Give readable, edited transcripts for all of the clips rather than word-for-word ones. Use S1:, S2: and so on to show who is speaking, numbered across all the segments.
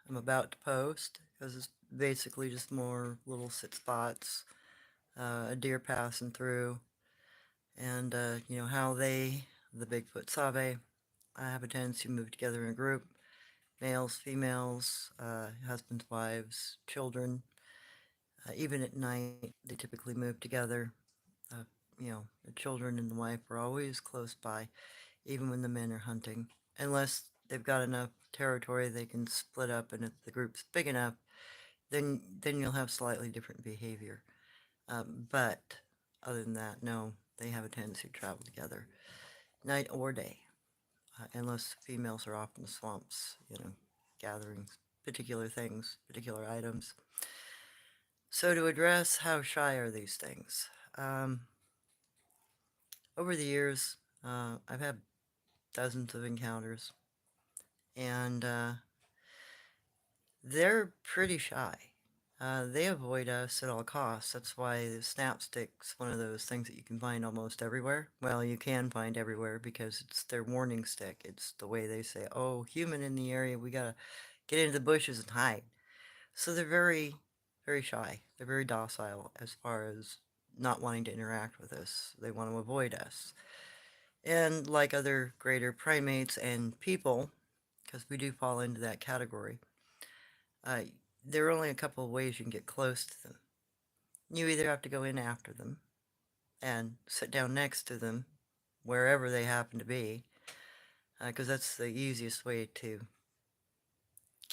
S1: I'm about to post because it's basically just more little sit spots, a deer passing through, and how the Bigfoot Sabe, have a tendency to move together in a group, males, females, husbands, wives, children. Even at night, they typically move together. Uh, the children and the wife are always close by, even when the men are hunting, unless they've got enough territory they can split up, and if the group's big enough, then you'll have slightly different behavior. But other than that, no, they have a tendency to travel together, night or day, unless females are off in the swamps, gathering particular things, particular items. So to address how shy are these things, um, over the years, I've had dozens of encounters, and they're pretty shy. They avoid us at all costs. That's why the snapstick's one of those things that you can find almost everywhere. Well, you can find everywhere because it's their warning stick. It's the way they say, "Oh, human in the area, we gotta get into the bushes and hide." So they're very, very shy. They're very docile as far as not wanting to interact with us. They want to avoid us. And like other greater primates and people, because we do fall into that category, uh, there are only a couple of ways you can get close to them. You either have to go in after them and sit down next to them wherever they happen to be, because that's the easiest way to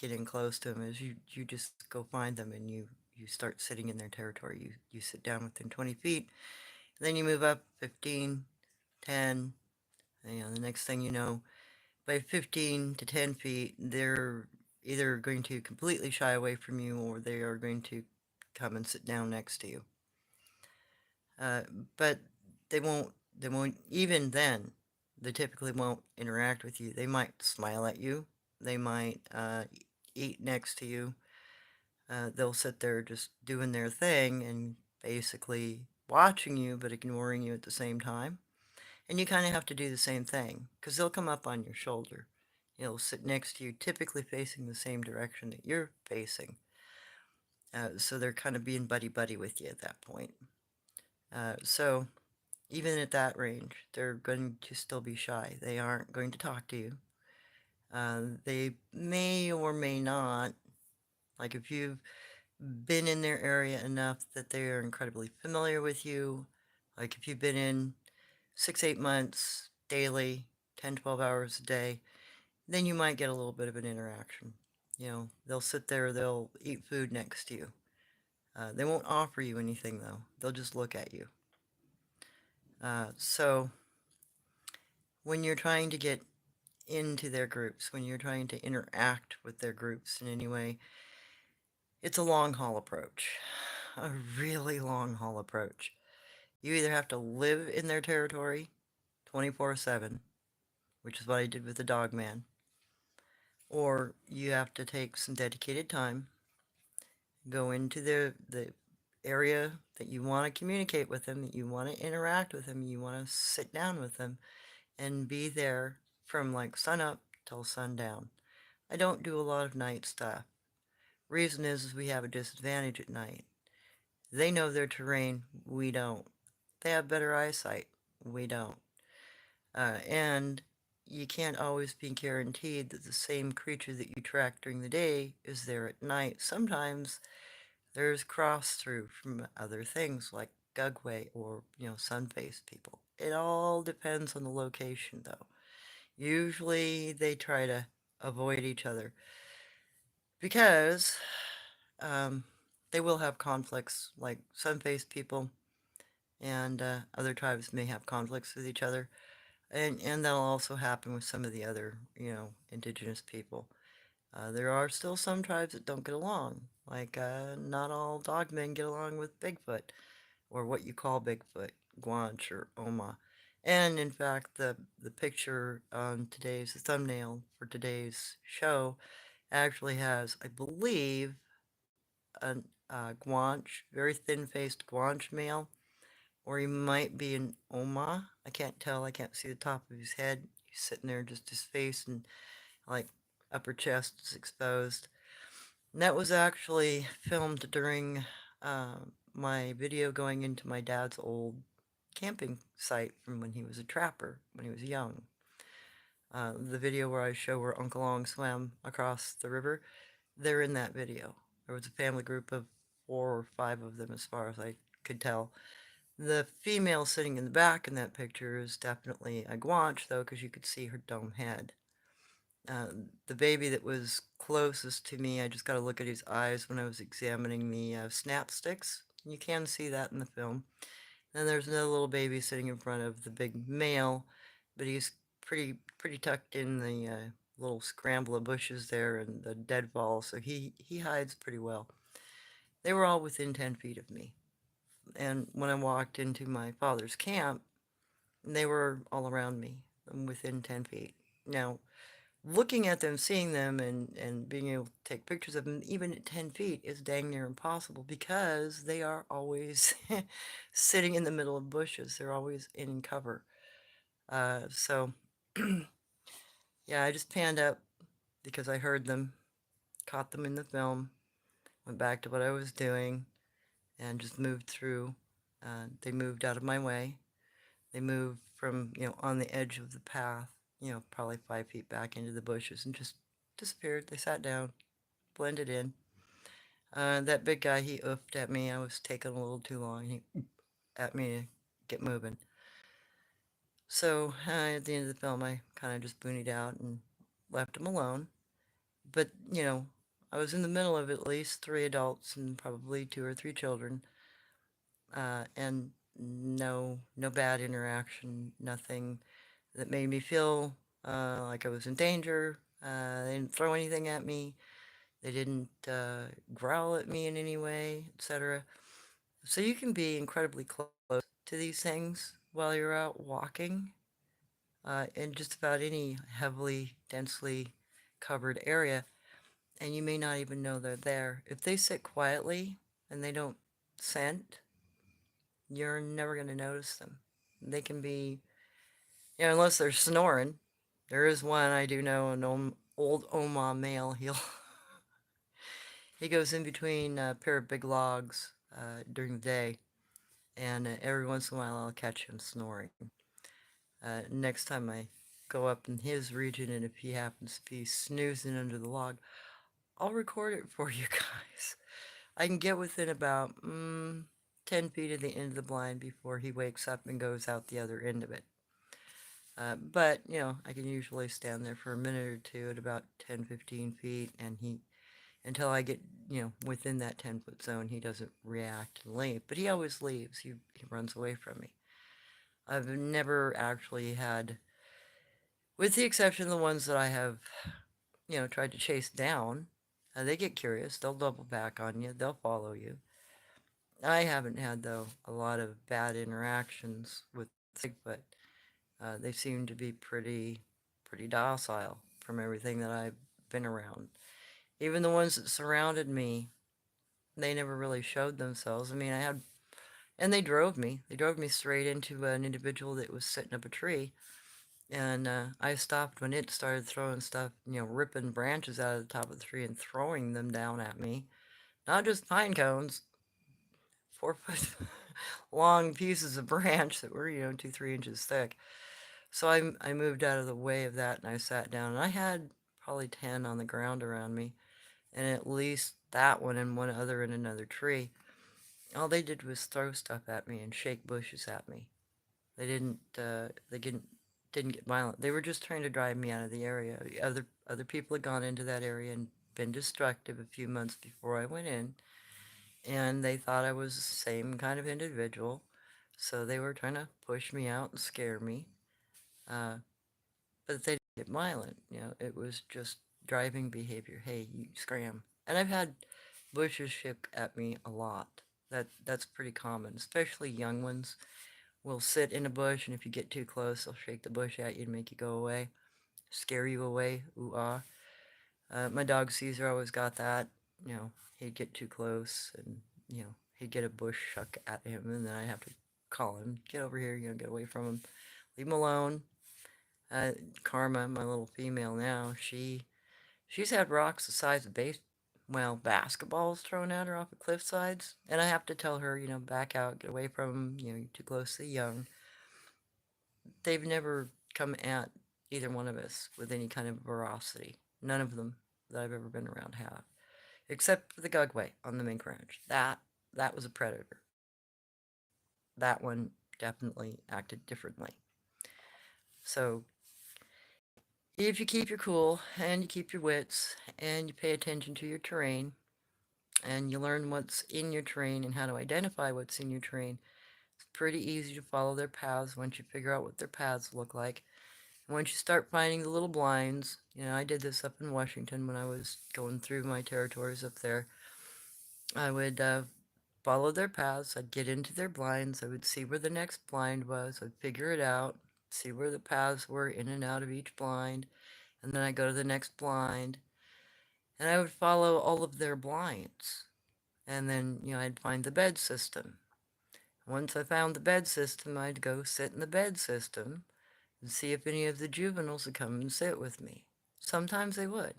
S1: get in close to them. Is you just go find them and you start sitting in their territory. You sit down within 20 feet, then you move up 15, 10, and, the next thing you know, by 15 to 10 feet, they're either going to completely shy away from you or they are going to come and sit down next to you. Uh, but they won't even then, they typically won't interact with you. They might smile at you. They might eat next to you. They'll sit there just doing their thing and basically watching you but ignoring you at the same time. And you kind of have to do the same thing because they'll come up on your shoulder. They'll sit next to you, typically facing the same direction that you're facing. So they're kind of being buddy buddy with you at that point. So even at that range, they're going to still be shy. They aren't going to talk to you. They may or may not, like if you've been in their area enough that they are incredibly familiar with you, like if you've been in 6, 8 months daily, 10, 12 hours a day, then you might get a little bit of an interaction. They'll sit there, they'll eat food next to you. They won't offer you anything though, they'll just look at you. So when you're trying to get into their groups, when you're trying to interact with their groups in any way, it's a long haul approach. A really long haul approach. You either have to live in their territory 24/7, which is what I did with the Dogman, or you have to take some dedicated time, go into the area that you want to communicate with them, that you want to interact with them, you want to sit down with them, and be there from like sun up till sundown. I don't do a lot of night stuff. Reason is we have a disadvantage at night. They know their terrain, we don't. They have better eyesight, we don't. And you can't always be guaranteed that the same creature that you track during the day is there at night. Sometimes there's cross through from other things like Gugway or, sun-faced people. It all depends on the location though. Usually they try to avoid each other because um, they will have conflicts, like sun-faced people and other tribes may have conflicts with each other. And that'll also happen with some of the other, indigenous people. There are still some tribes that don't get along. Like, not all dogmen get along with Bigfoot, or what you call Bigfoot, Gwantch or Oma. And in fact, the picture on today's, the thumbnail for today's show actually has, I believe, a Gwantch, very thin-faced Gwantch male, or he might be an Oma. I can't tell. I can't see the top of his head. He's sitting there, just his face and like upper chest is exposed. And that was actually filmed during uh, my video going into my dad's old camping site from when he was a trapper, when he was young. The video where I show where Uncle Ong swam across the river, they're in that video. There was a family group of 4 or 5 of them, as far as I could tell. The female sitting in the back in that picture is definitely a Gwantch, though, because you could see her dome head. The baby that was closest to me, I just got to look at his eyes when I was examining the snap sticks. You can see that in the film. Then there's another little baby sitting in front of the big male, but he's pretty tucked in the little scramble of bushes there and the deadfall, so he hides pretty well. They were all within 10 feet of me. And when I walked into my father's camp, they were all around me, within 10 feet. Now, looking at them, seeing them, and being able to take pictures of them, even at 10 feet, is dang near impossible because they are always sitting in the middle of bushes. They're always in cover. So, yeah, I just panned up because I heard them, caught them in the film, went back to what I was doing, and just moved through. They moved out of my way. They moved from, on the edge of the path, probably 5 feet back into the bushes and just disappeared. They sat down, blended in. That big guy, he oofed at me. I was taking a little too long. He at me to get moving. So at the end of the film, I kind of just boonied out and left him alone. But, I was in the middle of at least 3 adults and probably 2 or 3 children. And no bad interaction, nothing that made me feel like I was in danger. They didn't throw anything at me. They didn't growl at me in any way, etc. So you can be incredibly close to these things while you're out walking in just about any heavily, densely covered area, and you may not even know they're there. If they sit quietly and they don't scent, you're never going to notice them. They can be, unless they're snoring. There is one I do know, an old Oma male. He goes in between a pair of big logs during the day, and every once in a while I'll catch him snoring. Next time I go up in his region, and if he happens to be snoozing under the log, I'll record it for you guys. I can get within about 10 feet of the end of the blind before he wakes up and goes out the other end of it. But, I can usually stand there for a minute or two at about 10, 15 feet, and until I get, within that 10-foot zone, he doesn't react and leave. But he always leaves. He runs away from me. I've never actually had, with the exception of the ones that I have, tried to chase down, they get curious. They'll double back on you. They'll follow you. I haven't had, though, a lot of bad interactions with Bigfoot. They seem to be pretty docile from everything that I've been around. Even the ones that surrounded me, they never really showed themselves. I mean, and they drove me. They drove me straight into an individual that was sitting up a tree. And I stopped when it started throwing stuff, ripping branches out of the top of the tree and throwing them down at me. Not just pine cones, 4 foot long pieces of branch that were, 2, 3 inches thick. So I moved out of the way of that and I sat down. And I had probably 10 on the ground around me, and at least that one and one other in another tree. All they did was throw stuff at me and shake bushes at me. They didn't get violent. They were just trying to drive me out of the area. Other people had gone into that area and been destructive a few months before I went in, and they thought I was the same kind of individual, so they were trying to push me out and scare me. Uh, but they didn't get violent. It was just driving behavior. Hey, you scram. And I've had bushes shake at me a lot. That's pretty common, especially young ones will sit in a bush, and if you get too close, they'll shake the bush at you and make you go away, scare you away. Ooh ah. My dog Caesar always got that. He'd get too close, and he'd get a bush shuck at him, and then I'd have to call him, get over here, get away from him, leave him alone. Karma, my little female now, she's had rocks the size of well, basketballs thrown at her off of cliff sides. And I have to tell her, back out, get away from them, you're too close to the young. They've never come at either one of us with any kind of ferocity. None of them that I've ever been around have. Except for the Gugway on the mink ranch. That was a predator. That one definitely acted differently. So if you keep your cool and you keep your wits and you pay attention to your terrain and you learn what's in your terrain and how to identify what's in your terrain, it's pretty easy to follow their paths once you figure out what their paths look like. And once you start finding the little blinds, I did this up in Washington when I was going through my territories up there. I would follow their paths. I'd get into their blinds. I would see where the next blind was. I'd figure it out, see where the paths were in and out of each blind. And then I'd go to the next blind. And I would follow all of their blinds. And then, I'd find the bed system. Once I found the bed system, I'd go sit in the bed system and see if any of the juveniles would come and sit with me. Sometimes they would.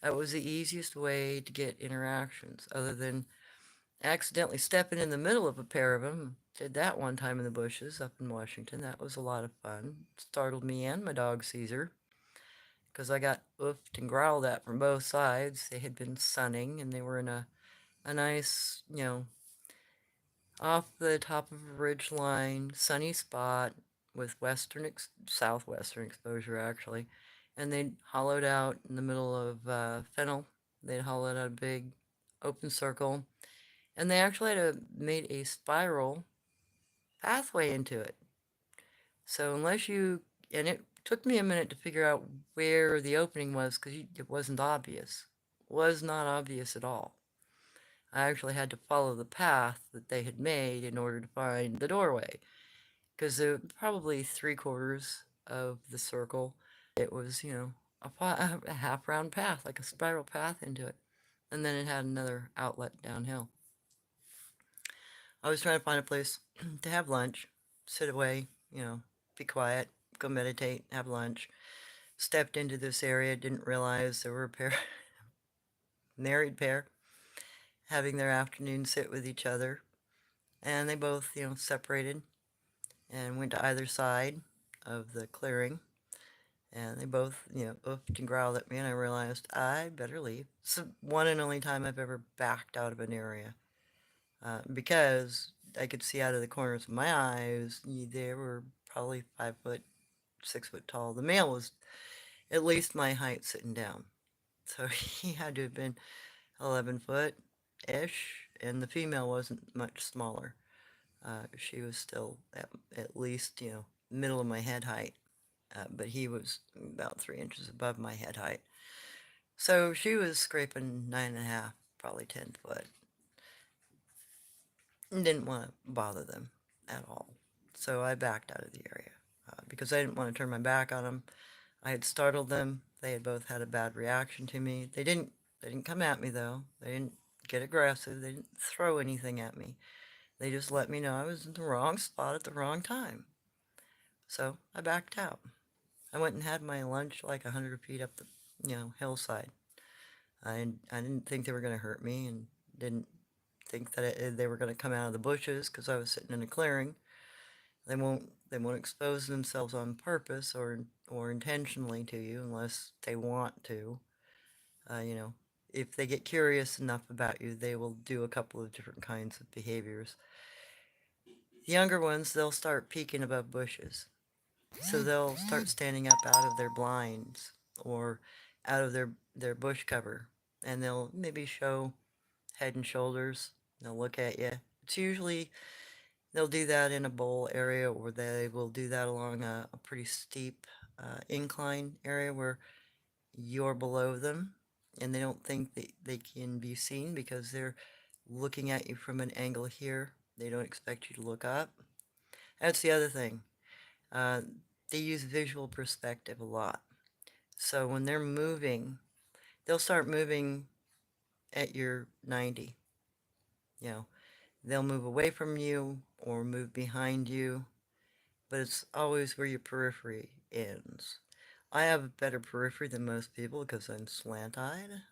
S1: That was the easiest way to get interactions, other than accidentally stepping in the middle of a pair of them. Did that one time in the bushes up in Washington. That was a lot of fun. Startled me and my dog Caesar, because I got oofed and growled at from both sides. They had been sunning, and they were in a nice, off the top of a ridge line, sunny spot with southwestern exposure actually. And they'd hollowed out in the middle of fennel. They'd hollowed out a big open circle, and they actually made a spiral pathway into it. So unless you, and it took me a minute to figure out where the opening was because it wasn't obvious. Was not obvious at all. I actually had to follow the path that they had made in order to find the doorway, because probably 3/4 of the circle, it was, a half round path, like a spiral path into it. And then it had another outlet downhill. I was trying to find a place to have lunch, sit away, be quiet, go meditate, have lunch. Stepped into this area, didn't realize there were a married pair, having their afternoon sit with each other. And they both, separated and went to either side of the clearing. And they both, oofed and growled at me, and I realized I better leave. It's the one and only time I've ever backed out of an area. Because I could see out of the corners of my eyes, they were probably 5 foot, 6 foot tall. The male was at least my height sitting down. So he had to have been 11 foot-ish, and the female wasn't much smaller. She was still at least, middle of my head height, but he was about 3 inches above my head height. So she was scraping 9.5, probably 10 foot. And didn't want to bother them at all. So I backed out of the area because I didn't want to turn my back on them. I had startled them. They had both had a bad reaction to me. They didn't come at me though. They didn't get aggressive. They didn't throw anything at me. They just let me know I was in the wrong spot at the wrong time. So I backed out. I went and had my lunch like 100 feet up the, hillside. I didn't think they were going to hurt me, and didn't think that they were going to come out of the bushes because I was sitting in a clearing. They won't expose themselves on purpose or intentionally to you unless they want to. You know, if they get curious enough about you, they will do a couple of different kinds of behaviors. The younger ones, they'll start peeking above bushes. So they'll start standing up out of their blinds or out of their bush cover, and they'll maybe show head and shoulders. They'll look at you. It's usually they'll do that in a bowl area, or they will do that along a pretty steep incline area where you're below them, and they don't think that they can be seen because they're looking at you from an angle here. They don't expect you to look up. That's the other thing. Uh, they use visual perspective a lot. So when they're moving, they'll start moving at your 90. You know, they'll move away from you or move behind you, but it's always where your periphery ends. I have a better periphery than most people because I'm slant-eyed.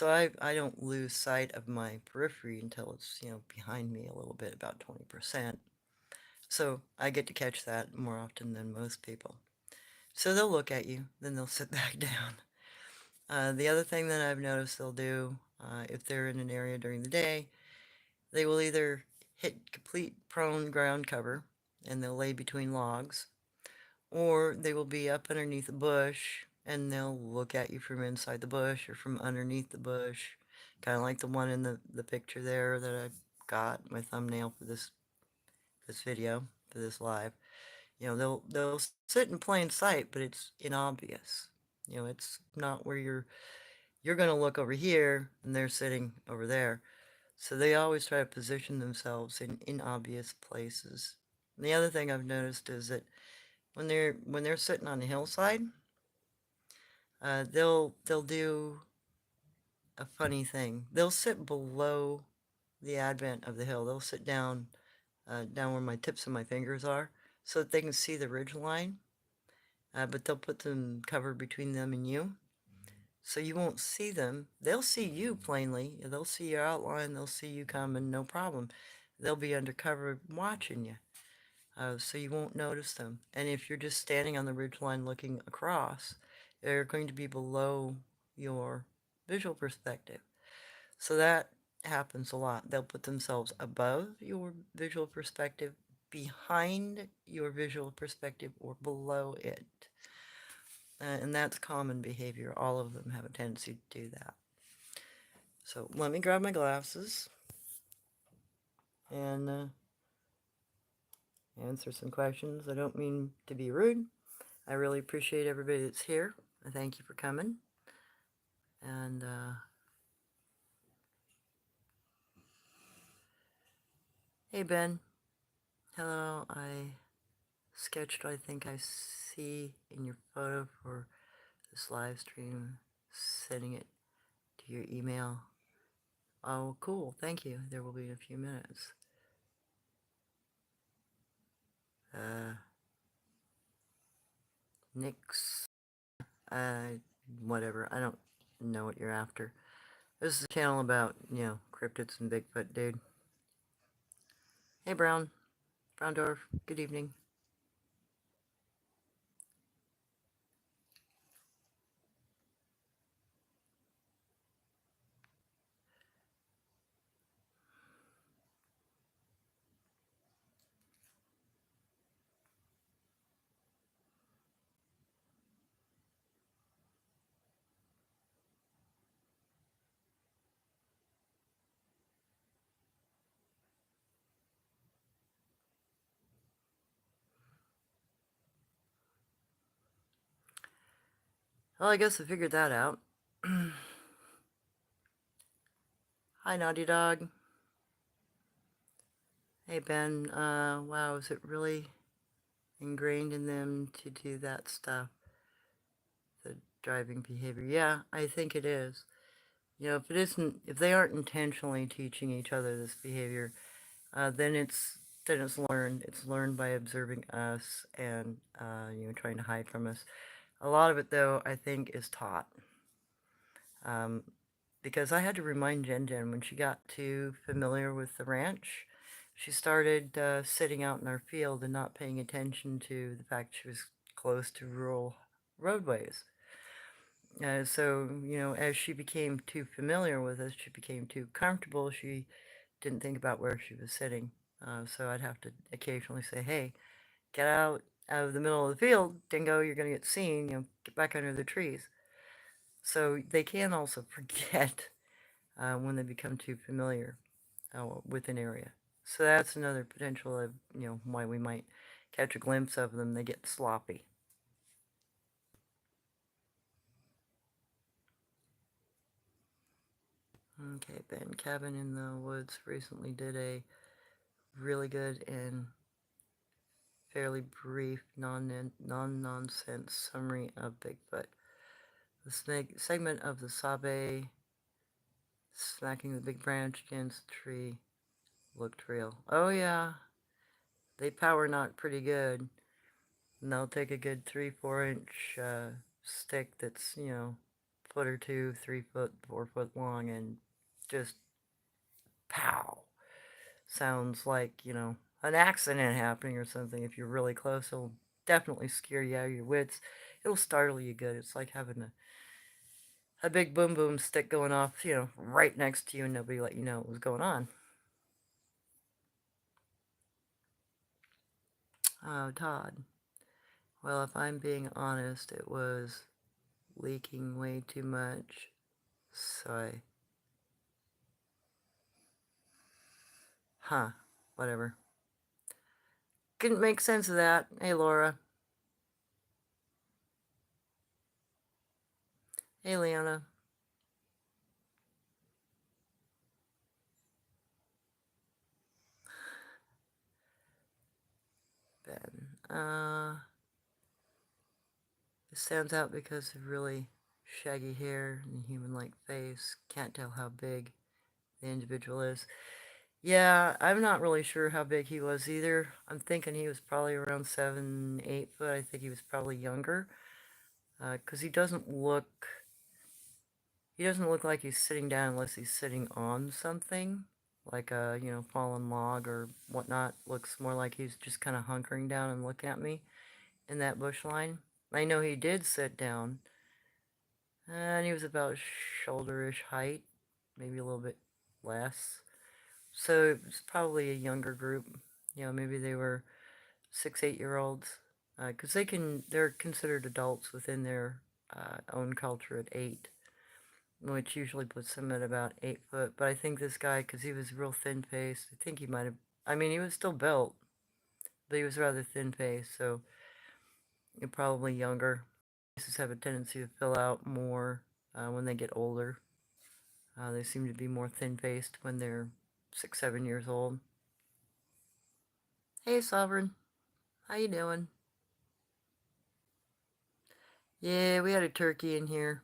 S1: So I don't lose sight of my periphery until it's, behind me a little bit, about 20%. So I get to catch that more often than most people. So they'll look at you, then they'll sit back down. The other thing that I've noticed they'll do, if they're in an area during the day, they will either hit complete prone ground cover and they'll lay between logs, or they will be up underneath a bush and they'll look at you from inside the bush or from underneath the bush, kind of like the one in the picture there that I got my thumbnail for this video, for this live. They'll sit in plain sight, but it's inobvious. It's not where you're going to look over here and they're sitting over there. So they always try to position themselves in inobvious places. And the other thing I've noticed is that when they're sitting on the hillside, they'll do a funny thing. They'll sit below the advent of the hill. They'll sit down where my tips of my fingers are, so that they can see the ridge line. But they'll put them cover between them and you, so you won't see them. They'll see you plainly. They'll see your outline. They'll see you coming, no problem. They'll be undercover watching you, so you won't notice them. And if you're just standing on the ridgeline looking across, they're going to be below your visual perspective. So that happens a lot. They'll put themselves above your visual perspective, behind your visual perspective, or below it. And that's common behavior. All of them have a tendency to do that. So let me grab my glasses and answer some questions. I don't mean to be rude. I really appreciate everybody that's here. I thank you for coming. And hey, Ben. Hello. I sketched what I think I see in your photo for this live stream, sending it to your email. Oh, cool. Thank you. There will be in a few minutes. Nix. Whatever. I don't know what you're after. This is a channel about, cryptids and Bigfoot, dude. Hey, Brown. Browndorf. Good evening. Well, I guess I figured that out. Hi, Naughty Dog. Hey, Ben. Wow, is it really ingrained in them to do that stuff? The driving behavior. Yeah, I think it is. If they aren't intentionally teaching each other this behavior, then it's learned. It's learned by observing us and trying to hide from us. A lot of it, though, I think, is taught. Because I had to remind Jen Jen when she got too familiar with the ranch, she started sitting out in our field and not paying attention to the fact she was close to rural roadways. So, as she became too familiar with us, she became too comfortable, she didn't think about where she was sitting. So I'd have to occasionally say, hey, get out of the middle of the field, dingo, you're going to get seen, get back under the trees. So they can also forget when they become too familiar with an area. So that's another potential of, why we might catch a glimpse of them. They get sloppy. Okay, Ben. Cabin in the Woods recently did a really good and fairly brief, non-nonsense summary of Bigfoot. The segment of the Sabe smacking the big branch against the tree looked real. Oh yeah, they power knock pretty good. And they'll take a good 3-4 inch stick that's, foot or two, 3 foot, 4 foot long, and just pow. Sounds like, an accident happening or something. If you're really close, it'll definitely scare you out of your wits. It'll startle you good. It's like having a big boom boom stick going off, right next to you and nobody let you know what was going on. Oh, Todd. Well, if I'm being honest, it was leaking way too much. So whatever. Couldn't make sense of that. Hey, Laura. Hey, Leona. Ben. It stands out because of really shaggy hair and human-like face. Can't tell how big the individual is. Yeah, I'm not really sure how big he was either. I'm thinking he was probably around 7, 8 foot. I think he was probably younger, because he doesn't look like he's sitting down unless he's sitting on something, like a fallen log or whatnot. Looks more like he's just kind of hunkering down and looking at me in that bush line. I know he did sit down, and he was about shoulderish height, maybe a little bit less. So it's probably a younger group. Maybe they were 6, 8 year olds, because they're considered adults within their own culture at 8, which usually puts them at about 8 foot. But I think this guy, because he was real thin faced, I think he might have. I mean, he was still built, but he was rather thin faced, so you're probably younger. Faces have a tendency to fill out more when they get older. They seem to be more thin faced when they're 6, 7 years old. Hey, Sovereign, how you doing? Yeah, we had a turkey in here.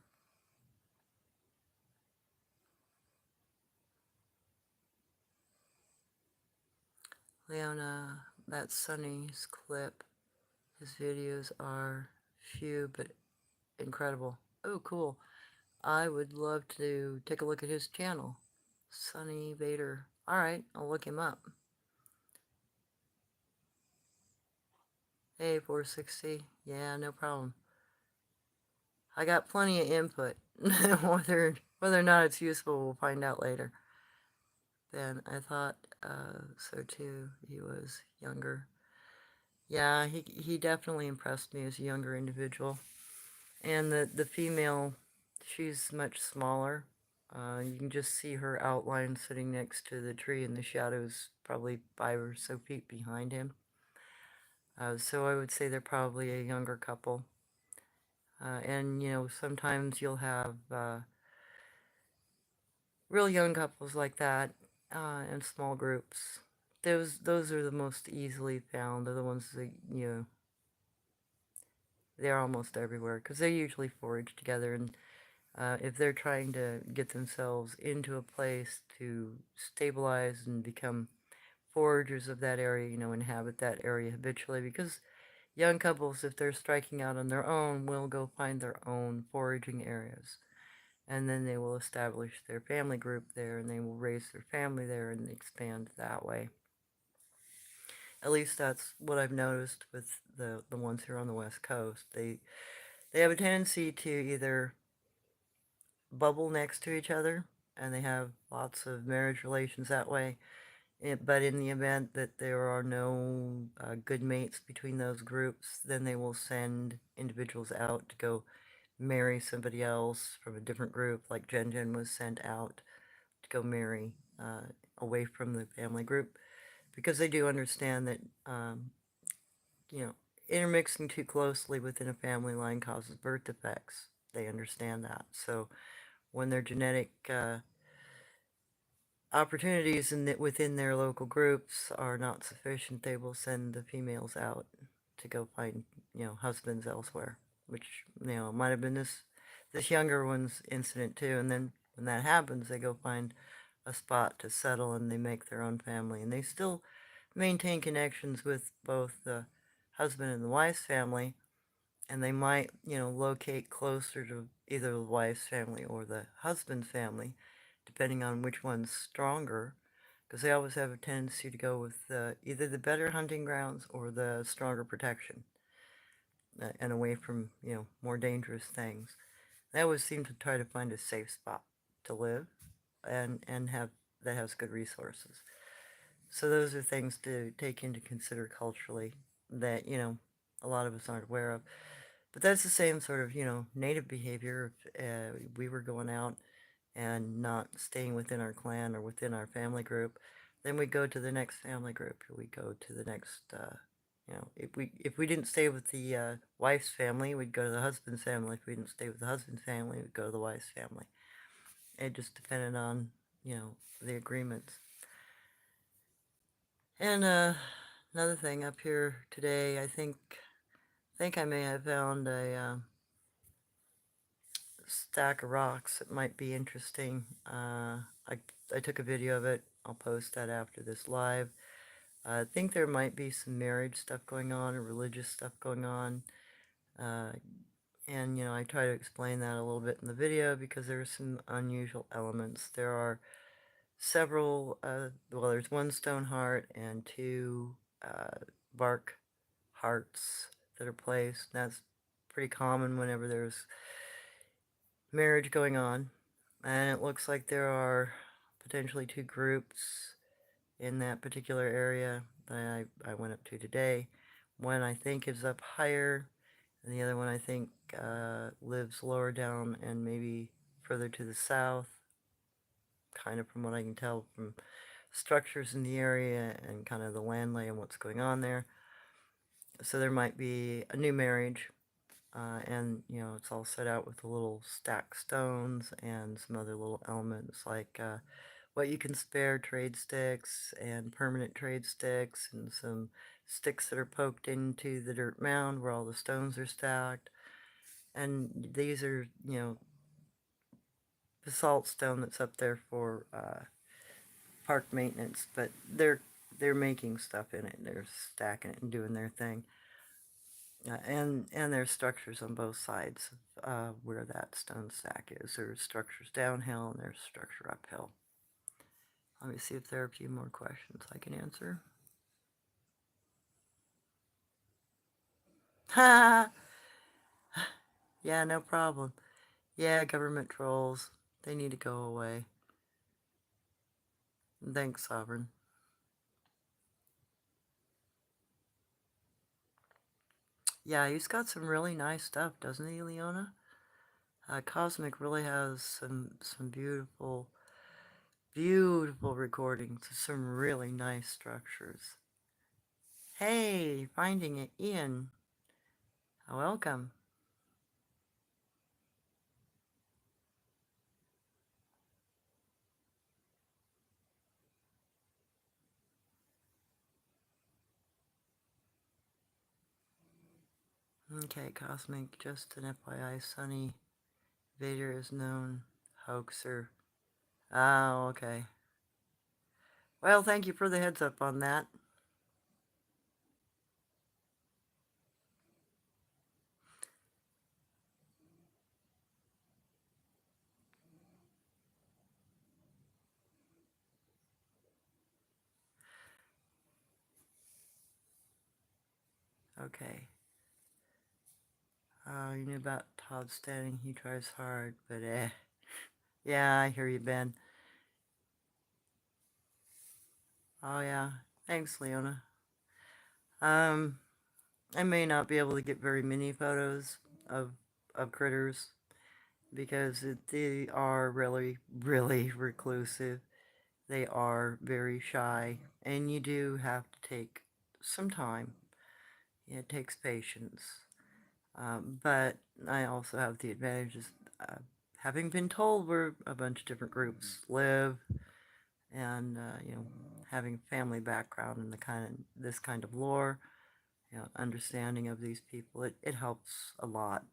S1: Leona, that's Sonny's clip. His videos are few but incredible. Oh, cool. I would love to take a look at his channel. Sonny Vader. Alright, I'll look him up. Hey, 460. Yeah, no problem. I got plenty of input. whether or not it's useful, we'll find out later. Then I thought so too. He was younger. Yeah, he definitely impressed me as a younger individual. And the female, she's much smaller. You can just see her outline sitting next to the tree in the shadows, probably 5 or so feet behind him. So I would say they're probably a younger couple. And, sometimes you'll have real young couples like that in small groups. Those are the most easily found. They're the ones that, they're almost everywhere because they usually forage together. And if they're trying to get themselves into a place to stabilize and become foragers of that area, inhabit that area habitually, because young couples, if they're striking out on their own, will go find their own foraging areas. And then they will establish their family group there, and they will raise their family there and expand that way. At least that's what I've noticed with the ones here on the West Coast. They have a tendency to either bubble next to each other, and they have lots of marriage relations that way. But in the event that there are no good mates between those groups, then they will send individuals out to go marry somebody else from a different group, like Jen Jen was sent out to go marry away from the family group, because they do understand that, intermixing too closely within a family line causes birth defects. They understand that. So when their genetic opportunities within their local groups are not sufficient, they will send the females out to go find, husbands elsewhere, which, might have been this younger one's incident too. And then when that happens, they go find a spot to settle and they make their own family. And they still maintain connections with both the husband and the wife's family, and they might, locate closer to either the wife's family or the husband's family, depending on which one's stronger, because they always have a tendency to go with either the better hunting grounds or the stronger protection, and away from, more dangerous things. They always seem to try to find a safe spot to live and have that has good resources. So those are things to take into consider culturally that, a lot of us aren't aware of. But that's the same sort of, native behavior. If we were going out and not staying within our clan or within our family group, then we go to the next family group, or we go to the next, if we didn't stay with the wife's family, we'd go to the husband's family. If we didn't stay with the husband's family, we'd go to the wife's family. It just depended on, the agreements. And another thing up here today, I think I may have found a stack of rocks that might be interesting. I took a video of it. I'll post that after this live. I think there might be some marriage stuff going on or religious stuff going on. Uh, and, I try to explain that a little bit in the video because there are some unusual elements. There are several, well, there's one stone heart and two bark hearts that are placed. That's pretty common whenever there's marriage going on. And it looks like there are potentially two groups in that particular area that I went up to today. One I think is up higher, and the other one I think lives lower down and maybe further to the south, kind of from what I can tell from structures in the area and kind of the land lay and what's going on there. So there might be a new marriage, and it's all set out with the little stacked stones and some other little elements like what you can spare trade sticks and permanent trade sticks and some sticks that are poked into the dirt mound where all the stones are stacked. And these are, basalt stone that's up there for park maintenance, but they're making stuff in it. They're stacking it and doing their thing. And there's structures on both sides of where that stone stack is. There's structures downhill and there's structure uphill. Let me see if there are a few more questions I can answer. Ha! Yeah, no problem. Yeah, government trolls. They need to go away. Thanks, Sovereign. Yeah, he's got some really nice stuff, doesn't he, Leona? Cosmic really has some beautiful, beautiful recordings of some really nice structures. Hey, finding it, Ian. Welcome. Okay, Cosmic, just an FYI, Sunny Vader is known hoaxer. Oh, okay. Well, thank you for the heads up on that. Okay. You knew about Todd Stanning. He tries hard, but Yeah, I hear you, Ben. Oh, yeah. Thanks, Leona. I may not be able to get very many photos of critters because they are really, really reclusive. They are very shy, and you do have to take some time. It takes patience. But I also have the advantage of having been told where a bunch of different groups live, and having family background and this kind of lore, understanding of these people. It helps a lot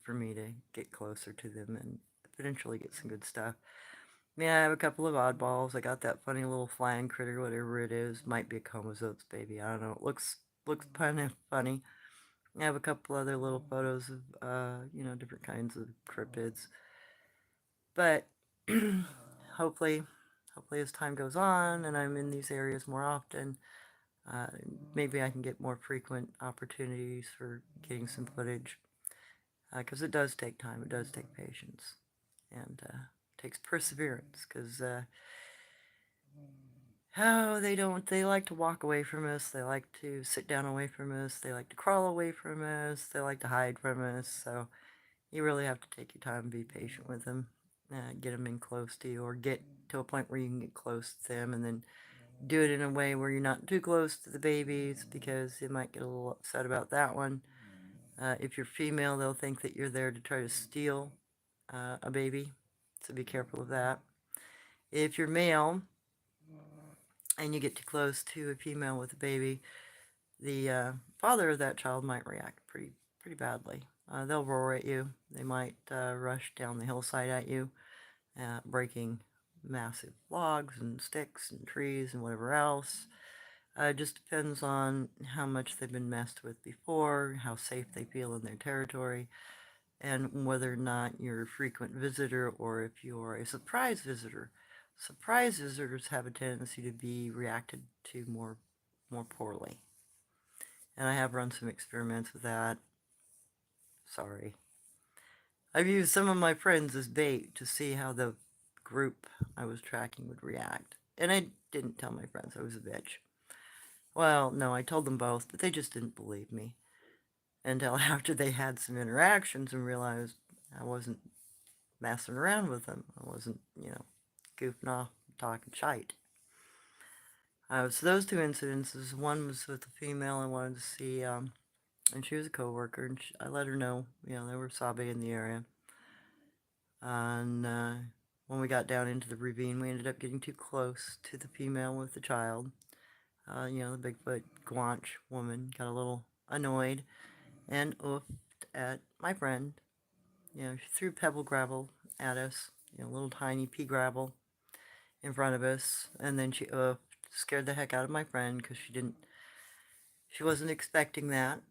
S1: for me to get closer to them and potentially get some good stuff. I mean, I have a couple of oddballs. I got that funny little flying critter, whatever it is. Might be a Comazotes baby. I don't know. It looks kind of funny. I have a couple other little photos of, different kinds of cryptids. But hopefully, hopefully as time goes on and I'm in these areas more often, uh, maybe I can get more frequent opportunities for getting some footage. Because it does take time, it does take patience, and takes perseverance. Because oh, they like to walk away from us. They like to sit down away from us. They like to crawl away from us. They like to hide from us. So you really have to take your time and be patient with them. Get them in close to you, or get to a point where you can get close to them, and then do it in a way where you're not too close to the babies, because they might get a little upset about that one. If you're female, they'll think that you're there to try to steal a baby, so be careful of that. If you're male and you get too close to a female with a baby, the father of that child might react pretty badly. They'll roar at you. They might rush down the hillside at you, breaking massive logs and sticks and trees and whatever else. It just depends on how much they've been messed with before, how safe they feel in their territory, and whether or not you're a frequent visitor or if you're a surprise visitor. Surprise visitors have a tendency to be reacted to more poorly. And I have run some experiments with that. Sorry. I've used some of my friends as bait to see how the group I was tracking would react. And I didn't tell my friends I was a bitch. Well, no, I told them both, but they just didn't believe me. Until after they had some interactions and realized I wasn't messing around with them. I wasn't, goofing off, talking shite. So those two incidences, one was with a female I wanted to see, and she was a coworker, and I let her know, there were Sabe in the area. And when we got down into the ravine, we ended up getting too close to the female with the child. The Bigfoot Gwantch woman got a little annoyed and oofed at my friend. She threw pebble gravel at us, little tiny pea gravel in front of us, and then she scared the heck out of my friend because she wasn't expecting that,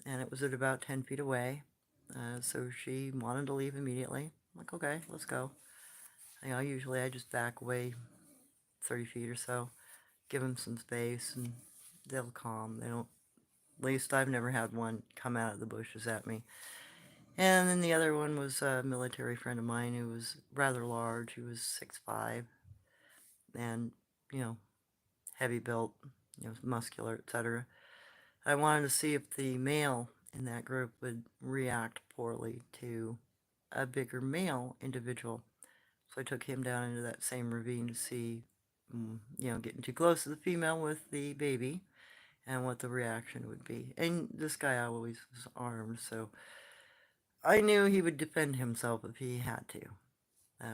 S1: and it was at about 10 feet away. So she wanted to leave immediately. I'm like, okay, let's go. Usually I just back away 30 feet or so, give them some space, and they'll calm. They don't, at least I've never had one come out of the bushes at me. And then the other one was a military friend of mine who was rather large. He was 6'5", and, heavy built, muscular, etc. I wanted to see if the male in that group would react poorly to a bigger male individual. So I took him down into that same ravine to see, getting too close to the female with the baby and what the reaction would be. And this guy always was armed, so I knew he would defend himself if he had to.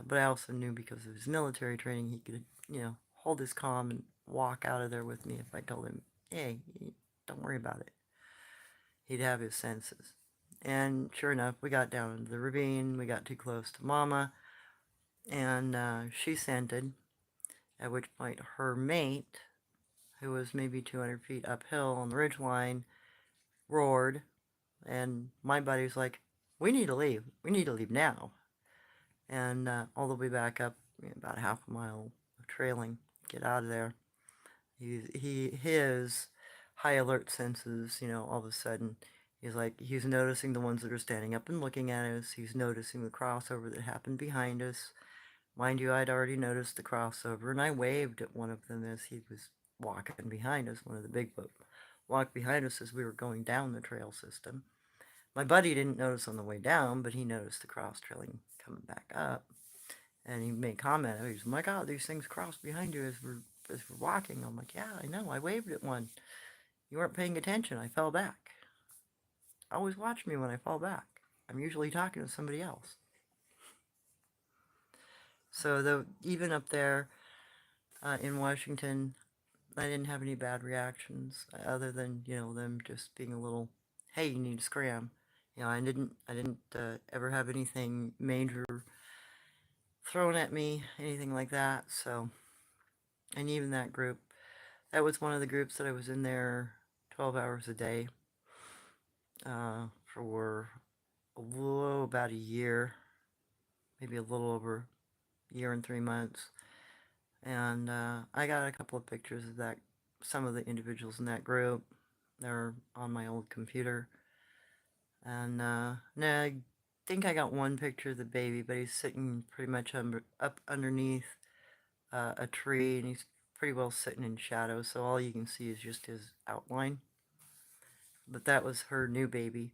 S1: But I also knew because of his military training he could, hold his calm and walk out of there with me if I told him, hey, don't worry about it. He'd have his senses. And sure enough, we got down into the ravine, we got too close to Mama, and she scented, at which point her mate, who was maybe 200 feet uphill on the ridgeline, roared, and my buddy's like, we need to leave. We need to leave now. And all the way back up, about half a mile of trailing, get out of there. His high alert senses, all of a sudden, he's noticing the ones that are standing up and looking at us. He's noticing the crossover that happened behind us. Mind you, I'd already noticed the crossover, and I waved at one of them as he was walking behind us. One of the Bigfoot walked behind us as we were going down the trail system. My buddy didn't notice on the way down, but he noticed the cross trailing coming back up. And he made comment. He was, oh my God, these things crossed behind you as we're walking. I'm like, yeah, I know. I waved at one. You weren't paying attention. I fell back. Always watch me when I fall back. I'm usually talking to somebody else. So even up there in Washington, I didn't have any bad reactions other than them just being a little, hey, you need to scram. I didn't ever have anything major thrown at me, anything like that. So, and even that group, that was one of the groups that I was in there 12 hours a day. for about a year, maybe a little over a year and 3 months. And I got a couple of pictures of that, some of the individuals in that group. They're on my old computer. And no, I think I got one picture of the baby, but he's sitting pretty much up underneath a tree, and he's pretty well sitting in shadow, so all you can see is just his outline. But that was her new baby,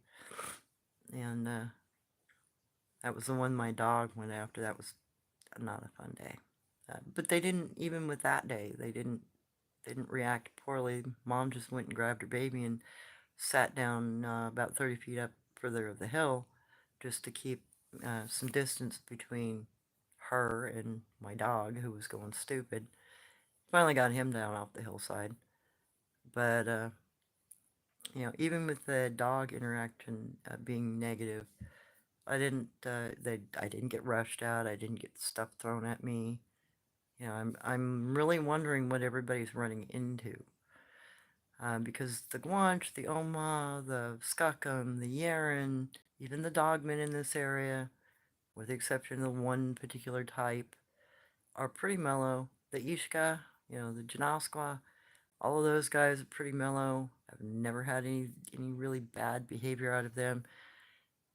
S1: and that was the one my dog went after. That was not a fun day. But they didn't, even with that day, they didn't react poorly. Mom just went and grabbed her baby and sat down about 30 feet up further of the hill just to keep some distance between her and my dog, who was going stupid. Finally got him down off the hillside. But, even with the dog interaction being negative, I didn't get rushed out. I didn't get stuff thrown at me. I'm really wondering what everybody's running into. Because the Gwantch, the Oma, the Skaakum, the Yeren, even the Dogmen in this area, with the exception of one particular type, are pretty mellow. The Ishka, the Janoskwa, all of those guys are pretty mellow. I've never had any really bad behavior out of them.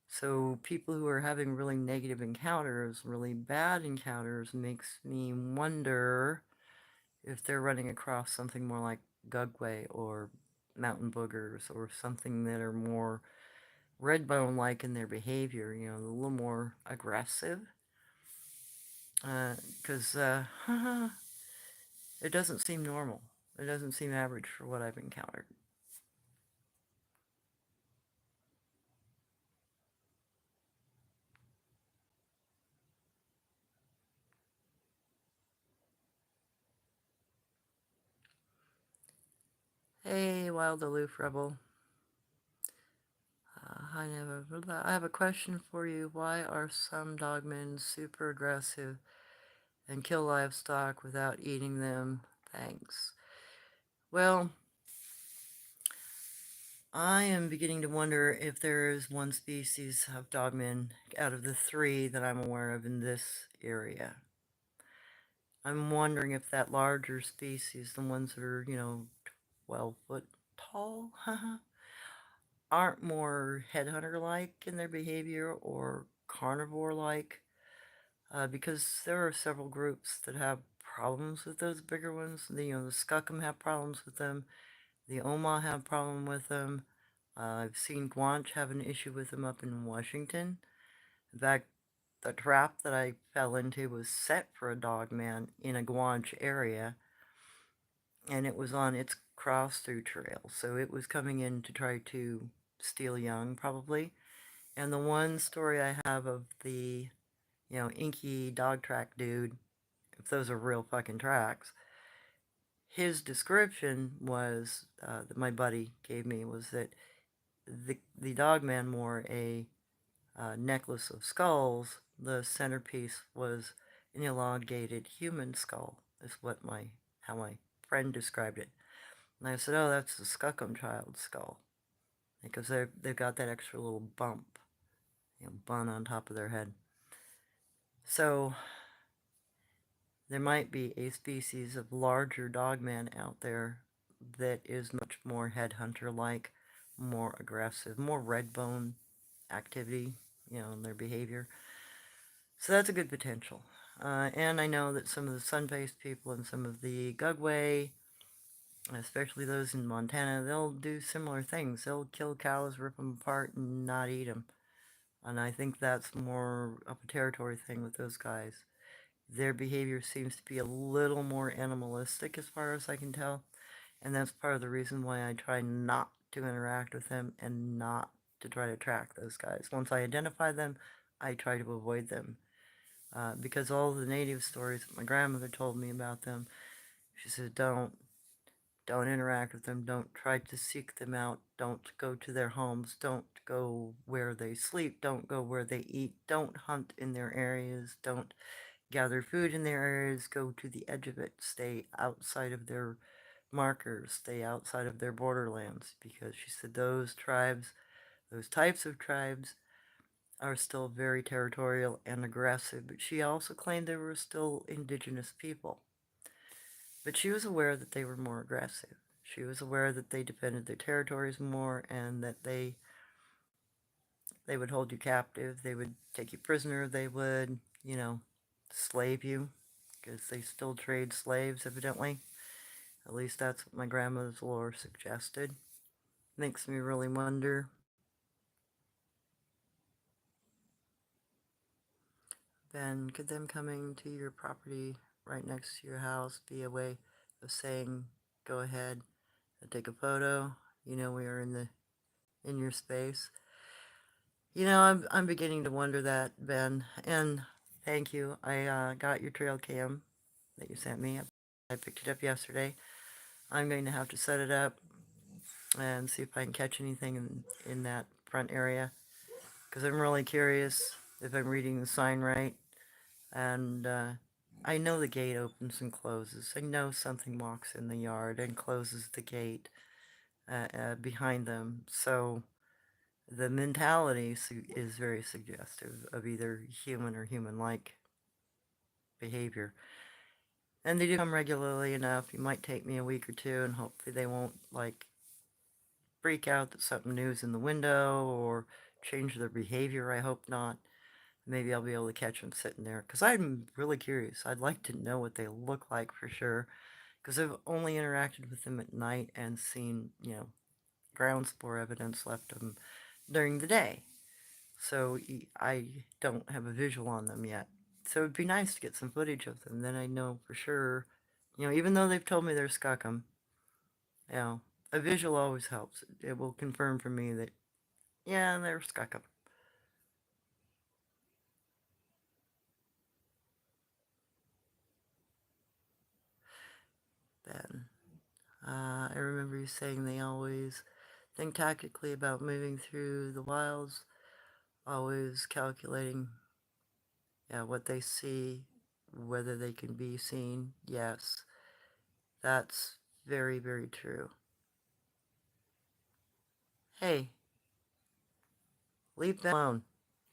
S1: So people who are having really negative encounters, really bad encounters, makes me wonder if they're running across something more like Gugway or mountain boogers or something that are more redbone like in their behavior, a little more aggressive. Because it doesn't seem normal. It doesn't seem average for what I've encountered. Hey, Wild Aloof Rebel. I have a question for you. Why are some dogmen super aggressive and kill livestock without eating them? Thanks. Well, I am beginning to wonder if there is one species of dogmen out of the three that I'm aware of in this area. I'm wondering if that larger species, the ones that are, 12 foot tall, aren't more headhunter like in their behavior or carnivore like. Because there are several groups that have problems with those bigger ones. The Skaakum have problems with them. The Oma have problem with them. I've seen Gwantch have an issue with them up in Washington. In fact, the trap that I fell into was set for a dog man in a Gwantch area, and it was on its cross-through trail. So it was coming in to try to steal young, probably. And the one story I have of the, inky dog track dude, if those are real fucking tracks, his description was, that my buddy gave me, was that the dog man wore a necklace of skulls. The centerpiece was an elongated human skull, is how my friend described it. And I said, "Oh, that's the Skaakum child skull," because they've got that extra little bump, bun on top of their head. So there might be a species of larger dogman out there that is much more headhunter-like, more aggressive, more redbone activity, in their behavior. So that's a good potential. And I know that some of the sun-faced people and some of the Gugway, especially those in Montana, they'll do similar things. They'll kill cows, rip them apart, and not eat them. And I think that's more of a territory thing with those guys. Their behavior seems to be a little more animalistic as far as I can tell. And that's part of the reason why I try not to interact with them and not to try to track those guys. Once I identify them, I try to avoid them. Because all the native stories that my grandmother told me about them, she said, don't interact with them, don't try to seek them out, don't go to their homes, don't go where they sleep, don't go where they eat, don't hunt in their areas, don't gather food in their areas, go to the edge of it, stay outside of their markers, stay outside of their borderlands, because she said those tribes Those types of tribes are still very territorial and aggressive, but she also claimed there were still indigenous people. But she was aware that they were more aggressive. She was aware that they defended their territories more and that they would hold you captive, they would take you prisoner, they would, slave you, because they still trade slaves, evidently. At least that's what my grandmother's lore suggested. Makes me really wonder, Ben, could them coming to your property right next to your house be a way of saying, go ahead and take a photo? We are in your space. I'm beginning to wonder that, Ben. And thank you. I got your trail cam that you sent me. I picked it up yesterday. I'm going to have to set it up and see if I can catch anything in that front area. Because I'm really curious if I'm reading the sign right. And I know the gate opens and closes. I know something walks in the yard and closes the gate behind them. So the mentality is very suggestive of either human or human-like behavior. And they do come regularly enough. You might take me a week or two, and hopefully they won't, freak out that something new is in the window or change their behavior. I hope not. Maybe I'll be able to catch them sitting there. Because I'm really curious. I'd like to know what they look like for sure. Because I've only interacted with them at night and seen, ground spore evidence left of them during the day. So I don't have a visual on them yet. So it'd be nice to get some footage of them. Then I know for sure, even though they've told me they're skunk 'em, you know, a visual always helps. It will confirm for me that, yeah, they're skunk 'em. Then, I remember you saying they always think tactically about moving through the wilds, always calculating, yeah, what they see, whether they can be seen. Yes, that's very, very true. Hey, leave Ben alone.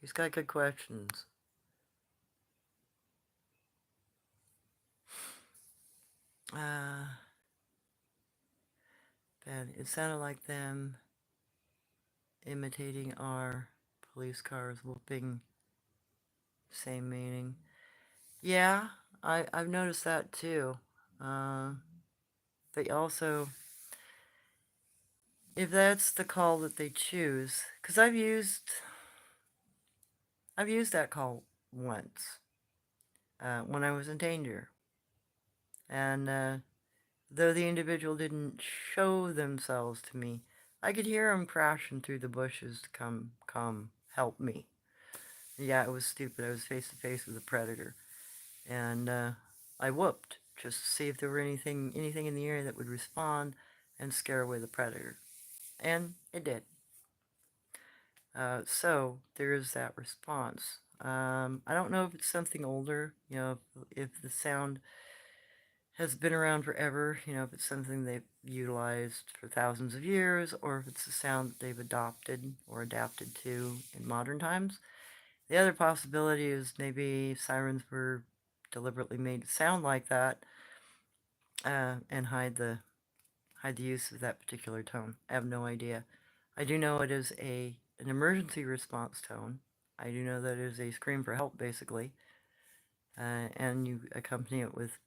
S1: He's got good questions. Uh, Ben, it sounded like them imitating our police cars whooping. Same meaning. Yeah, I've noticed that too. Uh, they also, if that's the call that they choose, because I've used that call once when I was in danger, and though the individual didn't show themselves to me, I could hear them crashing through the bushes to come, help me. Yeah, it was stupid. I was face to face with a predator, and I whooped just to see if there were anything in the area that would respond and scare away the predator, and it did. So there is that response. I don't know if it's something older, if the sound has been around forever, if it's something they've utilized for thousands of years, or if it's a sound that they've adopted or adapted to in modern times. The other possibility is maybe sirens were deliberately made to sound like that and hide the use of that particular tone. I have no idea. I do know it is an emergency response tone. I do know that it is a scream for help, basically, and you accompany it with,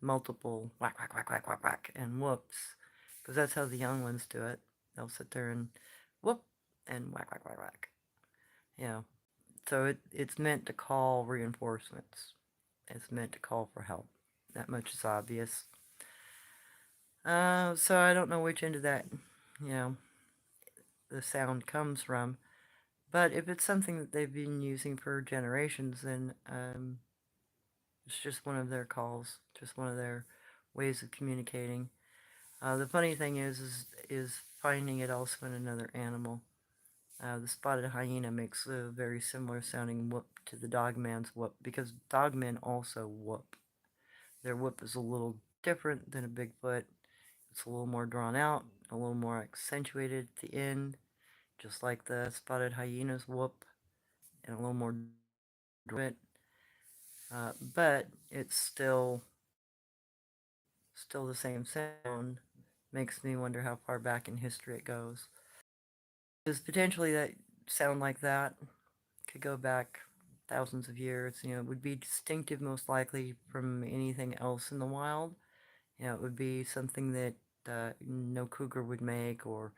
S1: multiple whack, whack, whack, whack, whack, whack, and whoops, because that's how the young ones do it. They'll sit there and whoop and whack, whack, whack, whack. You know, so it's meant to call reinforcements. It's meant to call for help. That much is obvious. So I don't know which end of that, you know, the sound comes from. But if it's something that they've been using for generations, then it's just one of their calls, just one of their ways of communicating. The funny thing is finding it also in another animal. The spotted hyena makes a very similar sounding whoop to the dogman's whoop because dogmen also whoop. Their whoop is a little different than a Bigfoot. It's a little more drawn out, a little more accentuated at the end. just like the spotted hyenas whoop, and a little more it. But it's still the same sound. Makes me wonder how far back in history it goes. Because potentially that sound like that could go back thousands of years. It would be distinctive most likely from anything else in the wild. It would be something that no cougar would make, or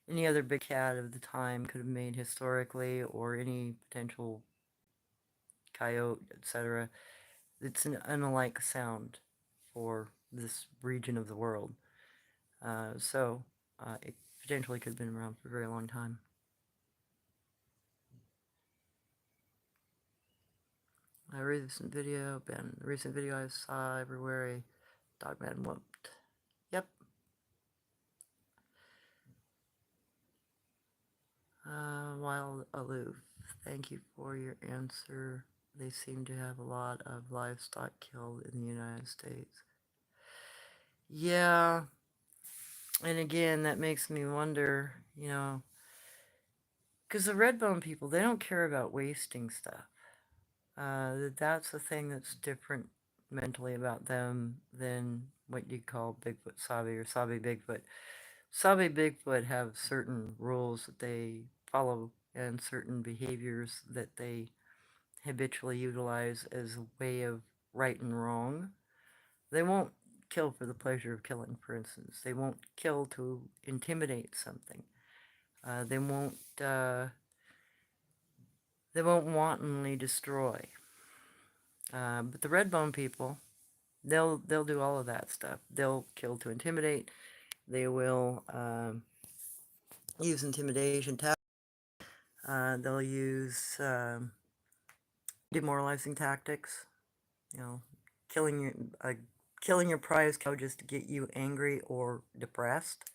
S1: any other big cat of the time could have made historically, or any potential coyote, etc. It's an unlike sound for this region of the world. So it potentially could have been around for a very long time. A recent video, I saw everywhere a dogman whooped. Yep. Wild aloof. Thank you for your answer. They seem to have a lot of livestock killed in the United States. Yeah, and again, that makes me wonder, because the redbone people, they don't care about wasting stuff. That's the thing that's different mentally about them than what you call Bigfoot Sabe or Sabe Bigfoot. Sabe Bigfoot have certain rules that they follow and certain behaviors that they habitually utilize as a way of right and wrong. They won't kill for the pleasure of killing, for instance. They won't kill to intimidate something. They won't. They won't wantonly destroy. But the redbone people, they'll do all of that stuff. They'll kill to intimidate. They will use intimidation tactics. They'll use demoralizing tactics. You know, killing your uh, killing your prize cow just to get you angry or depressed.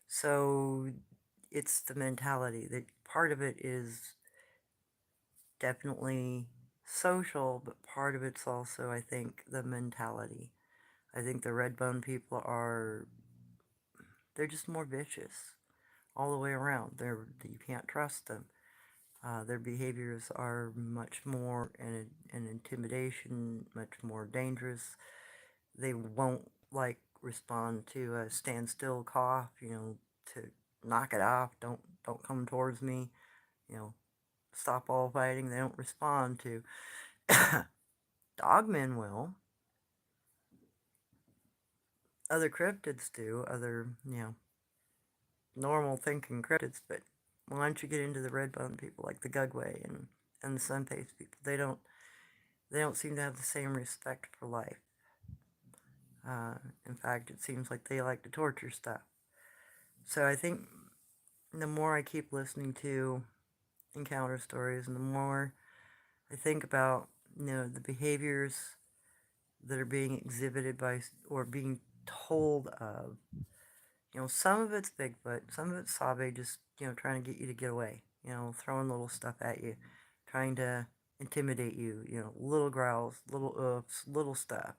S1: So it's the mentality that part of it is definitely social, but part of it's also, I think, the mentality. I think the redbone people they're just more vicious all the way around. You can't trust them. Their behaviors are much more an intimidation, much more dangerous. They won't respond to a standstill cough, to knock it off. Don't come towards me, you know, stop all fighting. They don't respond to. Dogmen will. Other cryptids do. Other, normal thinking cryptids. But once you get into the redbone people, like the Gugway and the sun-faced people, they don't seem to have the same respect for life. In fact, it seems like they like to torture stuff. So I think the more I keep listening to encounter stories, and the more I think about, the behaviors that are being exhibited by or being told of, some of it's Bigfoot, some of it's Sabe just, trying to get you to get away, throwing little stuff at you, trying to intimidate you, little growls, little oofs, little stuff.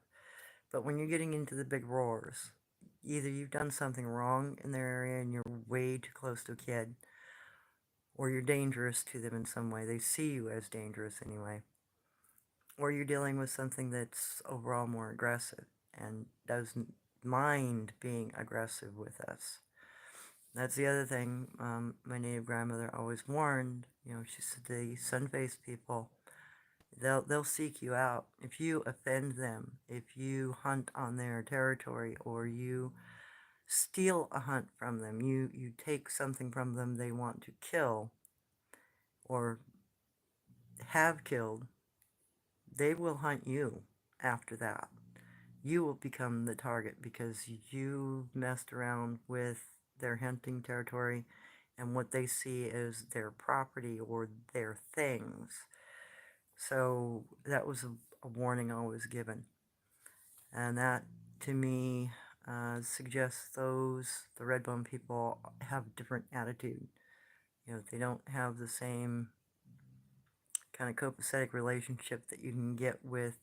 S1: But when you're getting into the big roars, either you've done something wrong in their area and you're way too close to a kid, or you're dangerous to them in some way. They see you as dangerous anyway. Or you're dealing with something that's overall more aggressive and doesn't mind being aggressive with us. That's the other thing my native grandmother always warned. She said the sun-faced people, they'll seek you out. If you offend them, if you hunt on their territory, or you steal a hunt from them, you take something from them they want to kill or have killed, they will hunt you after that. You will become the target because you messed around with their hunting territory and what they see as their property or their things. So that was a warning I was given. And that, to me, suggests the redbone people have different attitude. They don't have the same kind of copacetic relationship that you can get with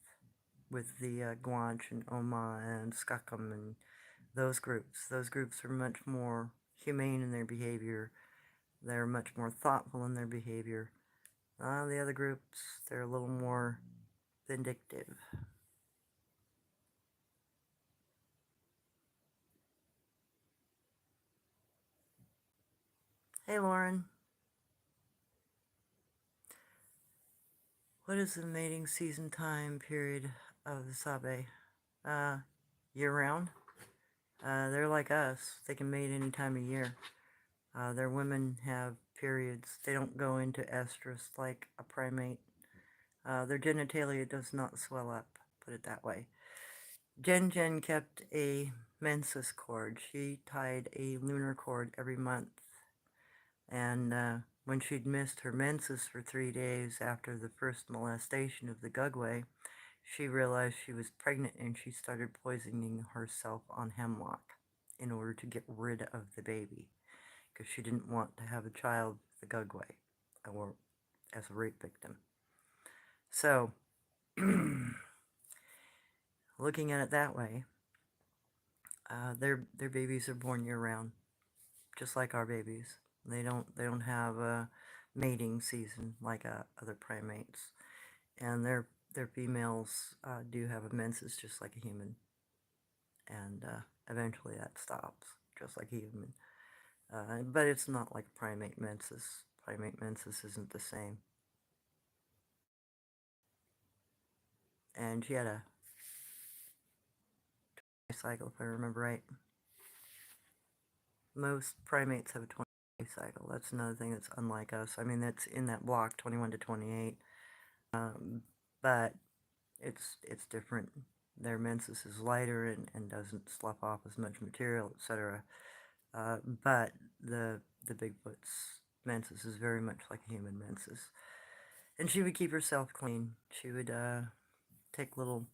S1: the Gwantch and Oma and Skakkum and those groups. Those groups are much more humane in their behavior. They're much more thoughtful in their behavior. The other groups, they're a little more vindictive. Hey, Lauren. What is the mating season time period of the Sabe? Uh, Year round? They're like us. They can mate any time of year. Their women have periods. They don't go into estrus like a primate. Their genitalia does not swell up, put it that way. Jen kept a menses cord. She tied a lunar cord every month. And when she'd missed her menses for 3 days after the first molestation of the Gugway, she realized she was pregnant and she started poisoning herself on hemlock in order to get rid of the baby because she didn't want to have a child with the Gugway or as a rape victim. So, looking at it that way, their babies are born year round, just like our babies. They don't have a mating season like other primates, and their females do have a menses just like a human, and eventually that stops just like a human. But it's not like primate menses. Primate menses isn't the same. And she had a cycle, if I remember right. Most primates have a 20-day cycle. That's another thing that's unlike us. I mean, that's in that block 21 to 28. But it's different. Their menses is lighter and doesn't slough off as much material, etc. But the Bigfoot's menses is very much like a human menses. And she would keep herself clean. She would take little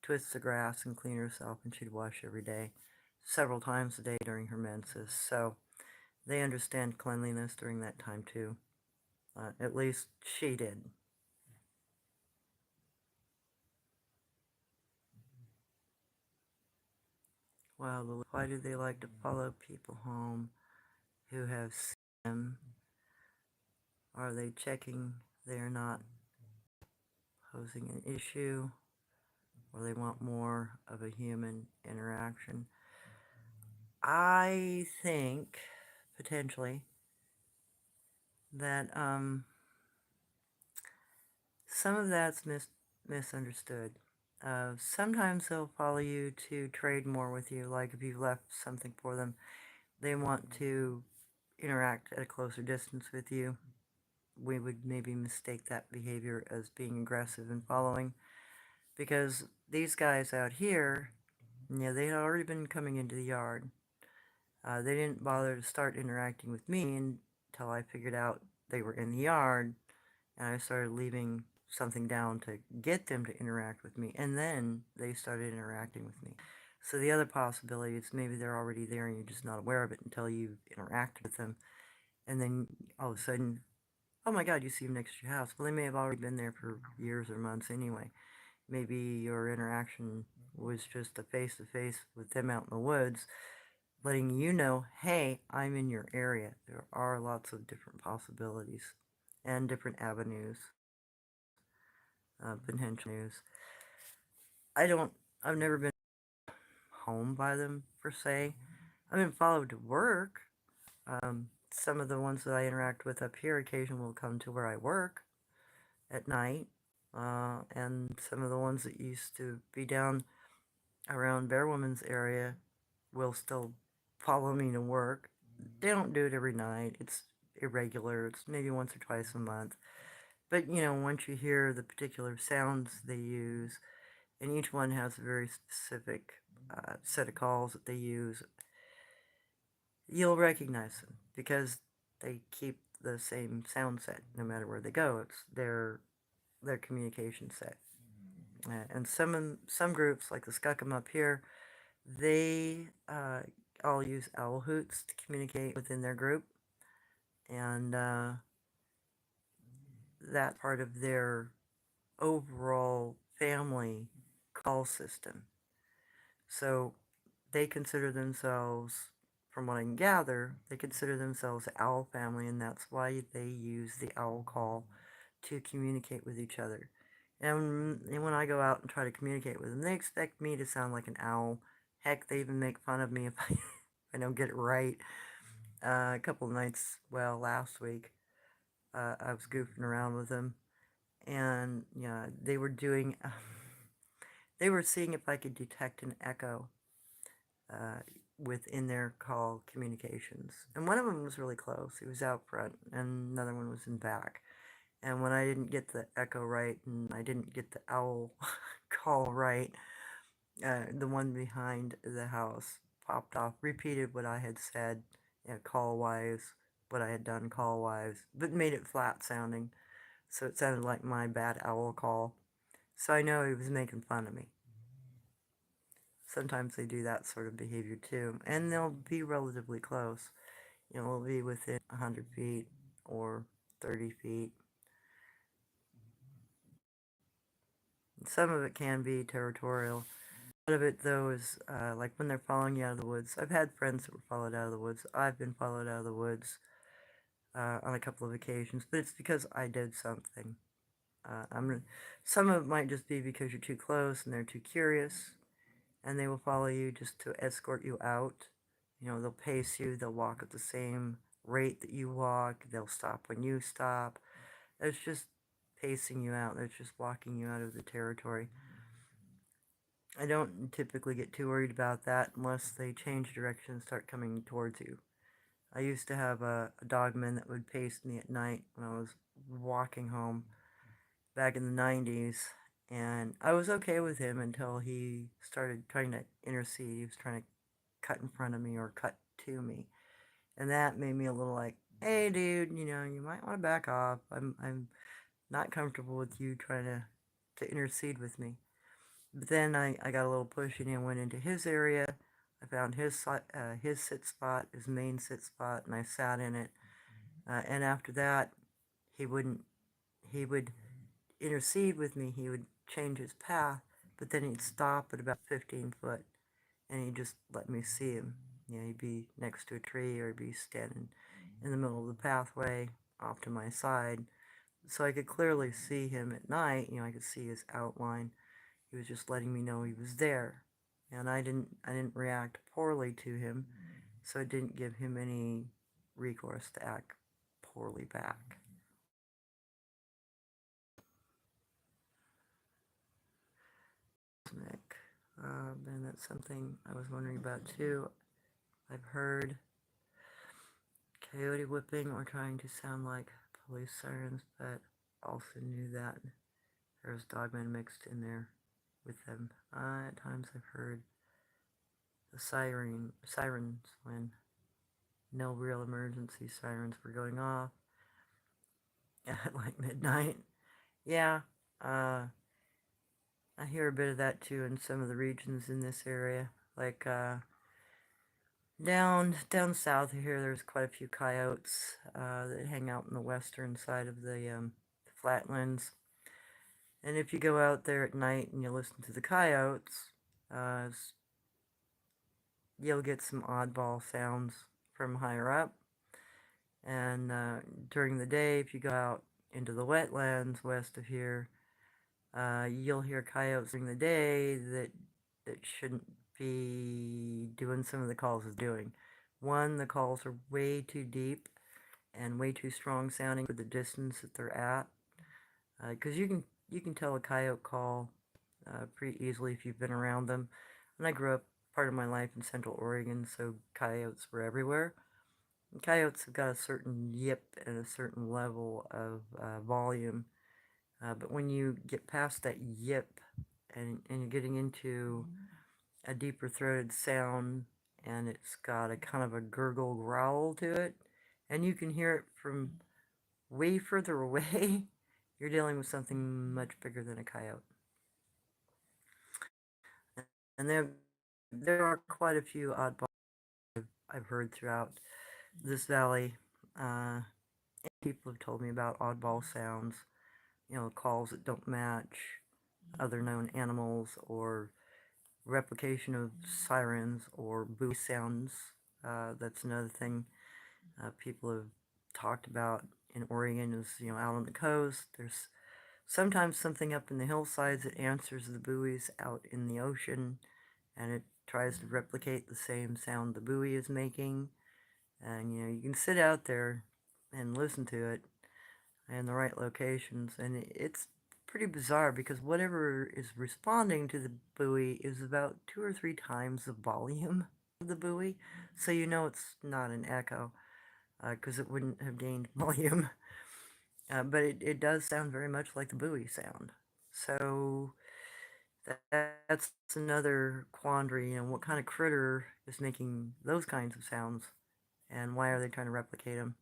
S1: twists of grass and clean herself, and she'd wash every day, several times a day during her menses. So they understand cleanliness during that time too. At least she did. Well, why do they like to follow people home who have seen them? Are they checking they're not posing an issue? Or they want more of a human interaction? I think, potentially, that some of that's misunderstood. Sometimes they'll follow you to trade more with you, like if you've left something for them, they want to interact at a closer distance with you. We would maybe mistake that behavior as being aggressive and following, because these guys out here, they had already been coming into the yard. They didn't bother to start interacting with me until I figured out they were in the yard, and I started leaving something down to get them to interact with me, and then they started interacting with me. So the other possibility is maybe they're already there and you're just not aware of it until you interact with them, and then all of a sudden, oh my god, you see them next to your house. Well, they may have already been there for years or months anyway. Maybe your interaction was just a face-to-face with them out in the woods, letting you know, hey, I'm in your area. There are lots of different possibilities and different avenues, potential news. I've never been home by them, per se. I've been followed to work. Some of the ones that I interact with up here occasionally will come to where I work at night. And some of the ones that used to be down around Bear Woman's area will still follow me to work. They don't do it every night. It's irregular. It's maybe once or twice a month. But, once you hear the particular sounds they use, and each one has a very specific set of calls that they use, you'll recognize them because they keep the same sound set no matter where they go. It's their communication set. And some groups, like the Skookum up here, they all use owl hoots to communicate within their group, and that part of their overall family call system. So they consider themselves from what I can gather, they consider themselves the owl family, and that's why they use the owl call to communicate with each other. And when I go out and try to communicate with them, they expect me to sound like an owl. Heck, they even make fun of me if I, if I don't get it right. A couple of nights, well, last week, I was goofing around with them, and yeah, they were doing, they were seeing if I could detect an echo uh, within their call communications. And one of them was really close. He was out front, and another one was in back. And when I didn't get the echo right, and I didn't get the owl call right, the one behind the house popped off, repeated what I had said, call wise, what I had done call wise, but made it flat sounding. So it sounded like my bad owl call. So I know he was making fun of me. Sometimes they do that sort of behavior too, and they'll be relatively close. They'll be within 100 feet or 30 feet. Some of it can be territorial. A lot of it, though, is like when they're following you out of the woods. I've had friends that were followed out of the woods. I've been followed out of the woods on a couple of occasions, but it's because I did something. Some of it might just be because you're too close and they're too curious, and they will follow you just to escort you out. They'll pace you, they'll walk at the same rate that you walk, they'll stop when you stop. It's just pacing you out, it's just walking you out of the territory. I don't typically get too worried about that unless they change direction and start coming towards you. I used to have a dogman that would pace me at night when I was walking home back in the 90s, and I was okay with him until he started trying to intercede. He was trying to cut in front of me or cut to me, and that made me a little like, hey dude, you might want to back off. I'm not comfortable with you trying to intercede with me. But then I got a little pushy and went into his area. I found his sit spot, his main sit spot, and I sat in it. And after that, he wouldn't. He would intercede with me. He would change his path, but then he'd stop at about 15 foot, and he'd just let me see him. He'd be next to a tree, or he'd be standing in the middle of the pathway off to my side, so I could clearly see him at night. I could see his outline. He was just letting me know he was there, and I didn't react poorly to him, so it didn't give him any recourse to act poorly back. And that's something I was wondering about too. I've heard coyote whipping or trying to sound like police sirens, but also knew that there's dogmen mixed in there with them. At times I've heard the sirens when no real emergency sirens were going off at like midnight. Yeah, uh, I hear a bit of that too in some of the regions in this area. Like down south here, there's quite a few coyotes that hang out in the western side of the flatlands. And if you go out there at night and you listen to the coyotes, uh, you'll get some oddball sounds from higher up. And during the day, if you go out into the wetlands west of here, you'll hear coyotes during the day that shouldn't be doing some of the calls is doing. One, the calls are way too deep and way too strong sounding for the distance that they're at. Because you can tell a coyote call pretty easily if you've been around them. And I grew up part of my life in Central Oregon, so coyotes were everywhere. And coyotes have got a certain yip and a certain level of volume. But when you get past that yip and you're getting into a deeper throated sound, and it's got a kind of a gurgle growl to it, and you can hear it from way further away, you're dealing with something much bigger than a coyote. And there are quite a few oddballs I've heard throughout this valley. People have told me about oddball sounds, calls that don't match other known animals, or replication of sirens or buoy sounds That's another thing people have talked about in Oregon is, out on the coast. There's sometimes something up in the hillsides that answers the buoys out in the ocean, and it tries to replicate the same sound the buoy is making. And, you can sit out there and listen to it in the right locations, and it's pretty bizarre because whatever is responding to the buoy is about 2 or 3 times the volume of the buoy, so it's not an echo because it wouldn't have gained volume. But it does sound very much like the buoy sound. So that's another quandary. What kind of critter is making those kinds of sounds, and why are they trying to replicate them?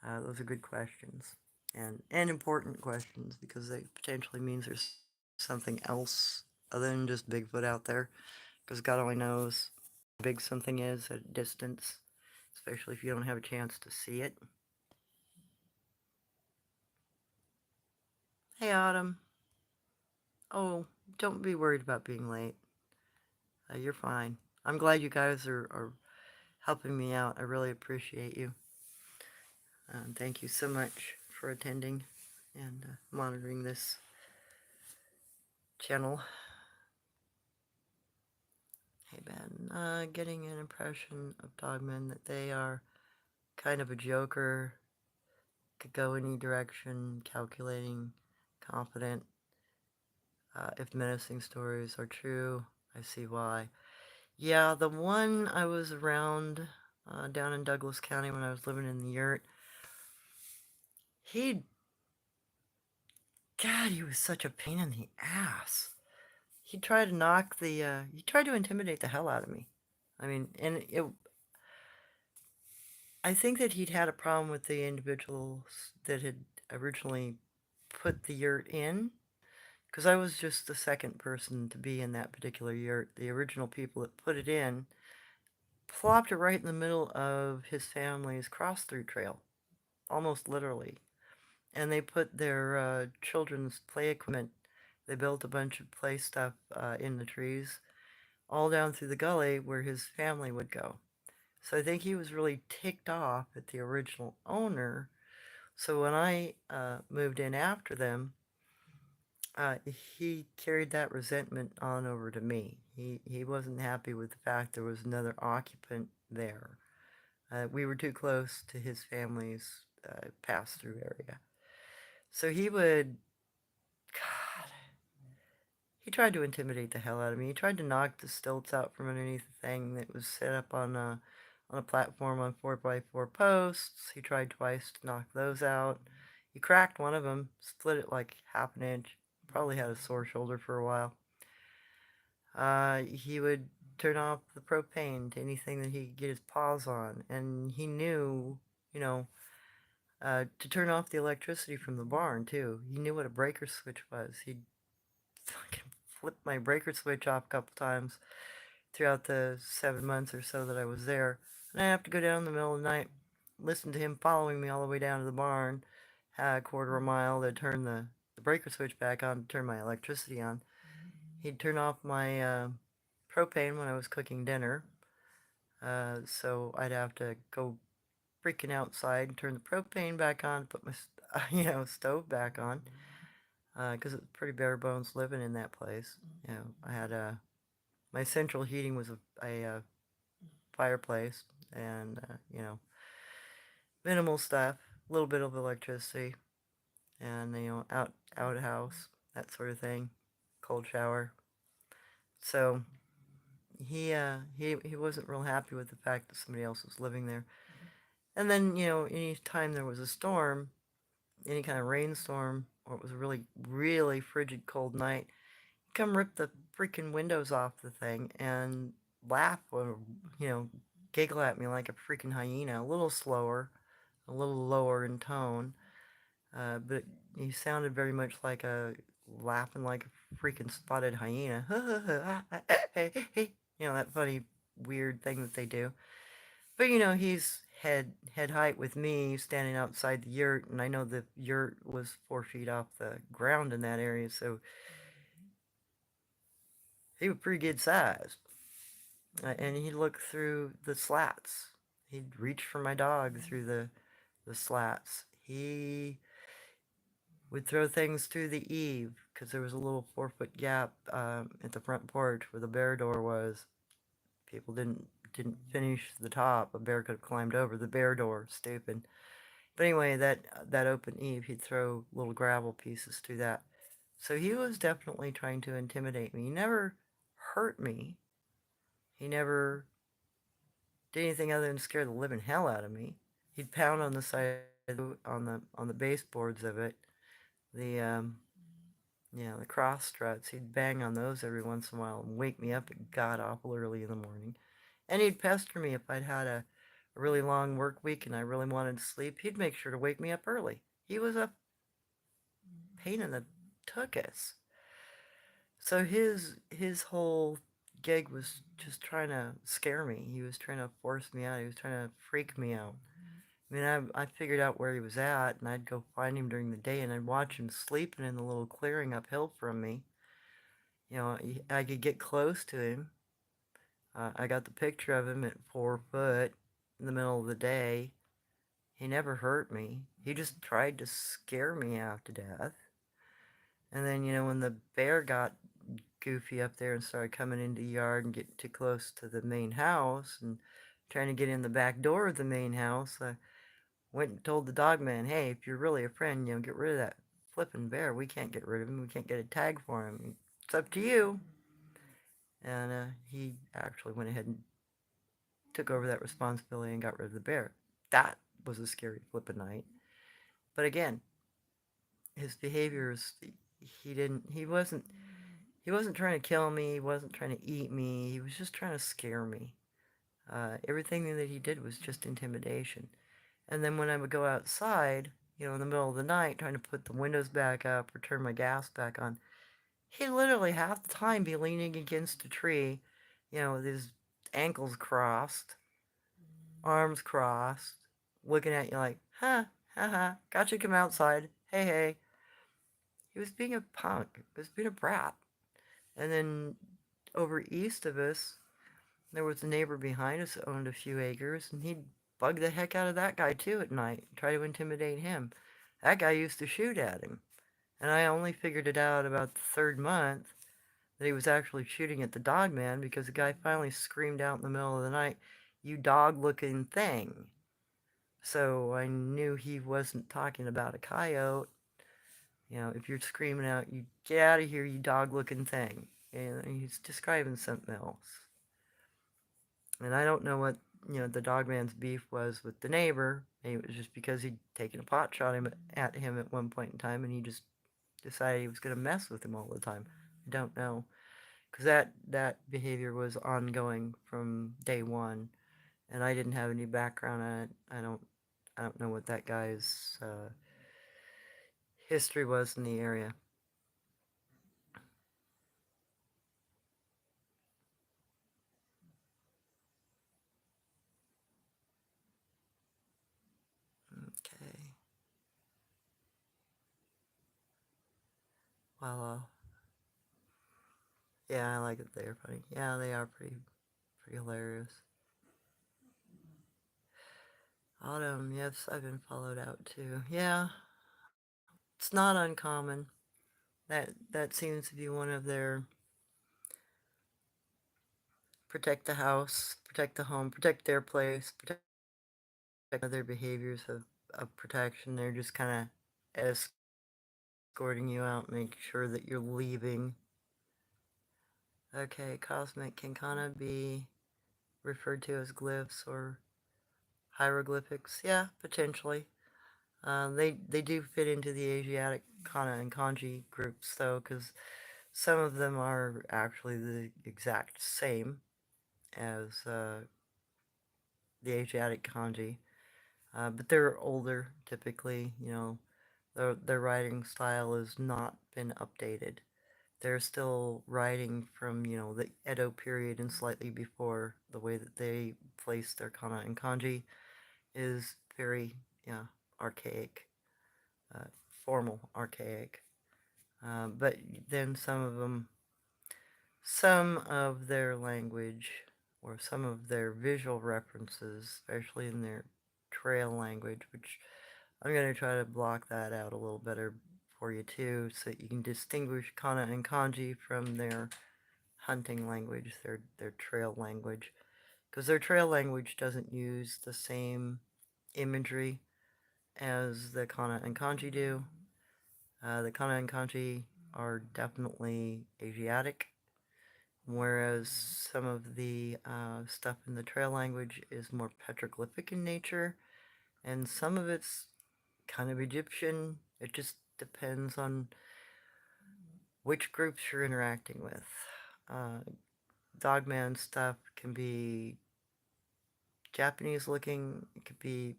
S1: Those are good questions and important questions because they potentially means there's something else other than just Bigfoot out there. Because God only knows how big something is at a distance, especially if you don't have a chance to see it. Hey, Autumn. Oh, don't be worried about being late. You're fine. I'm glad you guys are helping me out. I really appreciate you. Thank you so much for attending and monitoring this channel. Hey, Ben. Getting an impression of Dogmen that they are kind of a joker, could go any direction, calculating, confident. If menacing stories are true, I see why. Yeah, the one I was around down in Douglas County when I was living in the yurt, he, God, he was such a pain in the ass. He tried to he tried to intimidate the hell out of me. I mean, I think that he'd had a problem with the individuals that had originally put the yurt in, because I was just the second person to be in that particular yurt. The original people that put it in plopped it right in the middle of his family's cross-through trail, almost literally. And they put their children's play equipment, they built a bunch of play stuff in the trees, all down through the gully where his family would go. So I think he was really ticked off at the original owner. So when I moved in after them, he carried that resentment on over to me. He wasn't happy with the fact there was another occupant there. We were too close to his family's pass-through area. So he would, God, he tried to intimidate the hell out of me. He tried to knock the stilts out from underneath the thing that was set up on a platform on 4x4 posts. He tried twice to knock those out. He cracked one of them, split it like half an inch. Probably had a sore shoulder for a while. He would turn off the propane to anything that he could get his paws on, and he knew, you know, to turn off the electricity from the barn too. He knew what a breaker switch was. He'd fucking flip my breaker switch off a couple times throughout the 7 months or so that I was there. And I have to go down in the middle of the night, listen to him following me all the way down to the barn, a quarter of a mile to turn the breaker switch back on to turn my electricity on. He'd turn off my propane when I was cooking dinner. So I'd have to go freaking outside and turn the propane back on, put my stove back on, because it's pretty bare bones living in that place. I had my central heating was a fireplace, and minimal stuff, a little bit of electricity, and outhouse, that sort of thing, cold shower. So he wasn't real happy with the fact that somebody else was living there. And then any time there was a storm, any kind of rainstorm, or it was a really really frigid cold night, he'd come rip the freaking windows off the thing and laugh or giggle at me like a freaking hyena, a little slower, a little lower in tone, but he sounded very much like laughing like a freaking spotted hyena. That funny weird thing that they do. But he's head height with me standing outside the yurt, and I know the yurt was 4 feet off the ground in that area, so he was pretty good sized. And he'd look through the slats. He'd reach for my dog through the slats. He would throw things through the eave because there was a little 4 foot gap at the front porch where the bear door was. People didn't finish the top. A bear could have climbed over the bear door. Stupid. But anyway, that open eave, he'd throw little gravel pieces through that. So he was definitely trying to intimidate me. He never hurt me. He never did anything other than scare the living hell out of me. He'd pound on the side on the baseboards of it. The yeah, the cross struts. He'd bang on those every once in a while and wake me up at god awful early in the morning. And he'd pester me if I'd had a really long work week and I really wanted to sleep. He'd make sure to wake me up early. He was a pain in the tuchus. So his whole gig was just trying to scare me. He was trying to force me out. He was trying to freak me out. I mean, I figured out where he was at, and I'd go find him during the day, and I'd watch him sleeping in the little clearing uphill from me. You know, I could get close to him. I got the picture of him at 4 foot in the middle of the day. He never hurt me. He just tried to scare me half to death. And then, when the bear got goofy up there and started coming into the yard and getting too close to the main house and trying to get in the back door of the main house, I went and told the dogman, hey, if you're really a friend, get rid of that flippin' bear. We can't get rid of him. We can't get a tag for him. It's up to you. And he actually went ahead and took over that responsibility and got rid of the bear. That was a scary flippin' night. But again, his behaviors, he wasn't trying to kill me. He wasn't trying to eat me. He was just trying to scare me. Everything that he did was just intimidation. And then when I would go outside, in the middle of the night, trying to put the windows back up or turn my gas back on, he'd literally half the time be leaning against a tree, with his ankles crossed, arms crossed, looking at you like, huh, haha, got you, come outside, hey, hey. He was being a punk. He was being a brat. And then over east of us, there was a neighbor behind us that owned a few acres, and he'd bug the heck out of that guy too at night, try to intimidate him. That guy used to shoot at him. And I only figured it out about the third month that he was actually shooting at the dog man because the guy finally screamed out in the middle of the night, you dog looking thing. So I knew he wasn't talking about a coyote. If you're screaming out, you get out of here, you dog looking thing. And he's describing something else. And I don't know what, the dogman's beef was with the neighbor. Maybe it was just because he'd taken a pot shot at him at one point in time and he just decided he was going to mess with him all the time. I don't know. Because that behavior was ongoing from day one. And I didn't have any background on it. I don't know what that guy's history was in the area. Okay. Well, yeah, I like it. They're funny. Yeah, they are pretty hilarious. Autumn, yes, I've been followed out too. Yeah, it's not uncommon. That seems to be one of their protect the house, protect the home, protect their place, protect their behaviors of protection. They're just kind of escorting you out, make sure that you're leaving. Okay, cosmic can kind of be referred to as glyphs or hieroglyphics. Yeah, potentially. They do fit into the Asiatic kana and kanji groups though, because some of them are actually the exact same as the Asiatic kanji, but they're older typically. Their writing style has not been updated. They're still writing from the Edo period and slightly before. The way that they place their kana and kanji is very archaic, uh, formal, archaic. But then some of their language or some of their visual references, especially in their trail language, which I'm going to try to block that out a little better for you too, so that you can distinguish kana and kanji from their hunting language, their trail language. Because their trail language doesn't use the same imagery as the kana and kanji do. The kana and kanji are definitely Asiatic, whereas some of the stuff in the trail language is more petroglyphic in nature, and some of it's kind of Egyptian. It just depends on which groups you're interacting with. Uh, Dogman stuff can be Japanese looking, it could be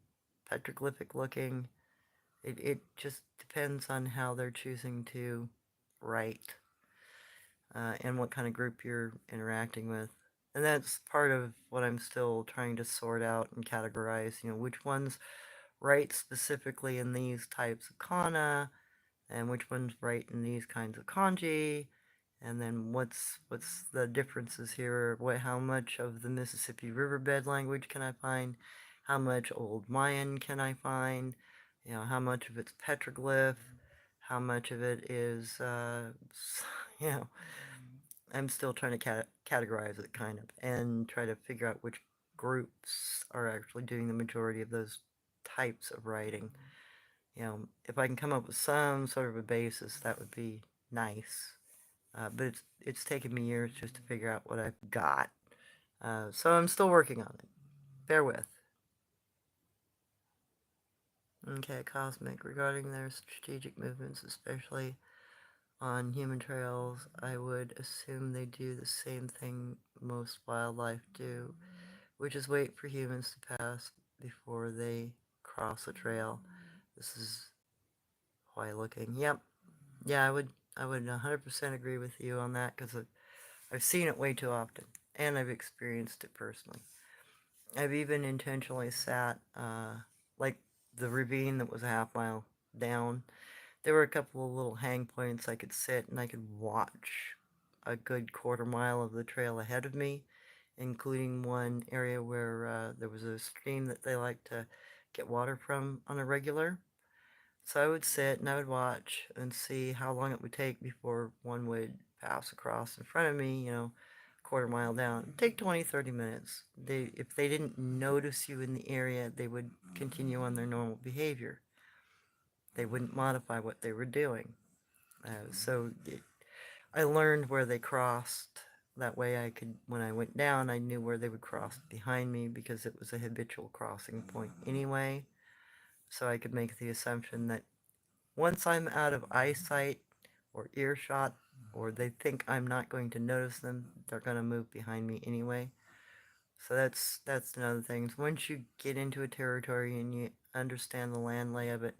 S1: petroglyphic looking. It just depends on how they're choosing to write and what kind of group you're interacting with. And that's part of what I'm still trying to sort out and categorize, which ones write specifically in these types of kana, and which ones write in these kinds of kanji, and then what's the differences here? How much of the Mississippi riverbed language can I find? How much old Mayan can I find? How much of it's petroglyph? How much of it is, you know, I'm still trying to categorize it kind of, and try to figure out which groups are actually doing the majority of those types of writing. If I can come up with some sort of a basis, that would be nice. But it's taken me years just to figure out what I've got. So I'm still working on it. Bear with. Okay, Cosmic. Regarding their strategic movements, especially on human trails, I would assume they do the same thing most wildlife do, which is wait for humans to pass before they cross a trail. This is why looking. Yep. Yeah, I would 100% agree with you on that because I've seen it way too often, and I've experienced it personally. I've even intentionally sat, like the ravine that was a half mile down. There were a couple of little hang points I could sit and I could watch a good quarter mile of the trail ahead of me, including one area where there was a stream that they like to get water from on a regular. So I would sit and I would watch and see how long it would take before one would pass across in front of me, quarter mile down. It'd take 20, 30 minutes. If they didn't notice you in the area, they would continue on their normal behavior. They wouldn't modify what they were doing. I learned where they crossed. That way I could, when I went down, I knew where they would cross behind me because it was a habitual crossing point anyway. So I could make the assumption that once I'm out of eyesight or earshot, or they think I'm not going to notice them, they're going to move behind me anyway. So that's another thing. Once you get into a territory and you understand the land lay of it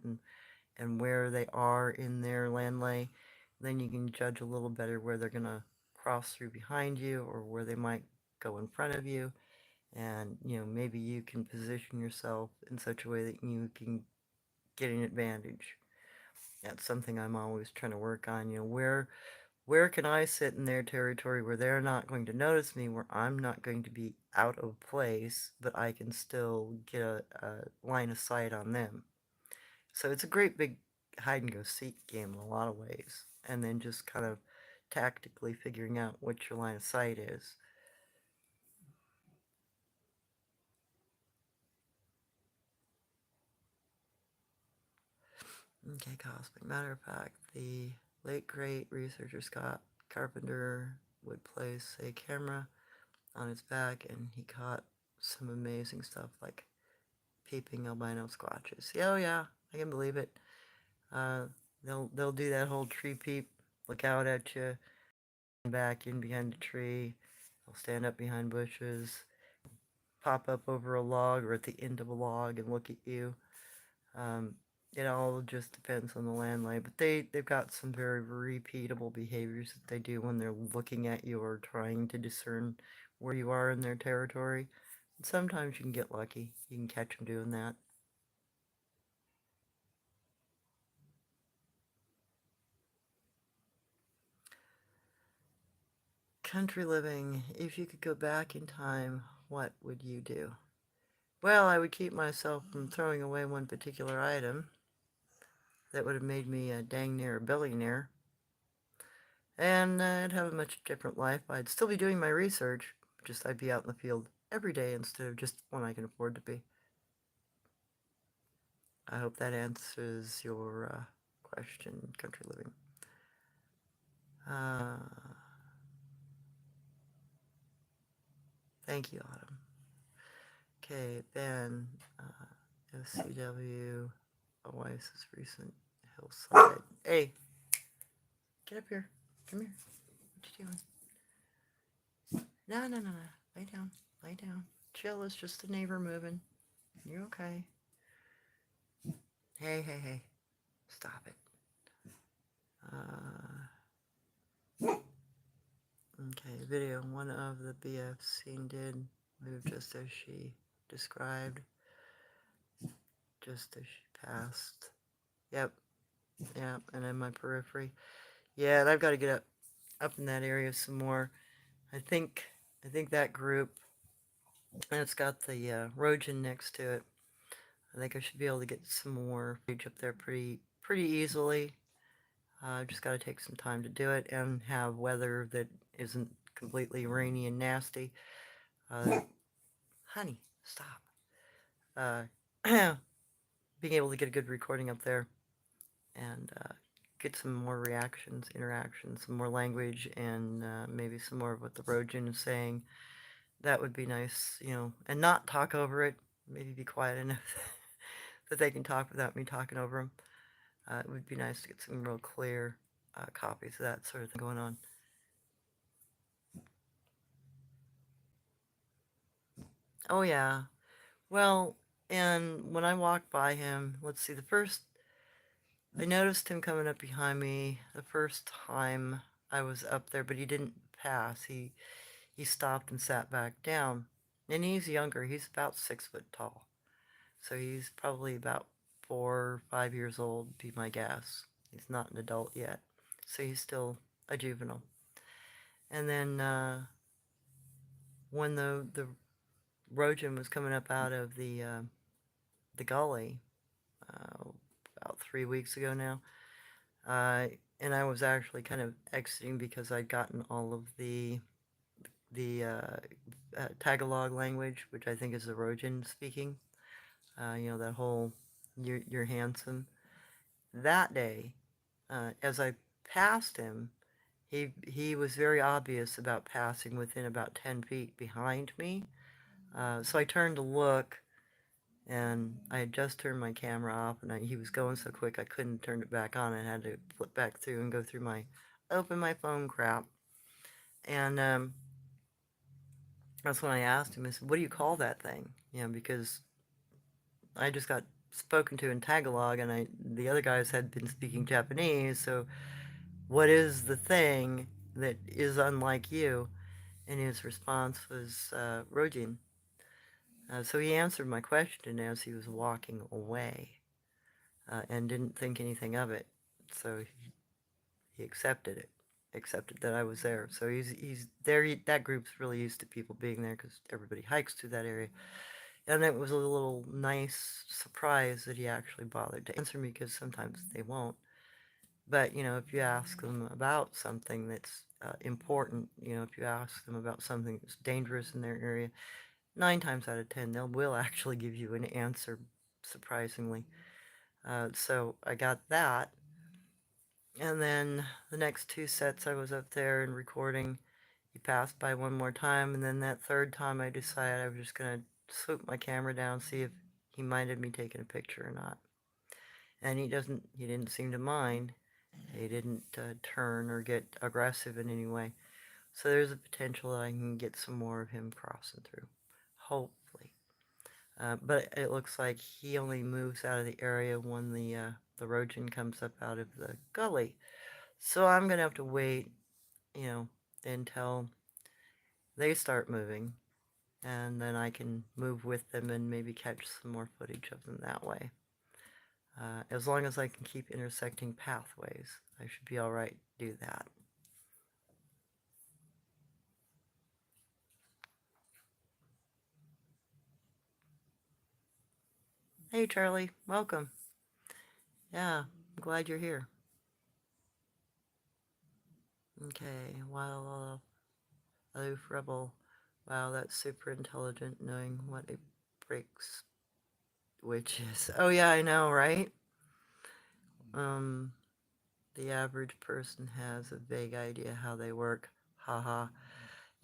S1: and where they are in their land lay, then you can judge a little better where they're going to cross through behind you or where they might go in front of you. And, maybe you can position yourself in such a way that you can get an advantage. That's something I'm always trying to work on. Where can I sit in their territory where they're not going to notice me, where I'm not going to be out of place, but I can still get a line of sight on them. So it's a great big hide and go seek game in a lot of ways, and then just kind of tactically figuring out what your line of sight is. Okay, Cosmic. Matter of fact, the late great researcher Scott Carpenter would place a camera on his back, and he caught some amazing stuff like peeping albino squatches. Yeah, oh yeah, I can believe it. Uh, they'll do that whole tree peep, look out at you, back in behind a tree. They'll stand up behind bushes, pop up over a log or at the end of a log and look at you. Um, it all just depends on the land lay, but they've got some very repeatable behaviors that they do when they're looking at you or trying to discern where you are in their territory. And sometimes you can get lucky. You can catch them doing that. Country living. If you could go back in time, what would you do? Well, I would keep myself from throwing away one particular item that would have made me a dang near a billionaire. And I'd have a much different life. I'd still be doing my research, just I'd be out in the field every day instead of just when I can afford to be. I hope that answers your question, country living. Thank you, Autumn. Okay, Ben, SCW, Oasis recent hillside. Hey, get up here. Come here. What you doing? No, no, no, no. Lay down. Lay down. Chill. It's just the neighbor moving. You're okay. Hey, hey, hey. Stop it. Okay, video. One of the BF scene did move just as she described. Just as she passed. Yep. Yep. And in my periphery. Yeah, and I've got to get up in that area some more. I think that group, and it's got the Rojan next to it. I think I should be able to get some more footage up there pretty easily. Just got to take some time to do it and have weather that isn't completely rainy and nasty. Honey, stop. Being able to get a good recording up there and get some more reactions, interactions, some more language, and maybe some more of what the Rojan is saying. That would be nice, and not talk over it. Maybe be quiet enough that they can talk without me talking over them. It would be nice to get some real clear copies of that sort of thing going on. Oh, yeah. Well, and when I walked by him, let's see, I noticed him coming up behind me the first time I was up there, but he didn't pass. He stopped and sat back down. And he's younger. He's about 6 foot tall. So he's probably about 4 or 5 years old, be my guess. He's not an adult yet. So he's still a juvenile. And then when the Rojan was coming up out of the gully about 3 weeks ago now, and I was actually kind of exiting because I'd gotten all of the Tagalog language, which I think is the Rojan speaking. That whole you're handsome. That day, as I passed him, he was very obvious about passing within about 10 feet behind me. So I turned to look, and I had just turned my camera off, and he was going so quick I couldn't turn it back on. I had to flip back through and go through open my phone crap. And that's when I asked him, I said, what do you call that thing? Because I just got spoken to in Tagalog, and the other guys had been speaking Japanese, so what is the thing that is unlike you? And his response was Rojin. So he answered my question as he was walking away and didn't think anything of it. So he accepted that I was there. So he's there. That group's really used to people being there because everybody hikes through that area. And it was a little nice surprise that he actually bothered to answer me, because sometimes they won't. But, if you ask them about something that's important, if you ask them about something that's dangerous in their area, 9 times out of 10, they will actually give you an answer, surprisingly. So I got that. And then the next 2 sets I was up there and recording, he passed by one more time. And then that third time I decided I was just going to swoop my camera down, see if he minded me taking a picture or not. And he didn't seem to mind. He didn't turn or get aggressive in any way. So there's a potential that I can get some more of him crossing through. Hopefully. But it looks like he only moves out of the area when the Rojan comes up out of the gully. So I'm going to have to wait, until they start moving. And then I can move with them and maybe catch some more footage of them that way. As long as I can keep intersecting pathways, I should be all right to do that. Hey, Charlie. Welcome. Yeah, I'm glad you're here. Okay, Wild Aloof Rebel. Wow, that's super intelligent knowing what a breaks which is. Oh, yeah, I know, right? Um, the average person has a vague idea how they work. Haha.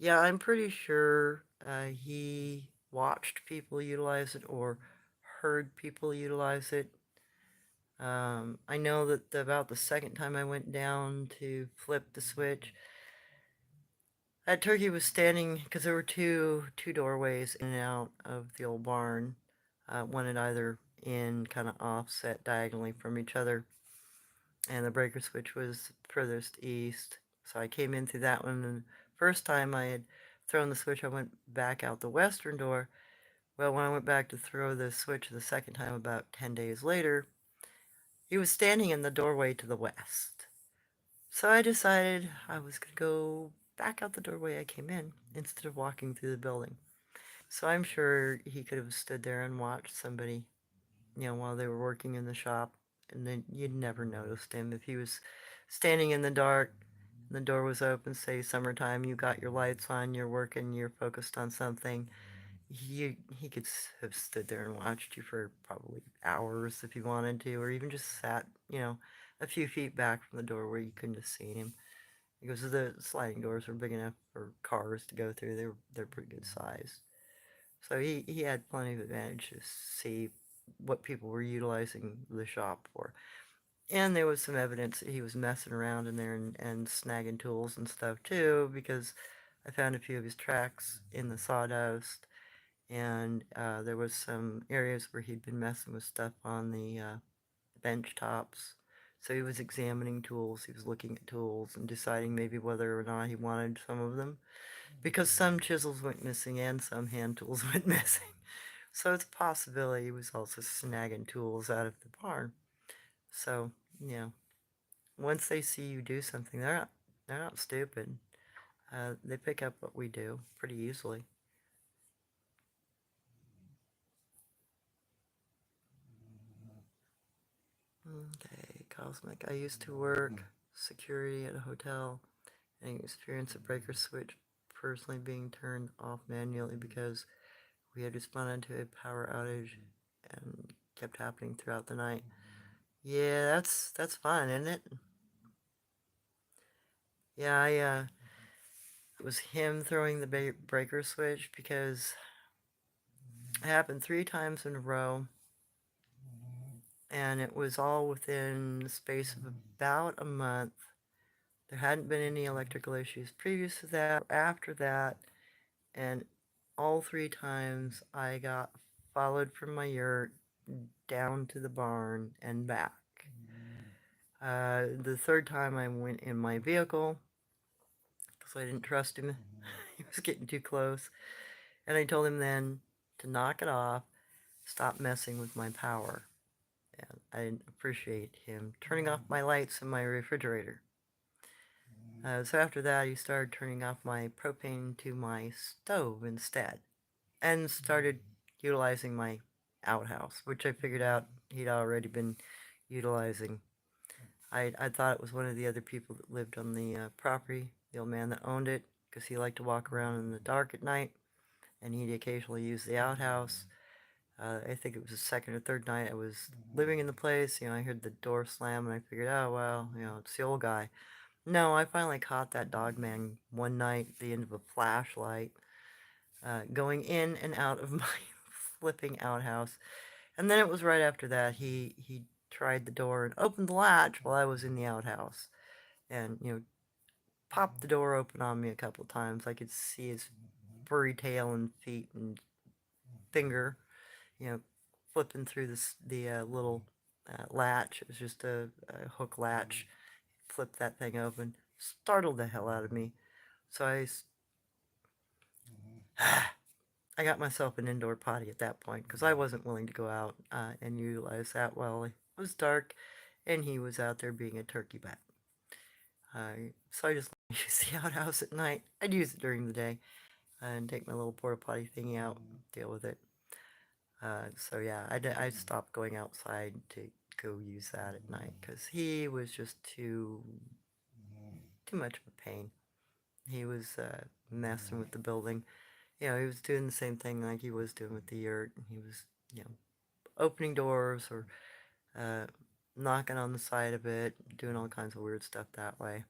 S1: Yeah, I'm pretty sure he watched people utilize it or heard people utilize it. I know that about the second time I went down to flip the switch, that turkey was standing because there were two doorways in and out of the old barn, one at either end, kind of offset diagonally from each other, and the breaker switch was furthest east. So I came in through that one, and first time I had thrown the switch, I went back out the western door. Well, when I went back to throw the switch the second time, about 10 days later, he was standing in the doorway to the west. So I decided I was going to go back out the doorway I came in instead of walking through the building. So I'm sure he could have stood there and watched somebody, while they were working in the shop, and then you'd never noticed him. If he was standing in the dark and the door was open, say summertime, you got your lights on, you're working, you're focused on something, he could have stood there and watched you for probably hours if he wanted to, or even just sat, a few feet back from the door where you couldn't have seen him. Because the sliding doors were big enough for cars to go through. They're pretty good size. So he had plenty of advantage to see what people were utilizing the shop for. And there was some evidence that he was messing around in there and snagging tools and stuff too, because I found a few of his tracks in the sawdust, and there was some areas where he'd been messing with stuff on the bench tops. So he was examining tools, he was looking at tools and deciding maybe whether or not he wanted some of them, because some chisels went missing and some hand tools went missing. So it's a possibility he was also snagging tools out of the barn. So, yeah, once they see you do something, they're not stupid. They pick up what we do pretty easily. Okay, Cosmic. I used to work security at a hotel and experienced a breaker switch personally being turned off manually because we had responded to a power outage and kept happening throughout the night. Yeah, that's fun, isn't it? Yeah, it was him throwing the breaker switch because it happened 3 times in a row, and it was all within the space of about a month. There hadn't been any electrical issues previous to that or after that, and all 3 times I got followed from my yurt down to the barn and back. The third time I went in my vehicle because I didn't trust him. He was getting too close. And I told him then to knock it off, stop messing with my power. And I didn't appreciate him turning off my lights in my refrigerator. So after that, he started turning off my propane to my stove instead, and started utilizing my outhouse, which I figured out he'd already been utilizing. I thought it was one of the other people that lived on the property, the old man that owned it, because he liked to walk around in the dark at night, and he'd occasionally use the outhouse. I think it was the second or third night I was living in the place. I heard the door slam, and I figured, oh well, it's the old guy. No, I finally caught that Dogman one night at the end of a flashlight, going in and out of my flipping outhouse. And then it was right after that he tried the door and opened the latch while I was in the outhouse, and popped the door open on me a couple of times. I could see his furry tail and feet and finger, you know, flipping through the little latch. It was just a hook latch. Flipped that thing open, startled the hell out of me. So I got myself an indoor potty at that point because I wasn't willing to go out and utilize that while it was dark and he was out there being a turkey bat. So I just use the outhouse at night. I'd use it during the day and take my little porta potty thingy out, deal with it. So yeah, I stopped going outside to go use that at night because he was just too much of a pain. He was messing with the building. You know, he was doing the same thing like he was doing with the yurt. He was, you know, opening doors or uh, knocking on the side of it, doing all kinds of weird stuff that way.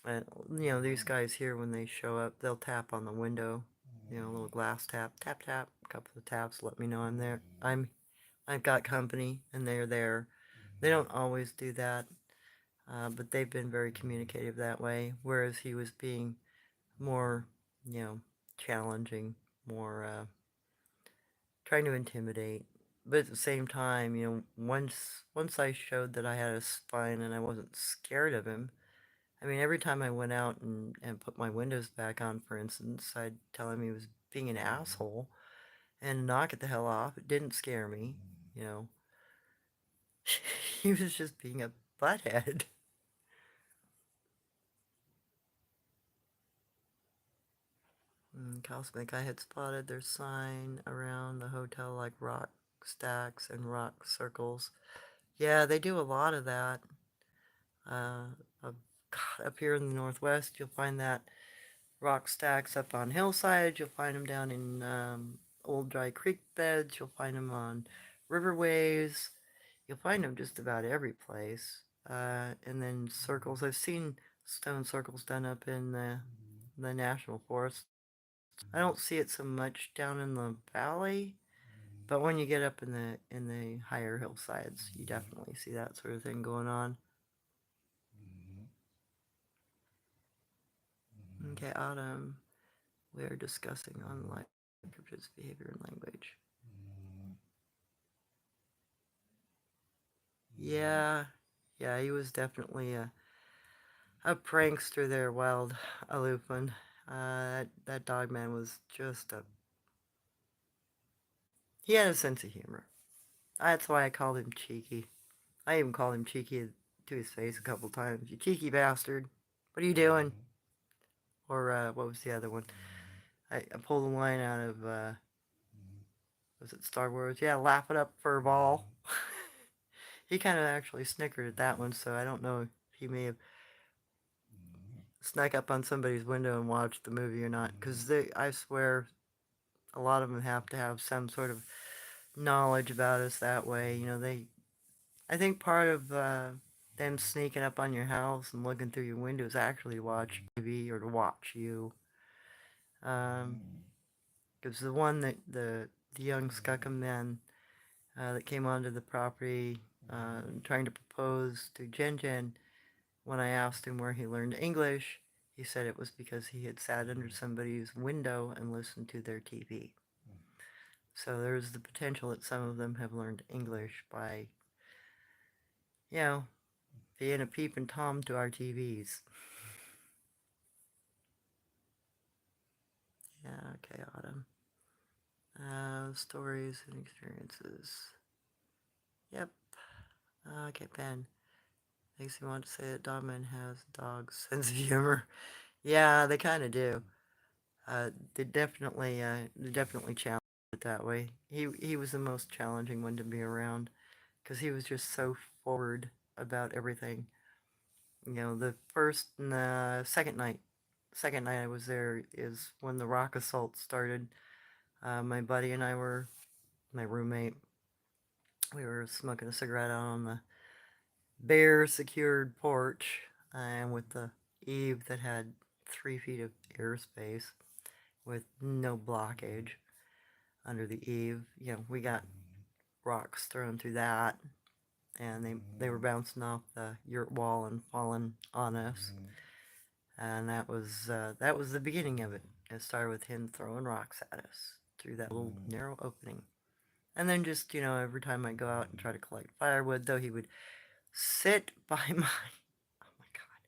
S1: And you know, these guys here, when they show up, they'll tap on the window. You know, a little glass tap, tap tap, a couple of taps, let me know I'm there. I've got company, and they're there. They don't always do that, but they've been very communicative that way. Whereas he was being more, you know, challenging, more trying to intimidate. But at the same time, you know, once I showed that I had a spine and I wasn't scared of him, I mean, every time I went out and put my windows back on, for instance, I'd tell him he was being an asshole and knock it the hell off. It didn't scare me, you know. He was just being a butthead. Cosmic, I had spotted their sign around the hotel like rock stacks and rock circles. Yeah, they do a lot of that. Uh, up, God, up here in the Northwest, you'll find that rock stacks up on hillsides. You'll find them down in old dry creek beds. You'll find them on riverways. You'll find them just about every place. And then circles. I've seen stone circles done up in the national forest. I don't see it so much down in the valley, but when you get up in the higher hillsides, you definitely see that sort of thing going on. Okay, Autumn, we are discussing online cryptid's behavior and language. Yeah, yeah, he was definitely a prankster there, Wild Alupin. That Dogman was just a. He had a sense of humor. That's why I called him cheeky. I even called him cheeky to his face a couple times. You cheeky bastard. What are you doing? Or what was the other one? I pulled a line out of was it Star Wars? Yeah, laugh it up, furball. He kind of actually snickered at that one, so I don't know if he may have snuck up on somebody's window and watched the movie or not. Because I swear, a lot of them have to have some sort of knowledge about us that way. You know, I think part of them sneaking up on your house and looking through your window is actually to watch TV or to watch you. Because the one that the young Skookum man that came onto the property trying to propose to Jen Jen, when I asked him where he learned English, he said it was because he had sat under somebody's window and listened to their TV. So there's the potential that some of them have learned English by, you know, being a peeping Tom to our TVs. Yeah, okay, Autumn. Stories and experiences. Yep. Okay, Ben. Makes me want to say that Dogman has dog's sense of humor. Yeah, they kind of do. They definitely challenge it that way. He was the most challenging one to be around because he was just so forward about everything. You know, the first and the second night I was there is when the rock assault started. My buddy and I were, my roommate, we were smoking a cigarette out on the bare secured porch, and with the eave that had 3 feet of airspace with no blockage under the eave. You know, we got rocks thrown through that, and they were bouncing off the yurt wall and falling on us. And that was the beginning of it. It started with him throwing rocks at us through that little narrow opening. And then just, you know, every time I go out and try to collect firewood, though, he would sit by my, oh my God,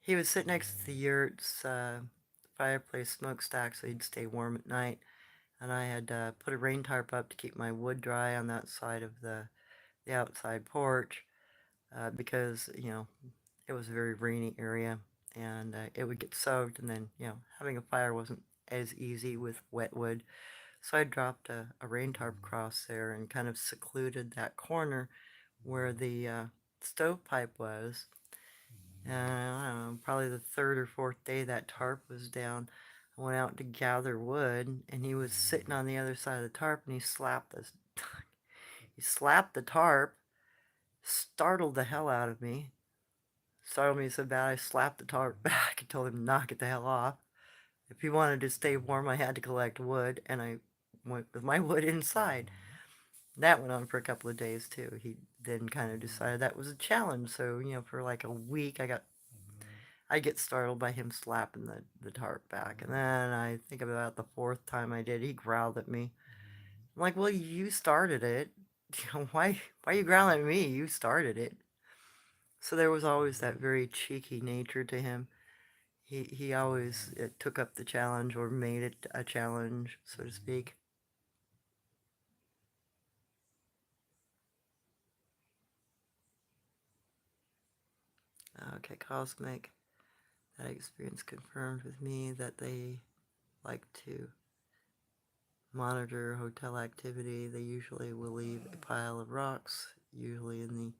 S1: he would sit next to the yurt's fireplace smokestack so he'd stay warm at night. And I had put a rain tarp up to keep my wood dry on that side of the outside porch because, you know, it was a very rainy area and it would get soaked. And then, you know, having a fire wasn't as easy with wet wood. So I dropped a rain tarp across there and kind of secluded that corner where the stovepipe was. And I don't know, probably the third or fourth day that tarp was down, I went out to gather wood, and he was sitting on the other side of the tarp, and he slapped this. He slapped the tarp, startled the hell out of me. Startled me so bad I slapped the tarp back and told him to knock it the hell off. If he wanted to stay warm, I had to collect wood, and I went with my wood inside. That went on for a couple of days too. He then kind of decided that was a challenge. So, for like a week, I get startled by him slapping the tarp back. And then I think about the fourth time I did, he growled at me. I'm like, well, you started it. Why are you growling at me? You started it. So there was always that very cheeky nature to him. He always took up the challenge or made it a challenge, so to speak. Okay, Cosmic. That experience confirmed with me that they like to monitor hotel activity. They usually will leave a pile of rocks, usually in the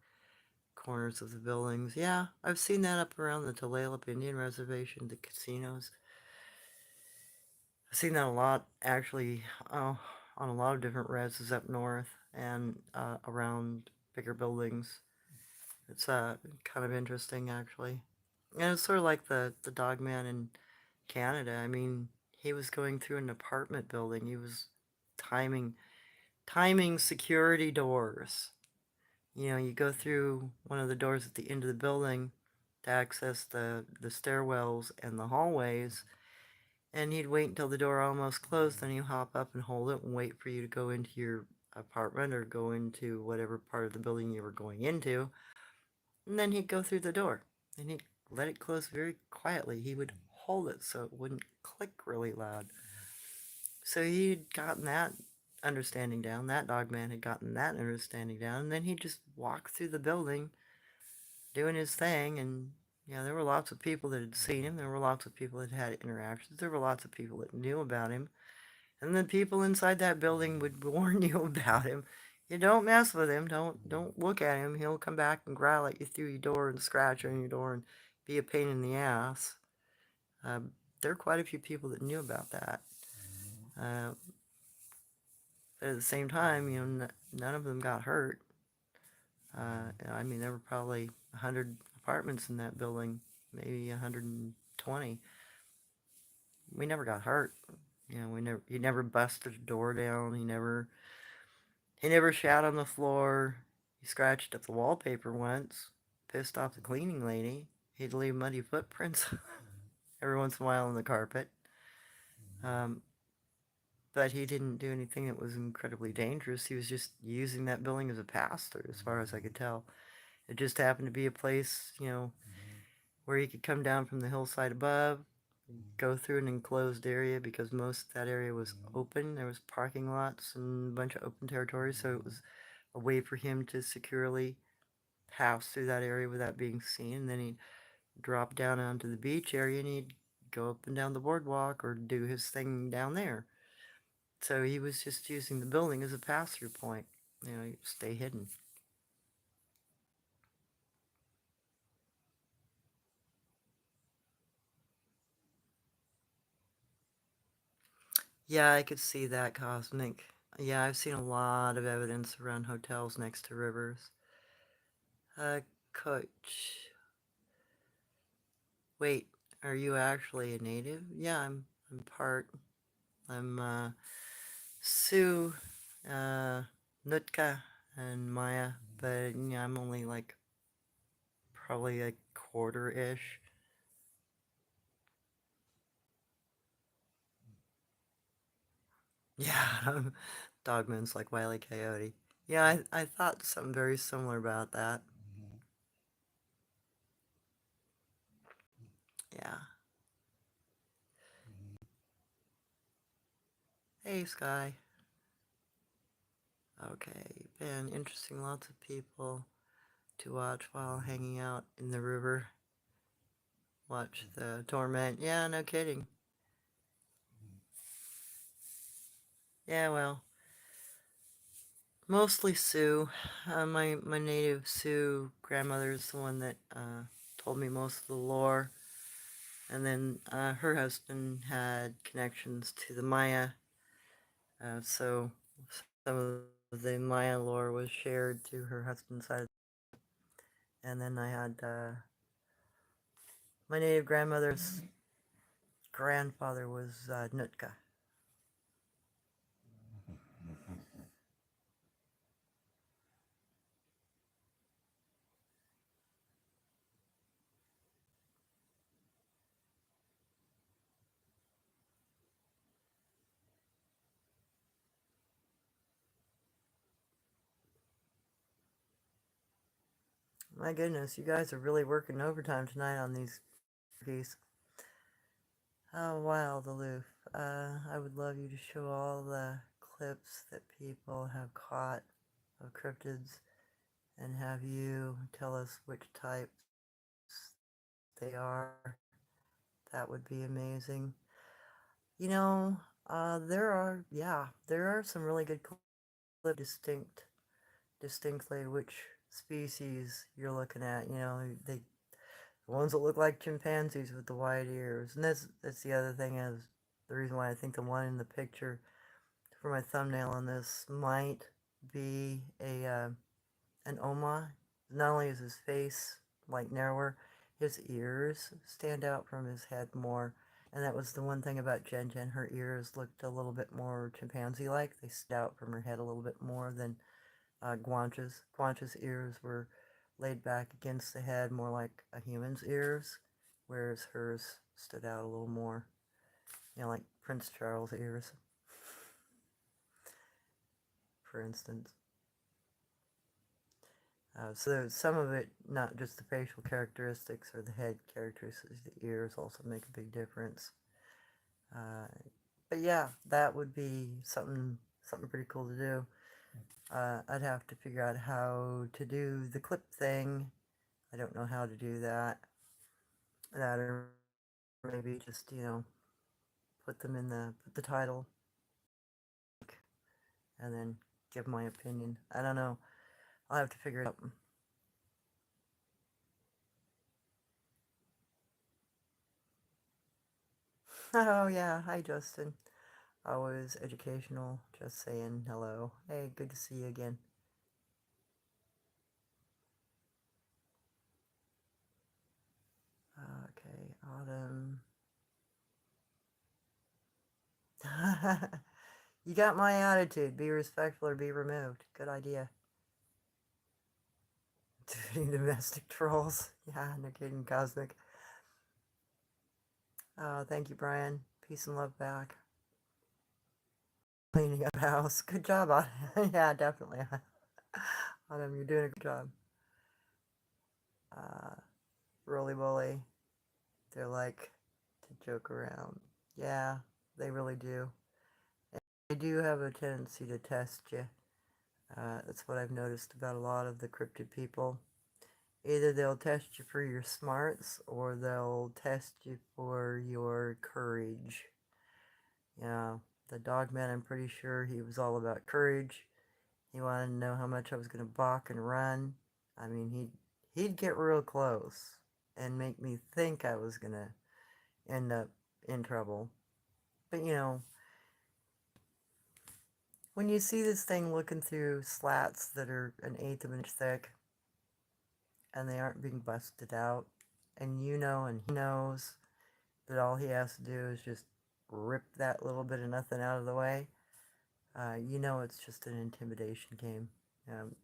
S1: corners of the buildings. Yeah, I've seen that up around the Tulalip Indian Reservation, the casinos. I've seen that a lot, actually, on a lot of different reses up north and around bigger buildings. It's kind of interesting, actually. And it's sort of like the Dogman in Canada. I mean, he was going through an apartment building. He was timing security doors. You go through one of the doors at the end of the building to access the stairwells and the hallways, and he'd wait until the door almost closed, then he'd hop up and hold it and wait for you to go into your apartment or go into whatever part of the building you were going into, and then he'd go through the door, and he'd let it close very quietly. He would hold it so it wouldn't click really loud. So he'd gotten that understanding down. That dog man had gotten that understanding down. And then he'd just walk through the building doing his thing. And, there were lots of people that had seen him. There were lots of people that had interactions. There were lots of people that knew about him. And the people inside that building would warn you about him. You don't mess with him. Don't look at him. He'll come back and growl at you through your door and scratch on your door and be a pain in the ass. There are quite a few people that knew about that. But at the same time, none of them got hurt. I mean, there were probably 100 apartments in that building, maybe 120. We never got hurt. He never busted a door down. He never shat on the floor. He scratched up the wallpaper once, pissed off the cleaning lady. He'd leave muddy footprints every once in a while on the carpet. But he didn't do anything that was incredibly dangerous. He was just using that building as a pass-through, as far as I could tell. It just happened to be a place, where he could come down from the hillside above, go through an enclosed area because most of that area was open. There was parking lots and a bunch of open territory, so it was a way for him to securely pass through that area without being seen. And then he'd drop down onto the beach area and he'd go up and down the boardwalk or do his thing down there. So he was just using the building as a pass-through point. Stay hidden. Yeah, I could see that, Cosmic. Yeah, I've seen a lot of evidence around hotels next to rivers. Coach. Wait, are you actually a native? Yeah, I'm part. I'm Sioux, Nootka, and Maya, but I'm only like probably a quarter-ish. Yeah, Dogman's like Wile E. Coyote. Yeah, I thought something very similar about that. Yeah. Hey, Sky. Okay, been interesting. Lots of people to watch while hanging out in the river. Watch the torment. Yeah, no kidding. Yeah, well, mostly Sioux. My native Sioux grandmother is the one that told me most of the lore, and then her husband had connections to the Maya, so some of the Maya lore was shared through her husband's side. And then I had my native grandmother's grandfather was Nootka. My goodness, you guys are really working overtime tonight on these pieces. How wild, aloof. I would love you to show all the clips that people have caught of cryptids and have you tell us which types they are. That would be amazing. You know, there are some really good clips distinctly which species you're looking at. You know, the ones that look like chimpanzees with the wide ears, and that's the other thing is the reason why I think the one in the picture for my thumbnail on this might be a an Oma. Not only is his face like narrower, his ears stand out from his head more. And that was the one thing about Jen Jen. Her ears looked a little bit more chimpanzee-like. They stood out from her head a little bit more than Gwantch's. Gwantch's ears were laid back against the head, more like a human's ears, whereas hers stood out a little more, you know, like Prince Charles' ears, for instance. So some of it, not just the facial characteristics or the head characteristics, the ears also make a big difference. Uh, but yeah, that would be something pretty cool to do. I'd have to figure out how to do the clip thing. I don't know how to do that. That or maybe just, you know, put the title and then give my opinion. I don't know. I'll have to figure it out. Oh yeah, hi Justin. Always educational. Just saying hello. Hey, good to see you again. Okay, Autumn. You got my attitude. Be respectful or be removed. Good idea. Domestic trolls. Yeah, no kidding, Cosmic. Thank you, Brian. Peace and love back. Cleaning up house. Good job, Autumn. Yeah, definitely. Autumn, you're doing a good job. Uh, Roly Woly. They're like to joke around. Yeah, they really do. And they do have a tendency to test you. That's what I've noticed about a lot of the cryptid people. Either they'll test you for your smarts or they'll test you for your courage. Yeah, the Dogman, I'm pretty sure he was all about courage. He wanted to know how much I was going to balk and run. I mean, he'd get real close and make me think I was going to end up in trouble. But you know, when you see this thing looking through slats that are an eighth of an inch thick and they aren't being busted out, and you know, and he knows that all he has to do is just rip that little bit of nothing out of the way, you know it's just an intimidation game. Um,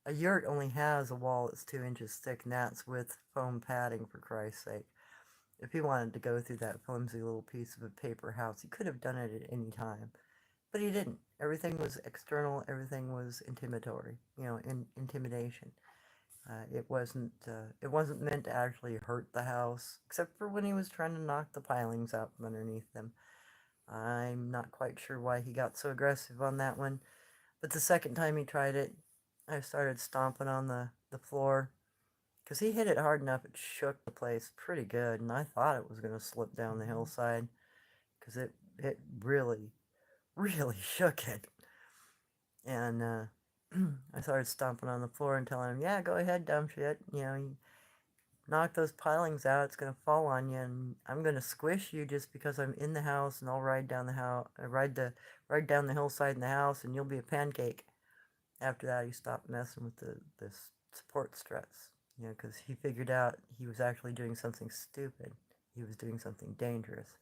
S1: a yurt only has a wall that's 2 inches thick, and that's with foam padding, for Christ's sake. If he wanted to go through that flimsy little piece of a paper house, he could have done it at any time. But he didn't. Everything was external. Everything was intimidatory. You know, intimidation. It wasn't meant to actually hurt the house, except for when he was trying to knock the pilings out from underneath them. I'm not quite sure why he got so aggressive on that one. But the second time he tried it, I started stomping on the floor. Because he hit it hard enough, it shook the place pretty good. And I thought it was going to slip down the hillside. Because it really really shook it. And I started stomping on the floor and telling him, "Yeah, go ahead, dumb shit. You knock those pilings out, it's gonna fall on you, and I'm gonna squish you just because I'm in the house, and I'll ride down the house, ride down the hillside in the house, and you'll be a pancake." After that, he stopped messing with the support struts, because he figured out he was actually doing something stupid. He was doing something dangerous.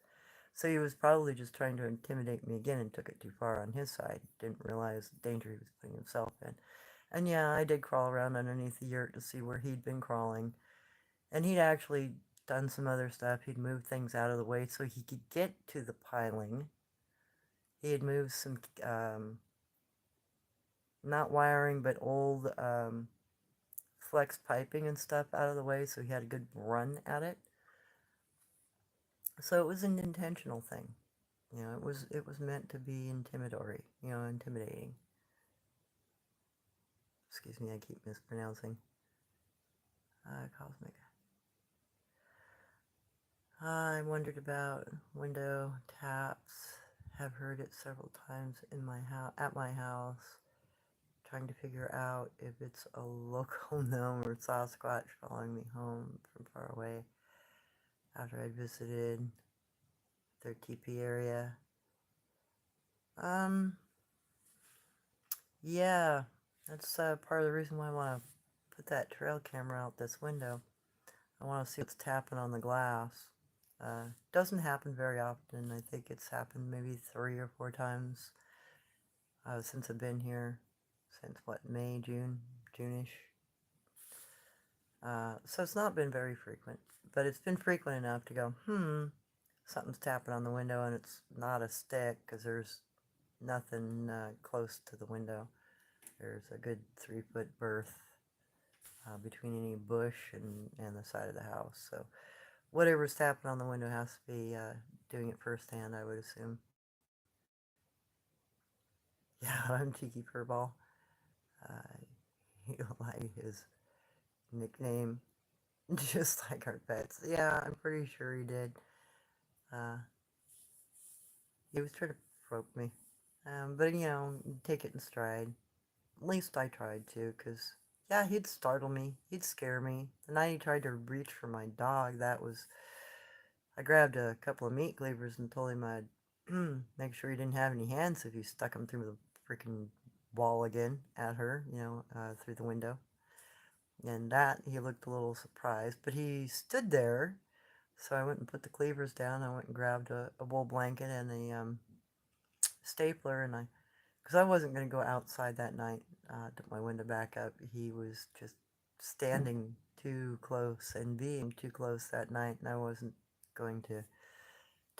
S1: So he was probably just trying to intimidate me again and took it too far on his side. Didn't realize the danger he was putting himself in. And yeah, I did crawl around underneath the yurt to see where he'd been crawling. And he'd actually done some other stuff. He'd moved things out of the way so he could get to the piling. He had moved some, not wiring, but old flex piping and stuff out of the way so he had a good run at it. So it was an intentional thing. It was meant to be intimidatory, intimidating. Excuse me, I keep mispronouncing. Cosmic. I wondered about window taps. Have heard it several times in my house, at my house. Trying to figure out if it's a local gnome or Sasquatch following me home from far away after I visited their teepee area. Yeah, that's part of the reason why I want to put that trail camera out this window. I want to see what's tapping on the glass. Doesn't happen very often. I think it's happened maybe 3 or 4 times since I've been here. Since what, May, June-ish. So it's not been very frequent, but it's been frequent enough to go, something's tapping on the window, and it's not a stick because there's nothing close to the window. There's a good 3-foot berth between any bush and the side of the house. So whatever's tapping on the window has to be doing it firsthand, I would assume. Yeah, I'm Cheeky Furball. You like his nickname, just like our pets. Yeah, I'm pretty sure he did. Uh, he was trying to provoke me. But, take it in stride. At least I tried to, because, yeah, he'd startle me. He'd scare me. The night he tried to reach for my dog, I grabbed a couple of meat cleavers and told him I'd make sure he didn't have any hands if he stuck them through the freaking wall again at her, through the window. And that, he looked a little surprised, but he stood there. So I went and put the cleavers down. I went and grabbed a wool blanket and a stapler, and because I wasn't going to go outside that night, took my window back up. He was just standing too close and being too close that night, and I wasn't going to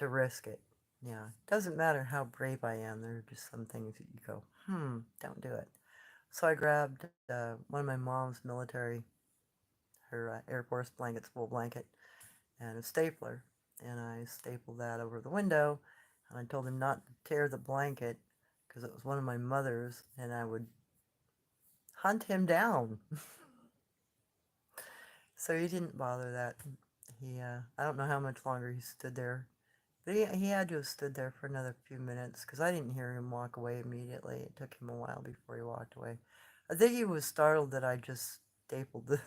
S1: risk it. Yeah, doesn't matter how brave I am. There are just some things that you go, don't do it. So I grabbed one of my mom's military, her Air Force blankets, wool blanket, and a stapler, and I stapled that over the window, and I told him not to tear the blanket because it was one of my mother's, and I would hunt him down. So he didn't bother that. I don't know how much longer he stood there, but he had to have stood there for another few minutes because I didn't hear him walk away immediately. It took him a while before he walked away. I think he was startled that I just stapled the.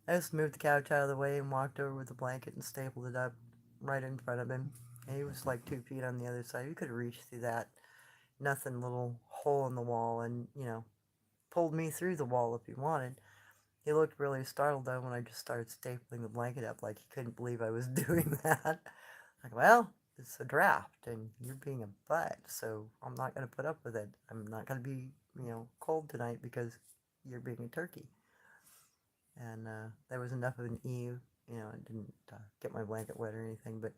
S1: I just moved the couch out of the way and walked over with the blanket and stapled it up right in front of him. And he was like 2 feet on the other side. You could reach through that nothing little hole in the wall and, pulled me through the wall if he wanted. He looked really startled though when I just started stapling the blanket up, like he couldn't believe I was doing that. Like, well, it's a draft and you're being a butt, so I'm not going to put up with it. I'm not going to be, cold tonight because you're being a turkey. And there was enough of an eve, it didn't get my blanket wet or anything, but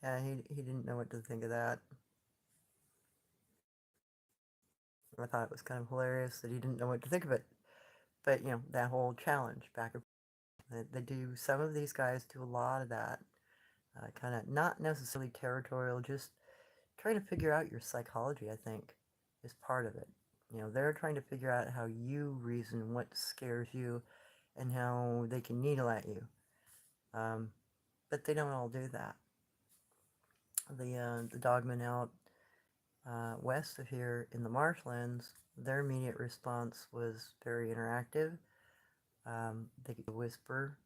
S1: yeah, he didn't know what to think of that. I thought it was kind of hilarious that he didn't know what to think of it. But, that whole challenge back and forth, they do, some of these guys do a lot of that. Kind of not necessarily territorial, just trying to figure out your psychology, I think, is part of it. They're trying to figure out how you reason, what scares you, and how they can needle at you. But they don't all do that. the Dogmen out west of here in the marshlands, their immediate response was very interactive. They could whisper,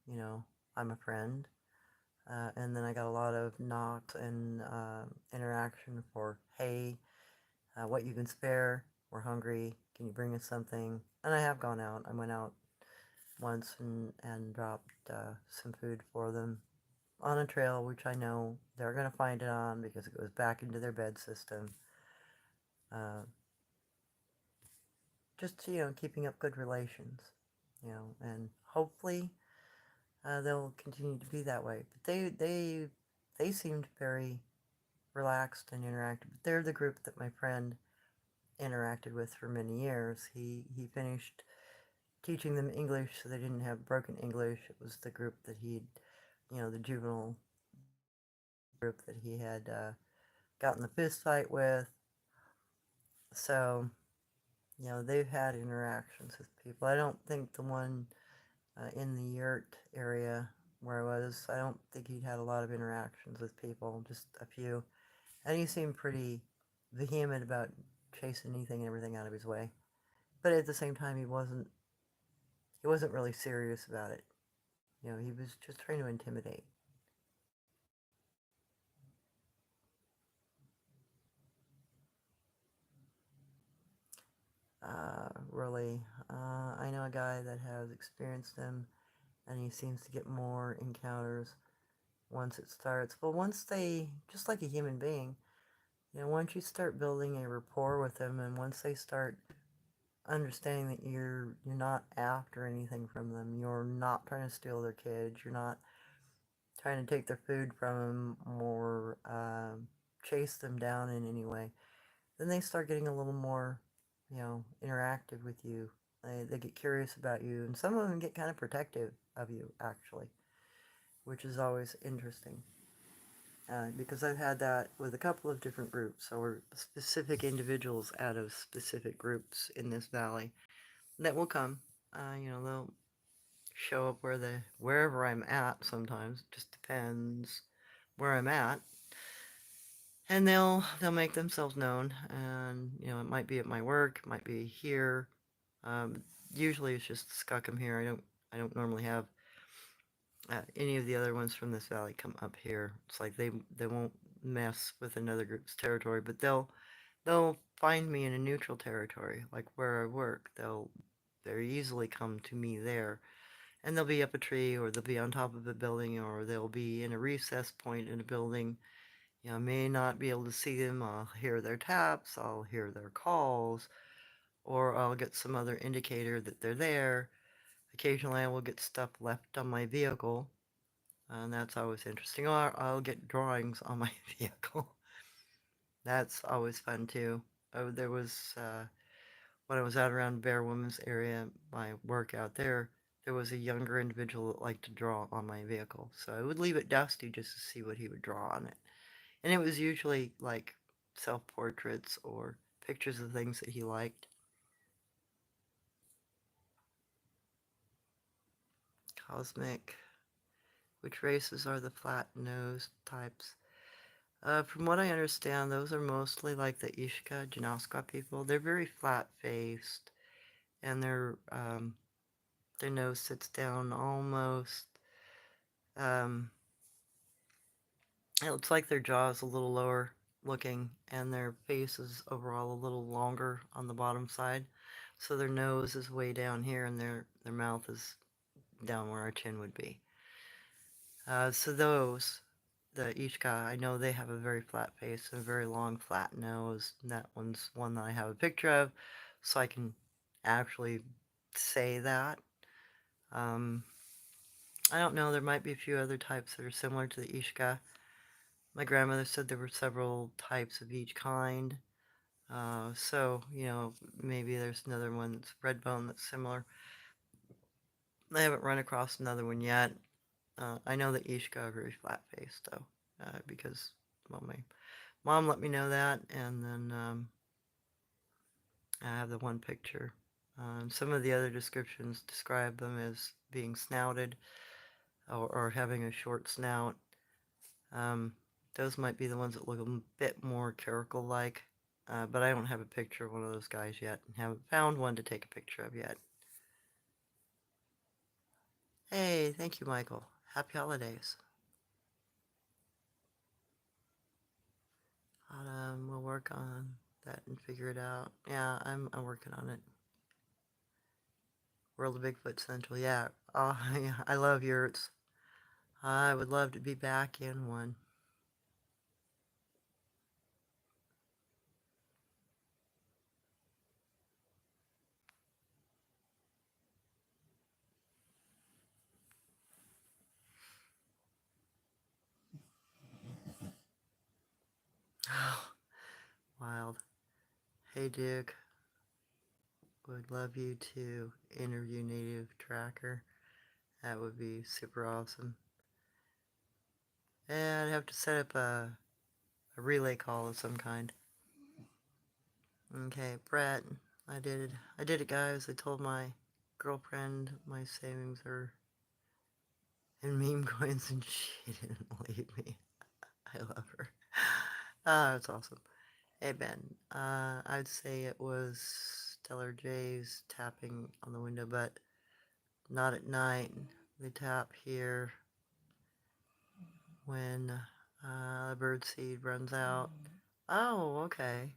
S1: I'm a friend. And then I got a lot of knocks and interaction for, hey, what you can spare, we're hungry, can you bring us something? And I have gone out. I went out once and dropped some food for them on a trail, which I know they're going to find it on because it goes back into their bed system. Uh, just, keeping up good relations, and hopefully they'll continue to be that way. But they seemed very relaxed and interactive. They're the group that my friend interacted with for many years. He finished teaching them English so they didn't have broken English. It was the group that the juvenile group that he had gotten the fist fight with. So, they've had interactions with people. I don't think the one in the yurt area where I was, I don't think he'd had a lot of interactions with people, just a few. And he seemed pretty vehement about chasing anything and everything out of his way. But at the same time, he wasn't really serious about it. He was just trying to intimidate. Really, I know a guy that has experienced them, and he seems to get more encounters once it starts. But once they, just like a human being, once you start building a rapport with them, and once they start understanding that you're not after anything from them, you're not trying to steal their kids, you're not trying to take their food from them or chase them down in any way, then they start getting a little more, interactive with you. They get curious about you, and some of them get kind of protective of you, actually, which is always interesting. Because I've had that with a couple of different groups, or specific individuals out of specific groups in this valley that will come. They'll show up wherever I'm at. Sometimes it just depends where I'm at, and they'll make themselves known. And it might be at my work, it might be here. Um, Usually it's just Skookum here. I don't normally have any of the other ones from this valley come up here. It's like they won't mess with another group's territory, but they'll find me in a neutral territory, like where I work. They'll very easily come to me there, and they'll be up a tree, or they'll be on top of a building, or they'll be in a recess point in a building. I may not be able to see them. I'll hear their taps, I'll hear their calls, or I'll get some other indicator that they're there. Occasionally I will get stuff left on my vehicle, and that's always interesting. Or I'll get drawings on my vehicle. That's always fun too. Oh, there was, when I was out around Bear Woman's area, my work out there was a younger individual that liked to draw on my vehicle. So I would leave it dusty just to see what he would draw on it. And it was usually like self-portraits or pictures of things that he liked. Cosmic. Which races are the flat-nosed types? From what I understand, those are mostly like the Ishka, Janoska people. They're very flat-faced, and their nose sits down almost. Um, it looks like their jaw is a little lower looking, and their face is overall a little longer on the bottom side. So their nose is way down here, and their mouth is down where our chin would be. So the Ishka, I know they have a very flat face and a very long flat nose. And that one's one that I have a picture of, so I can actually say that. Um, I don't know, there might be a few other types that are similar to the Ishka. My grandmother said there were several types of each kind. So, maybe there's another one that's red bone that's similar. I haven't run across another one yet. I know that Ishka are very flat-faced, though, because, well, my mom let me know that, and then I have the one picture. Some of the other descriptions describe them as being snouted or having a short snout. Um, Those might be the ones that look a bit more caracal-like, but I don't have a picture of one of those guys yet, and haven't found one to take a picture of yet. Hey, thank you, Michael. Happy holidays. We'll work on that and figure it out. Yeah, I'm working on it. World of Bigfoot Central, yeah. Oh, yeah, I love yurts. I would love to be back in one. Wild. Hey, Duke. Would love you to interview Native Tracker. That would be super awesome. And I'd have to set up a relay call of some kind. Okay, Brett, I did it. I did it, guys. I told my girlfriend my savings are in meme coins and she didn't believe me. I love her. Ah, that's awesome. Hey, Ben. I'd say it was Stellar J's tapping on the window, but not at night. They tap here when bird seed runs out. Oh, okay.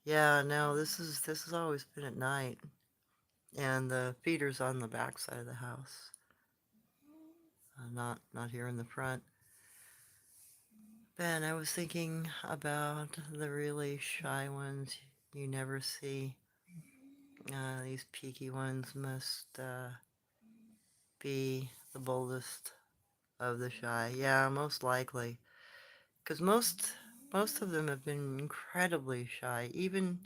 S1: Yeah, no, this has always been at night, and the feeder's on the back side of the house, not here in the front. Ben, I was thinking about the really shy ones you never see. These peaky ones must be the boldest of the shy. Yeah, most likely, because most of them have been incredibly shy. Even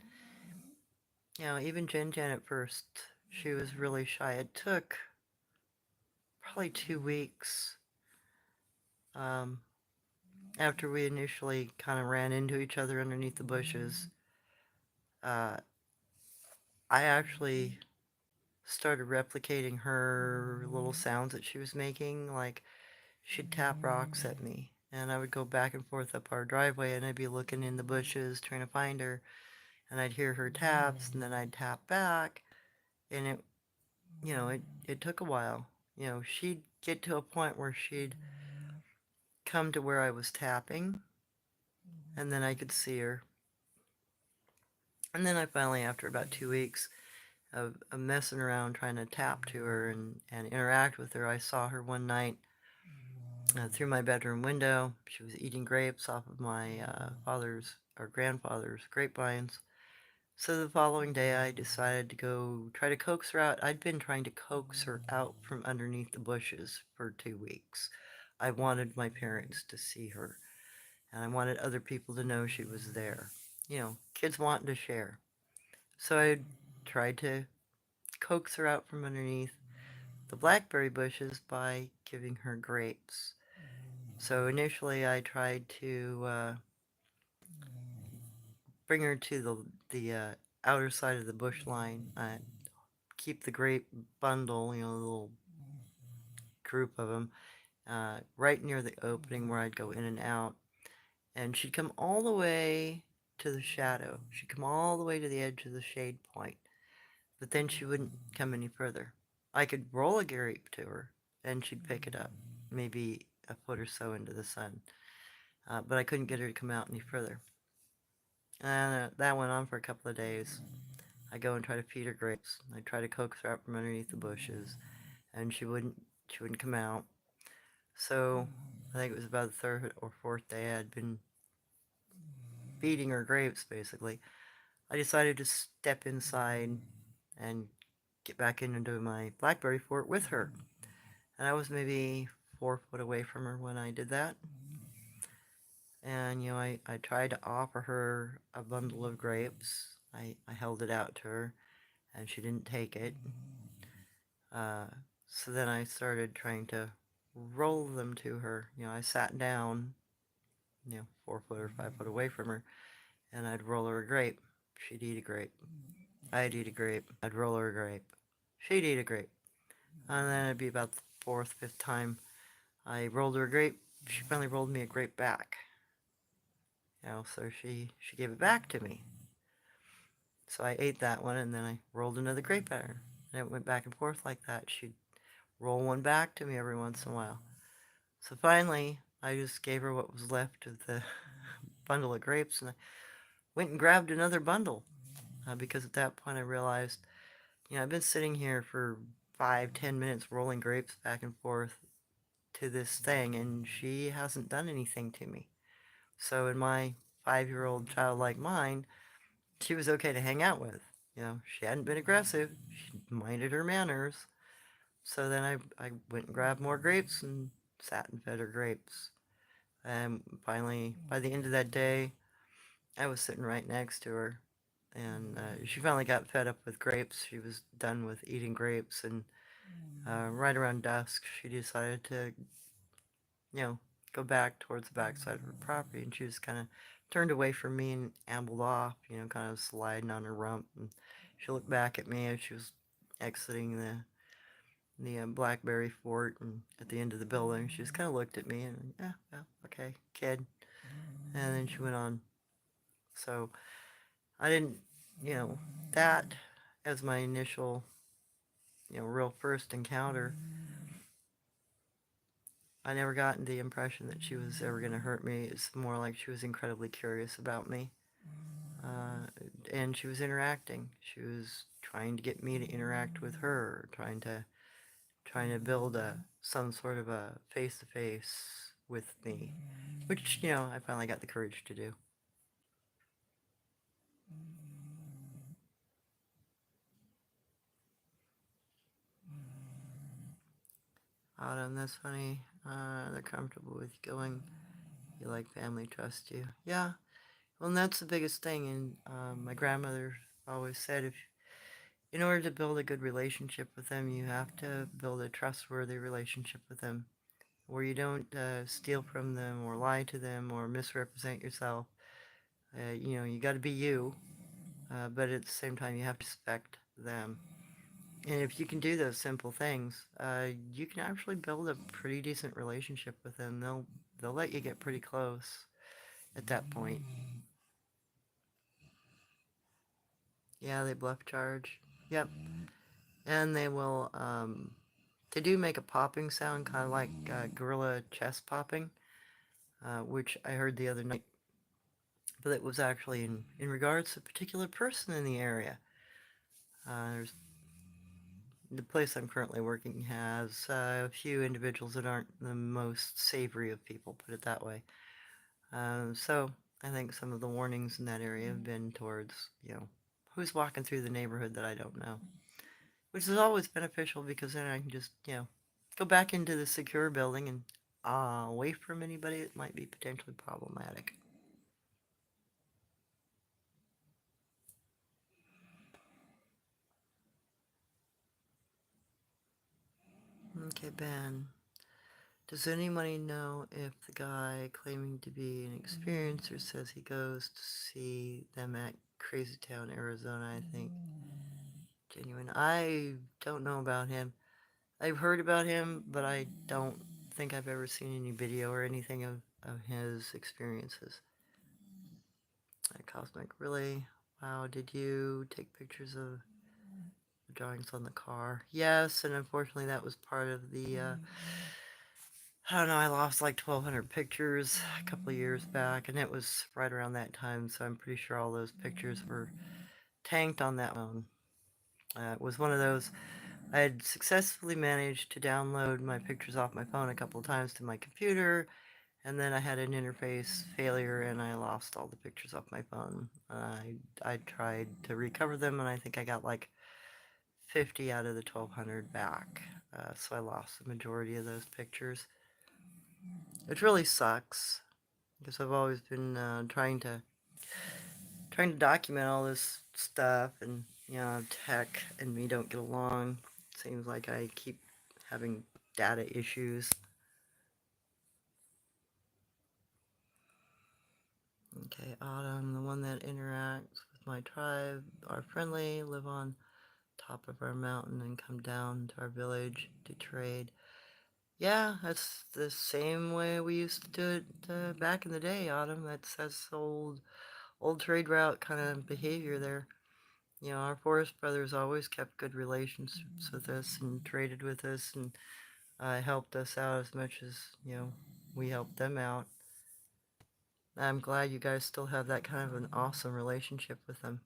S1: Jen Jen at first, she was really shy. It took probably 2 weeks um, after we initially kind of ran into each other underneath the bushes. Uh, I actually started replicating her little sounds that she was making. Like, she'd tap rocks at me, and I would go back and forth up our driveway, and I'd be looking in the bushes trying to find her, and I'd hear her taps, and then I'd tap back, and it took a while. She'd get to a point where she'd come to where I was tapping, and then I could see her. And then I finally, after about 2 weeks of messing around trying to tap to her and interact with her, I saw her one night through my bedroom window. She was eating grapes off of my father's or grandfather's grapevines. So the following day, I decided to go try to coax her out. I'd been trying to coax her out from underneath the bushes for 2 weeks. I wanted my parents to see her, and I wanted other people to know she was there. Kids wanting to share. So I tried to coax her out from underneath the blackberry bushes by giving her grapes. So initially, I tried to bring her to the outer side of the bush line, keep the grape bundle, the little group of them, right near the opening where I'd go in and out. And she'd come all the way to the shadow. She'd come all the way to the edge of the shade point, but then she wouldn't come any further. I could roll a grape to her, and she'd pick it up, maybe a foot or so into the sun. But I couldn't get her to come out any further. And that went on for a couple of days. I go and try to feed her grapes. I try to coax her out from underneath the bushes, and she wouldn't come out. So I think it was about the third or fourth day I'd been feeding her grapes, basically. I decided to step inside and get back into my blackberry fort with her. And I was maybe 4 foot away from her when I did that. And, I tried to offer her a bundle of grapes. I held it out to her, and she didn't take it. Uh, so then I started trying to roll them to her. I sat down, 4 foot or 5 foot away from her, and I'd roll her a grape. She'd eat a grape. I'd eat a grape. I'd roll her a grape. She'd eat a grape. And then it'd be about the fourth, fifth time I rolled her a grape. She finally rolled me a grape back. So she gave it back to me. So I ate that one, and then I rolled another grape at her. And it went back and forth like that. She'd roll one back to me every once in a while. So finally, I just gave her what was left of the bundle of grapes, and I went and grabbed another bundle. Because at that point I realized, I've been sitting here for 5, 10 minutes rolling grapes back and forth to this thing, and she hasn't done anything to me. So in my 5-year-old childlike mind, she was okay to hang out with. She hadn't been aggressive. She minded her manners. So then I went and grabbed more grapes and sat and fed her grapes. And finally, by the end of that day, I was sitting right next to her. And she finally got fed up with grapes. She was done with eating grapes. And right around dusk, she decided to, go back towards the backside of her property. And she just kind of turned away from me and ambled off, kind of sliding on her rump. And she looked back at me as she was exiting the Blackberry Fort, and at the end of the building, she just kind of looked at me and, yeah, well, okay, kid. And then she went on. So I didn't, that as my initial, real first encounter, I never got the impression that she was ever going to hurt me. It's more like she was incredibly curious about me. And she was interacting. She was trying to get me to interact with her, trying to build some sort of a face-to-face with me, which, I finally got the courage to do. Autumn, that's funny. They're comfortable with you going. You like family, trust you. Yeah, well, and that's the biggest thing. And my grandmother always said, in order to build a good relationship with them, you have to build a trustworthy relationship with them, where you don't steal from them or lie to them or misrepresent yourself. You got to be you, but at the same time, you have to respect them. And if you can do those simple things, you can actually build a pretty decent relationship with them. They'll let you get pretty close at that point. Yeah, they bluff charge. Yep, and they will. They do make a popping sound, kind of like gorilla chest popping, which I heard the other night. But it was actually in regards to a particular person in the area. There's the place I'm currently working has a few individuals that aren't the most savory of people, put it that way. So I think some of the warnings in that area have been towards, who's walking through the neighborhood that I don't know, which is always beneficial because then I can just, go back into the secure building and away from anybody that might be potentially problematic. Okay, Ben. Does anybody know if the guy claiming to be an experiencer says he goes to see them at Crazy Town, Arizona, I think? Genuine. I don't know about him. I've heard about him, but I don't think I've ever seen any video or anything of his experiences. Cosmic, really? Wow, did you take pictures of the drawings on the car? Yes, and unfortunately that was part of the, I don't know, I lost like 1,200 pictures a couple of years back, and it was right around that time, so I'm pretty sure all those pictures were tanked on that phone. It was one of those, I had successfully managed to download my pictures off my phone a couple of times to my computer, and then I had an interface failure and I lost all the pictures off my phone. I tried to recover them, and I think I got like 50 out of the 1,200 back, so I lost the majority of those pictures. It really sucks because I've always been trying to document all this stuff, and tech and me don't get along. Seems like I keep having data issues. Okay, Autumn, the one that interacts with my tribe, are friendly, live on top of our mountain and come down to our village to trade. Yeah, that's the same way we used to do it back in the day, Autumn. That's old trade route kind of behavior there. You know, our forest brothers always kept good relationships with us and traded with us and helped us out as much as, you know, we helped them out. I'm glad you guys still have that kind of an awesome relationship with them.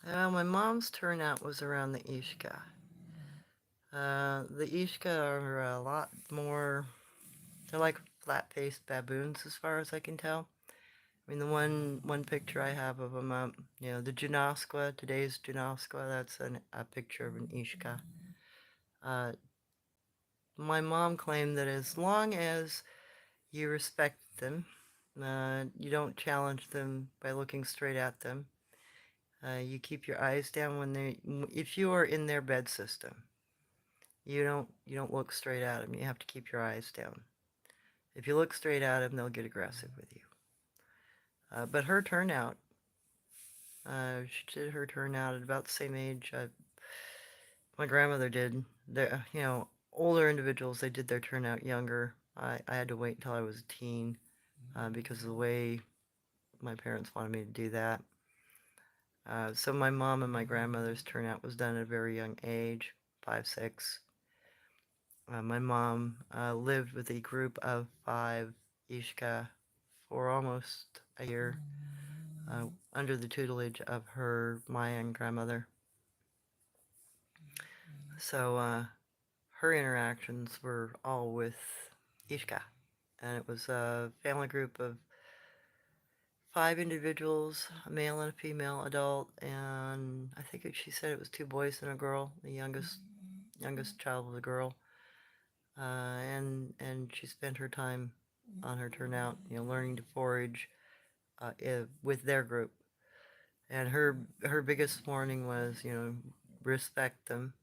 S1: My mom's turnout was around the Ishka. The Ishka are a lot more, they're like flat-faced baboons as far as I can tell. I mean, the one picture I have of them, you know, the Junaskwa, today's Junaskwa, that's a picture of an Ishka. Uh, my mom claimed that as long as you respect them, you don't challenge them by looking straight at them. You keep your eyes down when if you are in their bed system, you don't look straight at them. You have to keep your eyes down. If you look straight at them, they'll get aggressive with you. But her turnout, she did her turnout at about the same age my grandmother did. You know, older individuals, they did their turnout younger. I had to wait until I was a teen because of the way my parents wanted me to do that. So my mom and my grandmother's turnout was done at a very young age, 5, 6. My mom lived with a group of 5 Ishka for almost a year under the tutelage of her Mayan grandmother. So her interactions were all with Ishka. And it was a family group of 5 individuals, a male and a female adult, and I think she said it was 2 boys and a girl. The youngest child was a girl, and she spent her time on her turnout, you know, learning to forage with their group. And her biggest warning was, you know, respect them.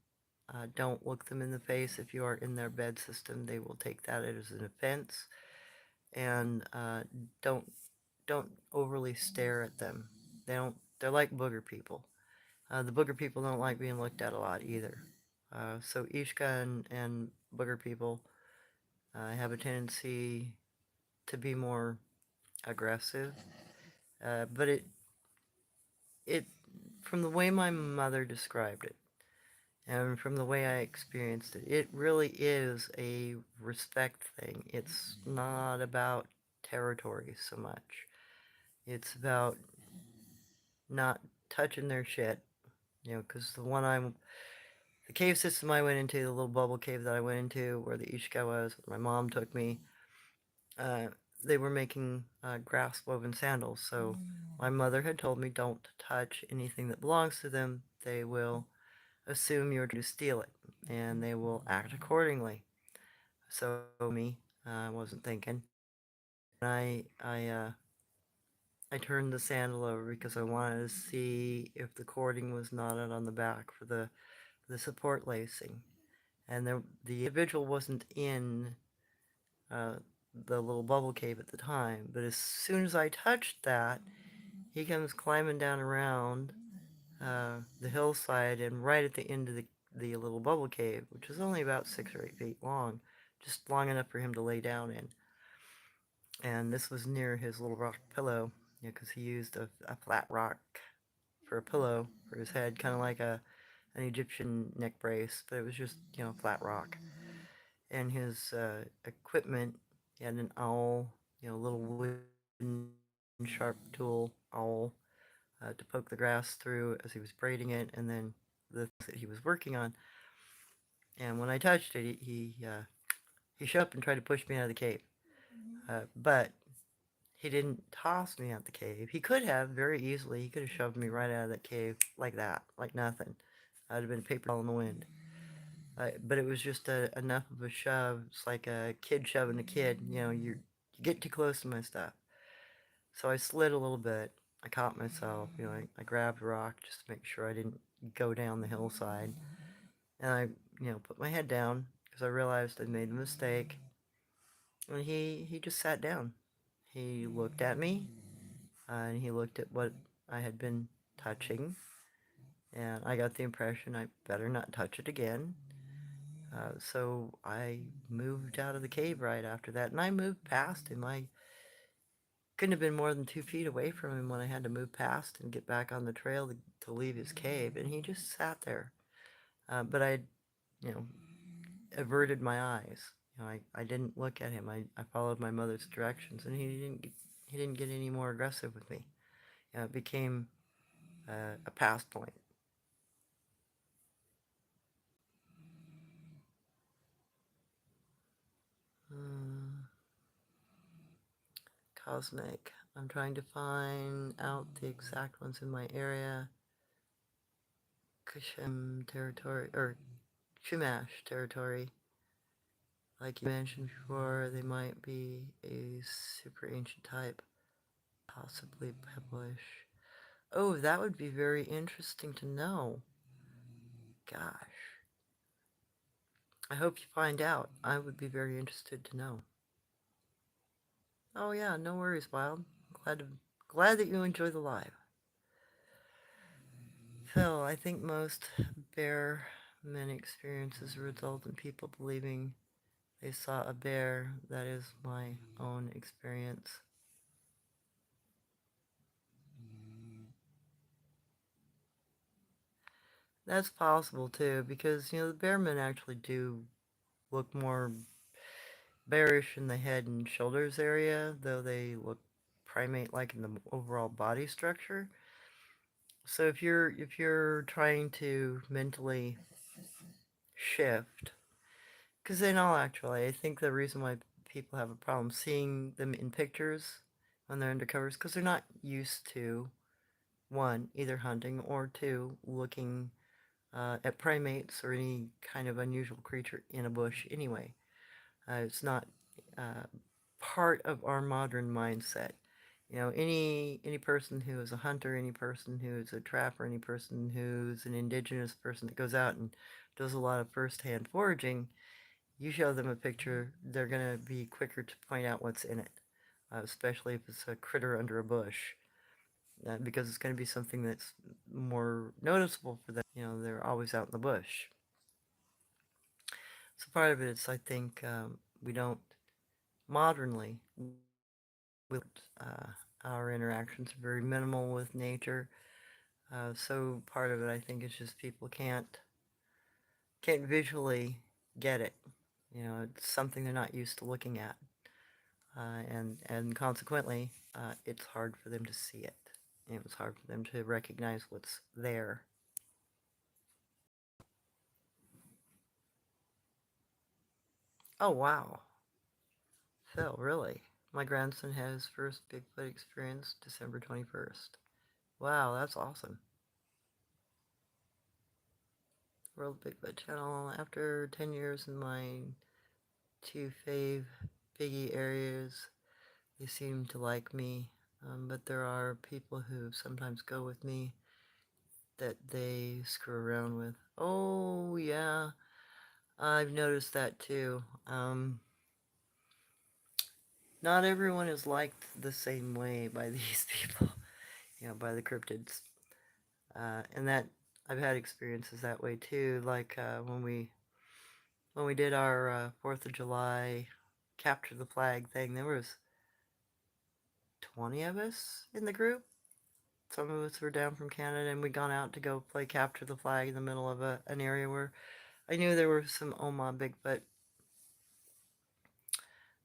S1: Don't look them in the face if you are in their bed system. They will take that as an offense, and don't don't overly stare at them. They're like booger people. The booger people don't like being looked at a lot either. So Ishka and booger people have a tendency to be more aggressive. But it, from the way my mother described it, and from the way I experienced it, it really is a respect thing. It's not about territory so much. It's about not touching their shit. You know, because the cave system I went into, the little bubble cave that I went into where the Ishka was, where my mom took me, uh, they were making grass woven sandals. So my mother had told me don't touch anything that belongs to them. They will assume you're to steal it and they will act accordingly. So me, I wasn't thinking. And I turned the sandal over because I wanted to see if the cording was knotted on the back for the support lacing. And the individual wasn't in uh, the little bubble cave at the time, but as soon as I touched that, he comes climbing down around the hillside and right at the end of the little bubble cave, which was only about 6 or 8 feet long, just long enough for him to lay down in. And this was near his little rock pillow, you know, because he used a flat rock for a pillow for his head, kind of like an Egyptian neck brace, but it was just, you know, flat rock. And his equipment, he had an owl, you know, little wooden sharp tool owl to poke the grass through as he was braiding it, and then the things that he was working on. And when I touched it, he showed up and tried to push me out of the cave. But he didn't toss me out the cave. He could have very easily. He could have shoved me right out of that cave like that, like nothing. I'd have been a paper ball in the wind. But it was just enough of a shove. It's like a kid shoving a kid. You know, you get too close to my stuff. So I slid a little bit. I caught myself. You know, I grabbed a rock just to make sure I didn't go down the hillside. And I, you know, put my head down because I realized I'd made a mistake. And he just sat down. He looked at me, and he looked at what I had been touching, and I got the impression I better not touch it again. So I moved out of the cave right after that, and I moved past him. I couldn't have been more than 2 feet away from him when I had to move past and get back on the trail to leave his cave, and he just sat there. But I, you know, averted my eyes. I didn't look at him. I followed my mother's directions, and he didn't get any more aggressive with me. It became a past point. Uh, Cosmic. I'm trying to find out the exact ones in my area. Kushim territory, or Chumash territory. Like you mentioned before, they might be a super ancient type, possibly pebblish. Oh, that would be very interesting to know. Gosh. I hope you find out. I would be very interested to know. Oh yeah, no worries, Wild. Glad that you enjoy the live. Phil, I think most bear men experiences result in people believing they saw a bear. That is my own experience. That's possible too, because the bear men actually do look more bearish in the head and shoulders area, though they look primate-like in the overall body structure. So if you're trying to mentally shift, because in all actuality, I think the reason why people have a problem seeing them in pictures when they're undercover is because they're not used to, one, either hunting, or two, looking at primates or any kind of unusual creature in a bush anyway. It's not uh, part of our modern mindset. Any person who is a hunter, any person who is a trapper, any person who's an indigenous person that goes out and does a lot of first-hand foraging, you show them a picture, they're going to be quicker to point out what's in it, especially if it's a critter under a bush, because it's going to be something that's more noticeable for them. They're always out in the bush. So part of it is, I think, we don't modernly, with our interactions are very minimal with nature. So part of it, I think, is just people can't visually get it. It's something they're not used to looking at, and consequently, it's hard for them to see it. It's hard for them to recognize what's there. Oh wow, Phil, really? My grandson had his first Bigfoot experience December 21st. Wow, that's awesome. World Bigfoot Channel. After 10 years in my two fave biggie areas, they seem to like me. But there are people who sometimes go with me that they screw around with. Oh, yeah, I've noticed that too. Not everyone is liked the same way by these people, by the cryptids. And that I've had experiences that way too. Like when we did our 4th of July capture the flag thing, there was 20 of us in the group. Some of us were down from Canada, and we'd gone out to go play capture the flag in the middle of an area where I knew there were some Oma Bigfoot.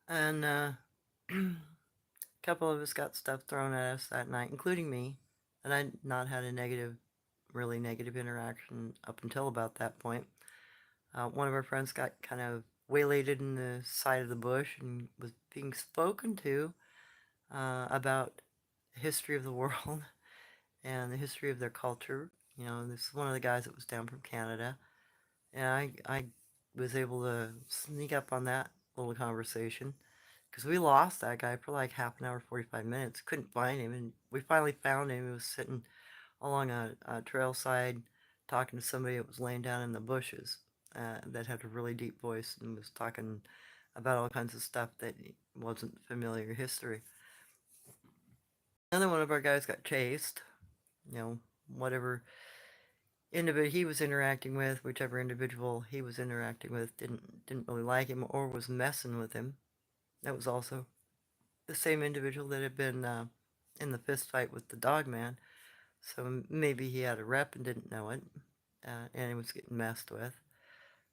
S1: And a couple of us got stuff thrown at us that night, including me. And I'd not had a really negative interaction up until about that point. One of our friends got kind of waylaid in the side of the bush and was being spoken to about the history of the world and the history of their culture. This is one of the guys that was down from Canada, and I was able to sneak up on that little conversation because we lost that guy for like half an hour, 45 minutes. Couldn't find him, and we finally found him. He was sitting along a trail side talking to somebody that was laying down in the bushes that had a really deep voice and was talking about all kinds of stuff that wasn't familiar history. Another one of our guys got chased. You know, whatever individual he was interacting with, whichever individual he was interacting with, didn't really like him or was messing with him. That was also the same individual that had been in the fist fight with the Dogman. So maybe he had a rep and didn't know it, and he was getting messed with.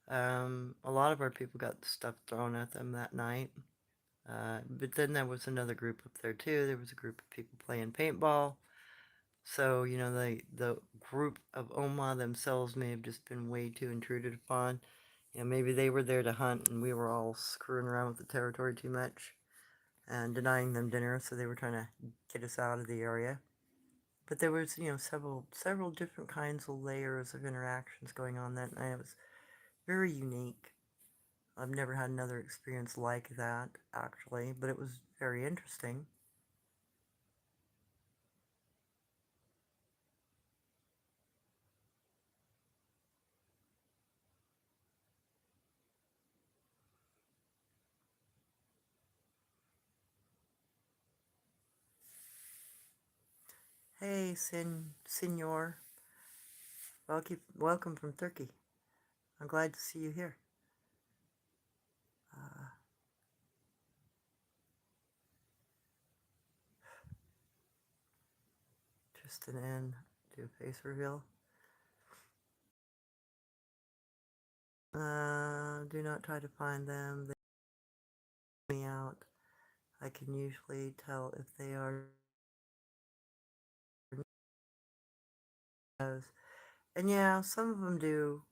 S1: A lot of our people got stuff thrown at them that night. But then there was another group up there too. There was a group of people playing paintball. So, you know, the group of Oma themselves may have just been way too intruded upon. You know, maybe they were there to hunt and we were all screwing around with the territory too much and denying them dinner, so they were trying to get us out of the area. But there was, you know, several different kinds of layers of interactions going on that night. It was very unique. I've never had another experience like that, actually, but it was very interesting. Hey, Senor. Welcome from Turkey. I'm glad to see you here. Uh, just an end. Do a face reveal. Do not try to find them. They me out. I can usually tell if they are. And yeah, some of them do.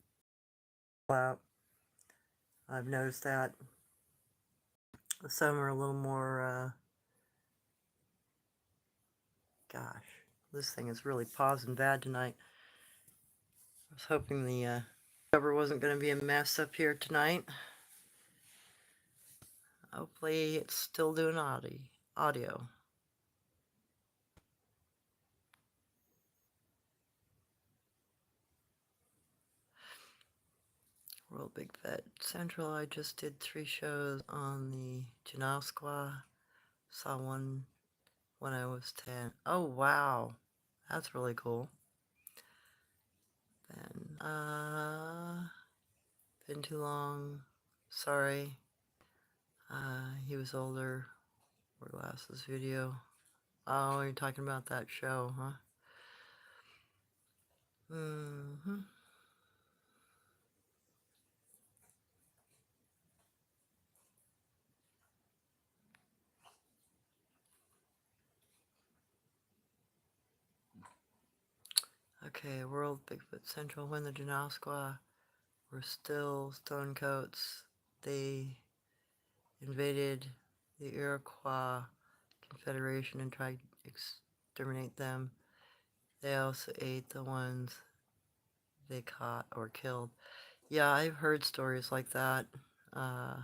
S1: Wow, I've noticed that. Some are a little more. Gosh, this thing is really pausing bad tonight. I was hoping the cover wasn't going to be a mess up here tonight. Hopefully, it's still doing audio. World Bigfoot Central. I just did 3 shows on the Janowsqua. Saw one when I was 10. Oh, wow. That's really cool. Then, been too long. Sorry. He was older. Wore glasses video. Oh, you're talking about that show, huh? Mm-hmm. Okay, World Bigfoot Central. When the Janowsqua were still stonecoats, they invaded the Iroquois Confederation and tried to exterminate them. They also ate the ones they caught or killed. Yeah, I've heard stories like that. Uh,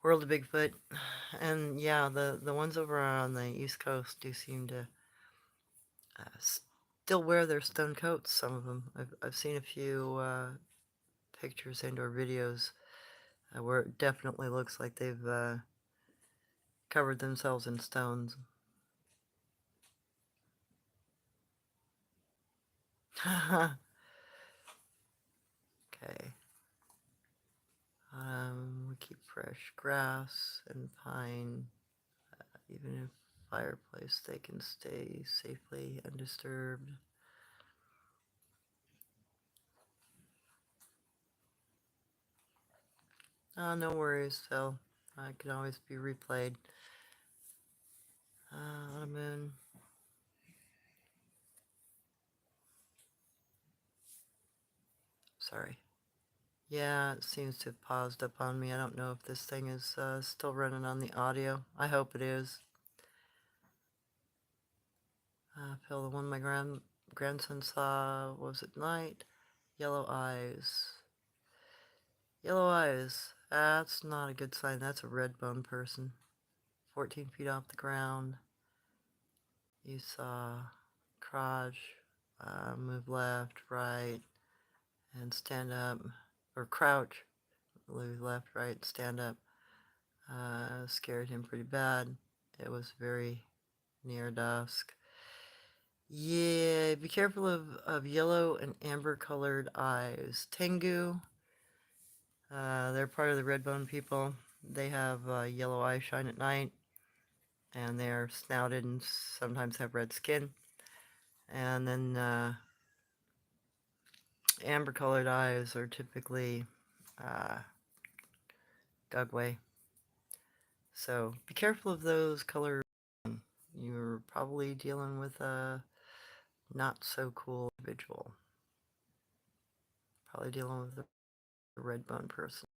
S1: World of Bigfoot. And yeah, the ones over on the East Coast do seem to still wear their stone coats, some of them. I've seen a few pictures and or videos where it definitely looks like they've covered themselves in stones. Okay. We keep fresh grass and pine. Even in fireplace, they can stay safely undisturbed. No worries, Phil. I can always be replayed. On a moon. Sorry. Yeah, it seems to have paused up on me. I don't know if this thing is still running on the audio. I hope it is. Phil, the one my grandson saw was at night. Yellow eyes. Yellow eyes. That's not a good sign. That's a red bone person. 14 feet off the ground. You saw crotch, move left, right, and stand up, or crouch, Move left, right, stand up. Scared him pretty bad. It was very near dusk. Yeah, be careful of yellow and amber colored eyes. Tengu, they're part of the redbone people. They have yellow eyes shine at night, and they're snouted and sometimes have red skin. And then amber colored eyes are typically uh, Gugway. So be careful of those colors. You're probably dealing with a not so cool individual. Probably dealing with a red bone person.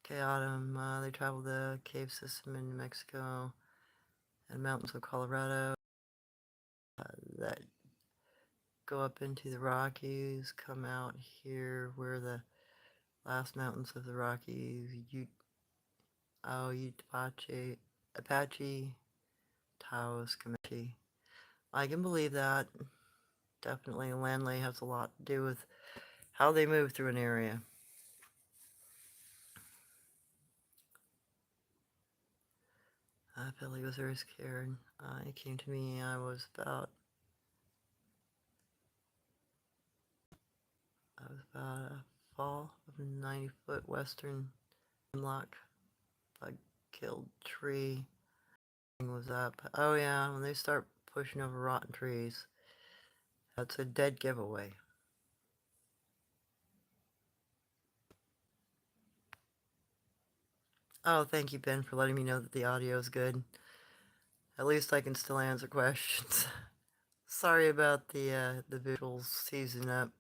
S1: Okay, Autumn, they travel the cave system in New Mexico and mountains of Colorado that go up into the Rockies, come out here where the last mountains of the Rockies, Apache, Taos, Comanche. I can believe that. Definitely, land lay has a lot to do with how they move through an area. Billy was very scared. He came to me, I was about a fall of a 90-foot western hemlock bug-killed tree. Was up. Oh yeah, when they start pushing over rotten trees, that's a dead giveaway. Oh, thank you, Ben, for letting me know that the audio is good. At least I can still answer questions. Sorry about the visuals seizing up.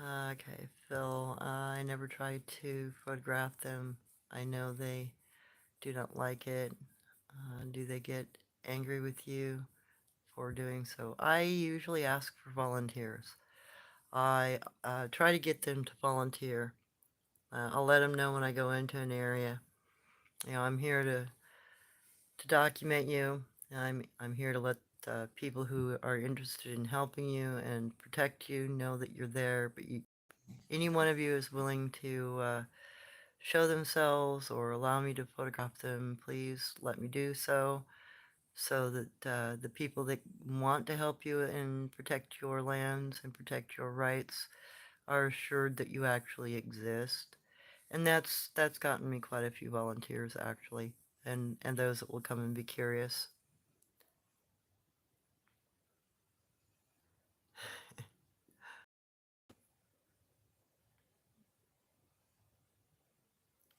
S1: Okay, Phil, I never tried to photograph them. I know they do not like it. Do they get angry with you for doing so? I usually ask for volunteers. I try to get them to volunteer. I'll let them know when I go into an area. You know, I'm here to document you. I'm here to let people who are interested in helping you and protect you know that you're there. But any one of you is willing to show themselves or allow me to photograph them, please let me do so. So that the people that want to help you and protect your lands and protect your rights are assured that you actually exist. And that's gotten me quite a few volunteers actually, and those that will come and be curious.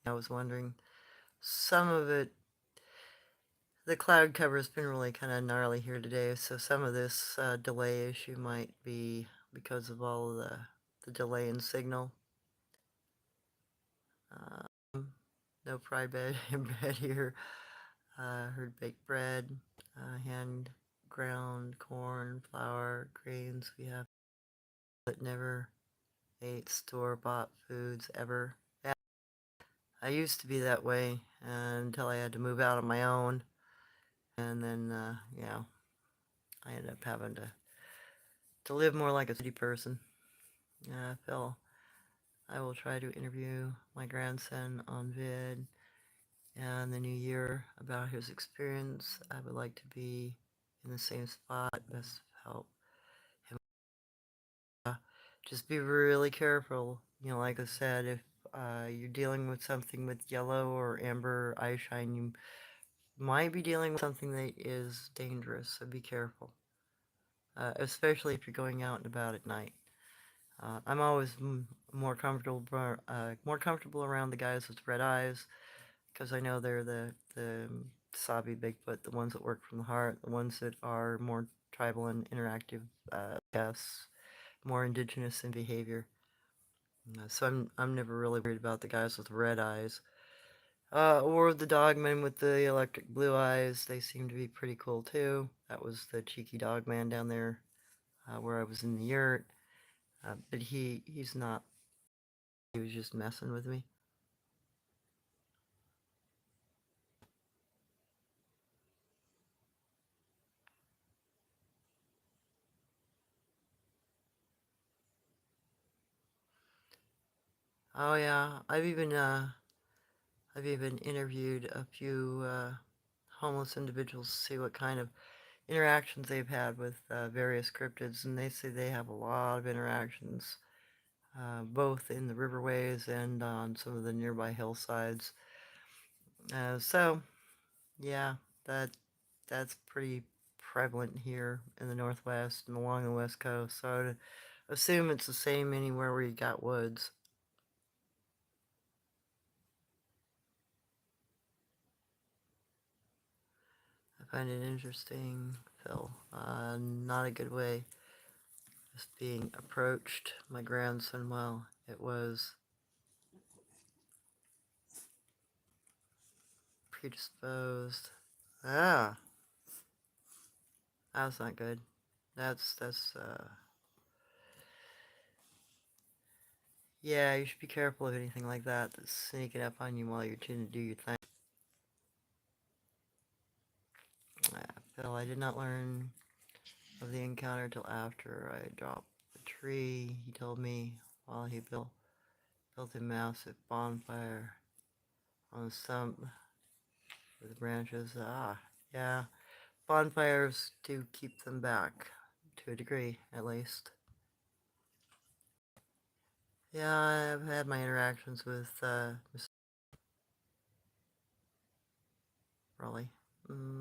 S1: I was wondering, some of it, the cloud cover has been really kind of gnarly here today, so some of this delay issue might be because of all of the delay in signal. No fried bread here. Heard baked bread, hand ground corn, flour, grains. We have but never ate store-bought foods ever. Yeah, I used to be that way until I had to move out on my own, and then yeah, I ended up having to live more like a city person. Phil, I will try to interview my grandson on vid in the new year about his experience. I would like to be in the same spot, best help him. Just be really careful. You know, like I said, if you're dealing with something with yellow or amber eye shine, you might be dealing with something that is dangerous, so be careful. Especially if you're going out and about at night. I'm always more comfortable around the guys with red eyes because I know they're the Sabe Bigfoot, the ones that work from the heart, the ones that are more tribal and interactive, yes, more indigenous in behavior. So I'm never really worried about the guys with red eyes. Or the dogmen with the electric blue eyes. They seem to be pretty cool too. That was the cheeky dogman down there where I was in the yurt. But he's not. He was just messing with me. Oh yeah, I've even interviewed a few homeless individuals to see what kind of interactions they've had with various cryptids, and they say they have a lot of interactions, both in the riverways and on some of the nearby hillsides. So yeah, that that's pretty prevalent here in the Northwest and along the West Coast. So I'd assume it's the same anywhere where you got woods. I find it interesting, Phil. Not a good way. Just being approached, my grandson, well, it was predisposed. Ah, that's not good. That's yeah, you should be careful of anything like that that's sneaking up on you while you're trying to do your thing. Phil, I did not learn of the encounter till after I dropped the tree. He told me while he built a massive bonfire on the stump with branches. Ah, yeah. Bonfires do keep them back, to a degree, at least. Yeah, I've had my interactions with Miss Raleigh. Mm,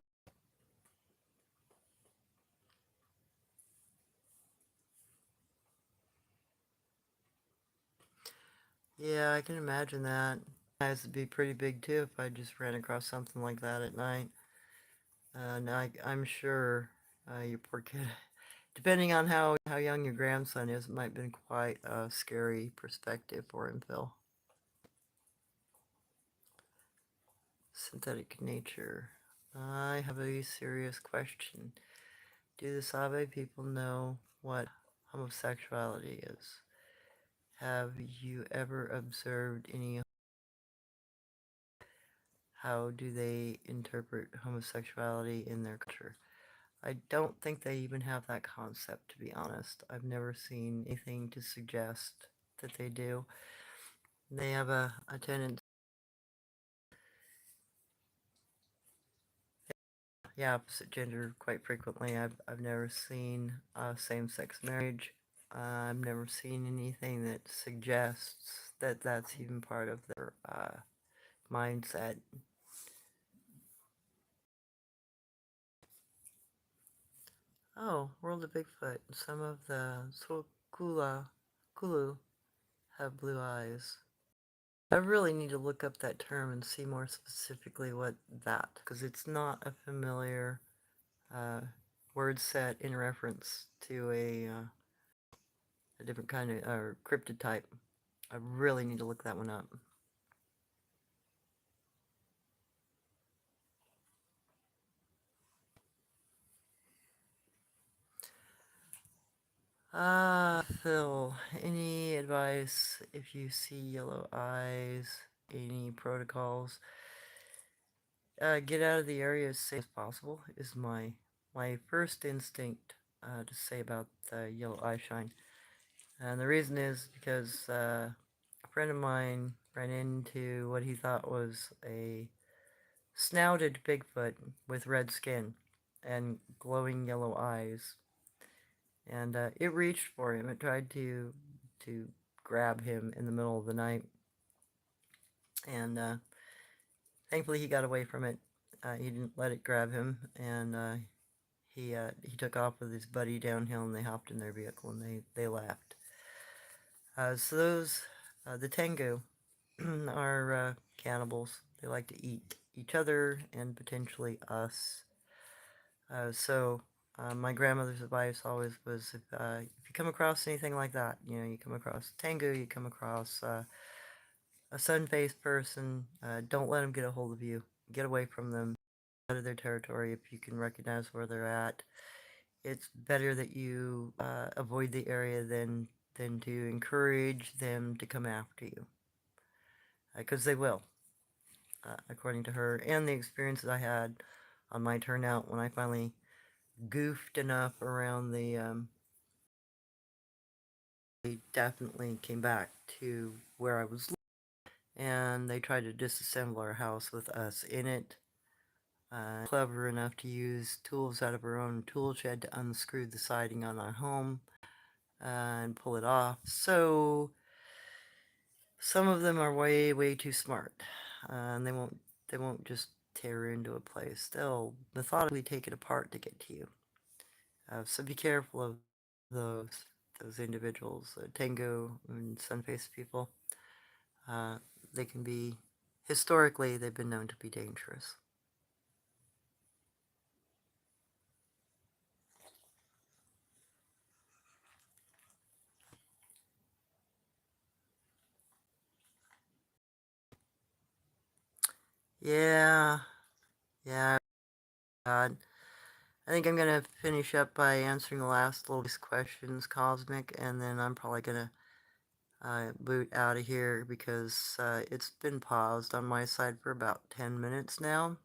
S1: yeah, I can imagine that. Eyes would be pretty big too if I just ran across something like that at night. Now I'm sure your poor kid, depending on how young your grandson is, it might have been quite a scary perspective for him, Phil. Synthetic nature. I have a serious question. Do the Sabe people know what homosexuality is? Have you ever observed any? How do they interpret homosexuality in their culture? I don't think they even have that concept, to be honest. I've never seen anything to suggest that they do. They have a tendency, yeah, opposite gender quite frequently. I've never seen same-sex marriage. I've never seen anything that suggests that that's even part of their mindset. Oh, World of Bigfoot. Some of the Kulu have blue eyes. I really need to look up that term and see more specifically what that, because it's not a familiar uh, word set in reference to a different kind of cryptid type. I really need to look that one up. Phil, any advice if you see yellow eyes? Any protocols? Get out of the area as safe as possible is my first instinct to say about the yellow eye shine. And the reason is because a friend of mine ran into what he thought was a snouted Bigfoot with red skin and glowing yellow eyes. And it reached for him. It tried to grab him in the middle of the night. And thankfully he got away from it. He didn't let it grab him. And he took off with his buddy downhill and they hopped in their vehicle and they left. So the Tengu are cannibals. They like to eat each other and potentially us. So my grandmother's advice always was if you come across anything like that, you come across a Tengu, you come across a sun-faced person, don't let them get a hold of you. Get away from them, out of their territory if you can recognize where they're at. It's better that you avoid the area than to encourage them to come after you, because they will, according to her, and the experiences I had on my turnout when I finally goofed enough around the they definitely came back to where I was, and they tried to disassemble our house with us in it. Clever enough to use tools out of her own tool shed to unscrew the siding on our home and pull it off. So some of them are way too smart, and they won't just tear into a place. They'll methodically take it apart to get to you. So be careful of those those individuals, Tango and Sun-faced people. Uh, they can be, historically, they've been known to be dangerous. Yeah, yeah, God. I think I'm gonna finish up by answering the last little questions, Cosmic, and then I'm probably gonna boot out of here because it's been paused on my side for about 10 minutes now.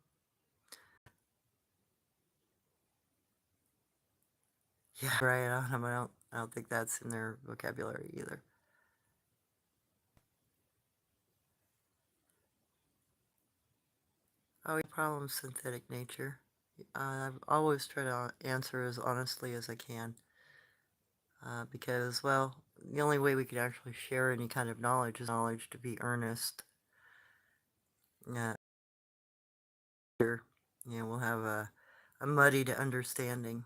S1: Yeah, right. I don't think that's in their vocabulary either. Oh, your problem, synthetic nature. I've always tried to answer as honestly as I can, because, well, the only way we could actually share any kind of knowledge is knowledge to be earnest. Yeah, sure. Yeah, we'll have a muddied understanding.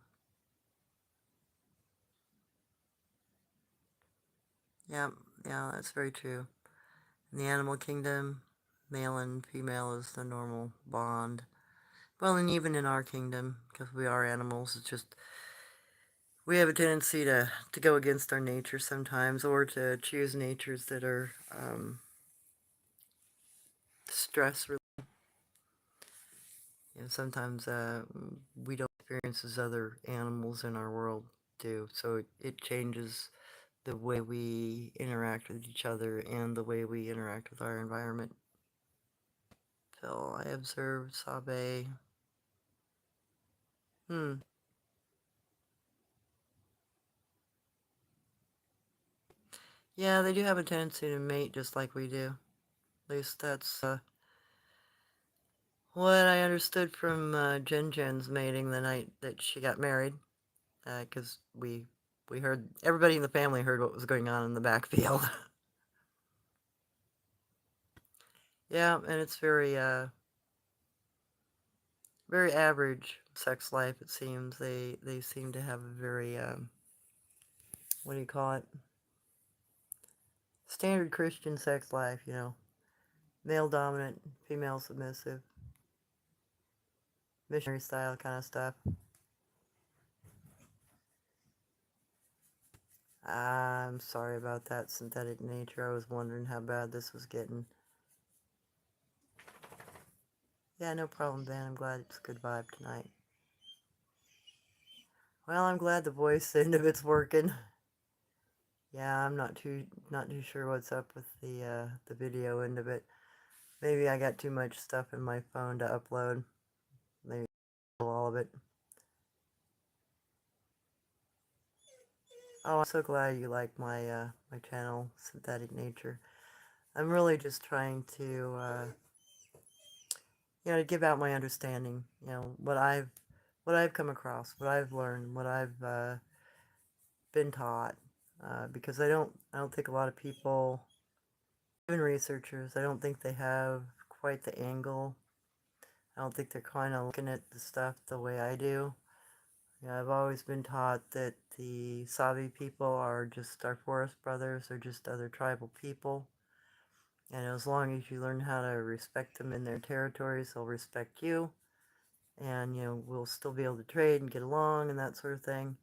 S1: Yeah, yeah, that's very true. In the animal kingdom, male and female is the normal bond. Well, and even in our kingdom, because we are animals, it's just we have a tendency to go against our nature sometimes, or to choose natures that are stress relief. Sometimes we don't experience as other animals in our world do, so it changes the way we interact with each other and the way we interact with our environment. So I observed Sabe. Hmm. Yeah, they do have a tendency to mate just like we do. At least that's what I understood from Jen's mating the night that she got married. Because we heard, everybody in the family heard what was going on in the backfield. Yeah, and it's very average sex life. It seems they seem to have a very what do you call it? Standard Christian sex life. Male dominant, female submissive, missionary style kind of stuff. I'm sorry about that, synthetic nature. I was wondering how bad this was getting. Yeah, no problem, Dan. I'm glad it's a good vibe tonight. Well, I'm glad the voice end of it's working. Yeah, I'm not too sure what's up with the video end of it. Maybe I got too much stuff in my phone to upload. Maybe all of it. Oh, I'm so glad you like my channel, Synthetic Nature. I'm really just trying to give out my understanding. What I've come across, what I've learned, what I've been taught. Because I don't think a lot of people, even researchers, I don't think they have quite the angle. I don't think they're kind of looking at the stuff the way I do. I've always been taught that the Sabi people are just our forest brothers, or just other tribal people. And as long as you learn how to respect them in their territories, they'll respect you. And, we'll still be able to trade and get along and that sort of thing.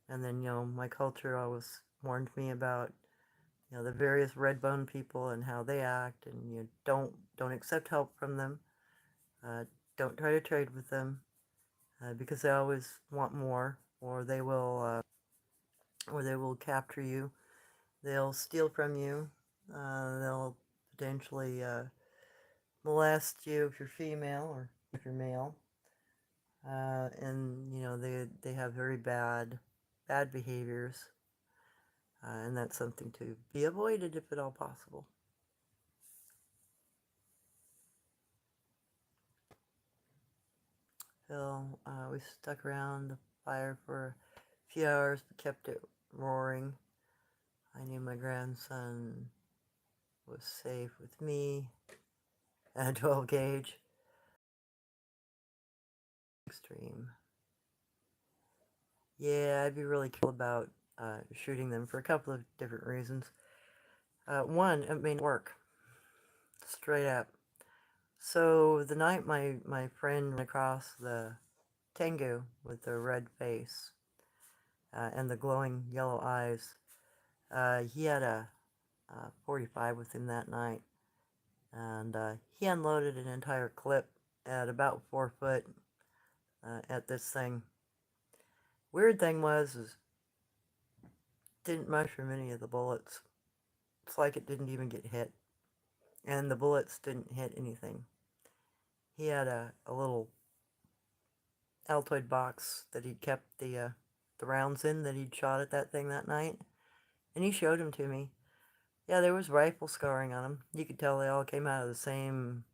S1: And then, my culture always warned me about, the various red bone people and how they act. And don't accept help from them. Uh, don't try to trade with them, because they always want more, or they will capture you. They'll steal from you. They'll potentially molest you if you're female or if you're male. And they have very bad behaviors. and that's something to be avoided if at all possible. So we stuck around the fire for a few hours, but kept it roaring. I knew my grandson was safe with me at 12 gauge. Extreme. Yeah, I'd be really careful about shooting them for a couple of different reasons. One, it may not work. Straight up. So the night my friend ran across the tengu with the red face and the glowing yellow eyes, he had a 45 with him that night, and he unloaded an entire clip at about 4 foot at this thing. Weird thing is didn't mushroom any of the bullets. It's like it didn't even get hit, and the bullets didn't hit anything. He had a little Altoid box that he'd kept the rounds in that he'd shot at that thing that night, and he showed them to me. Yeah, there was rifle scarring on them. You could tell they all came out of the same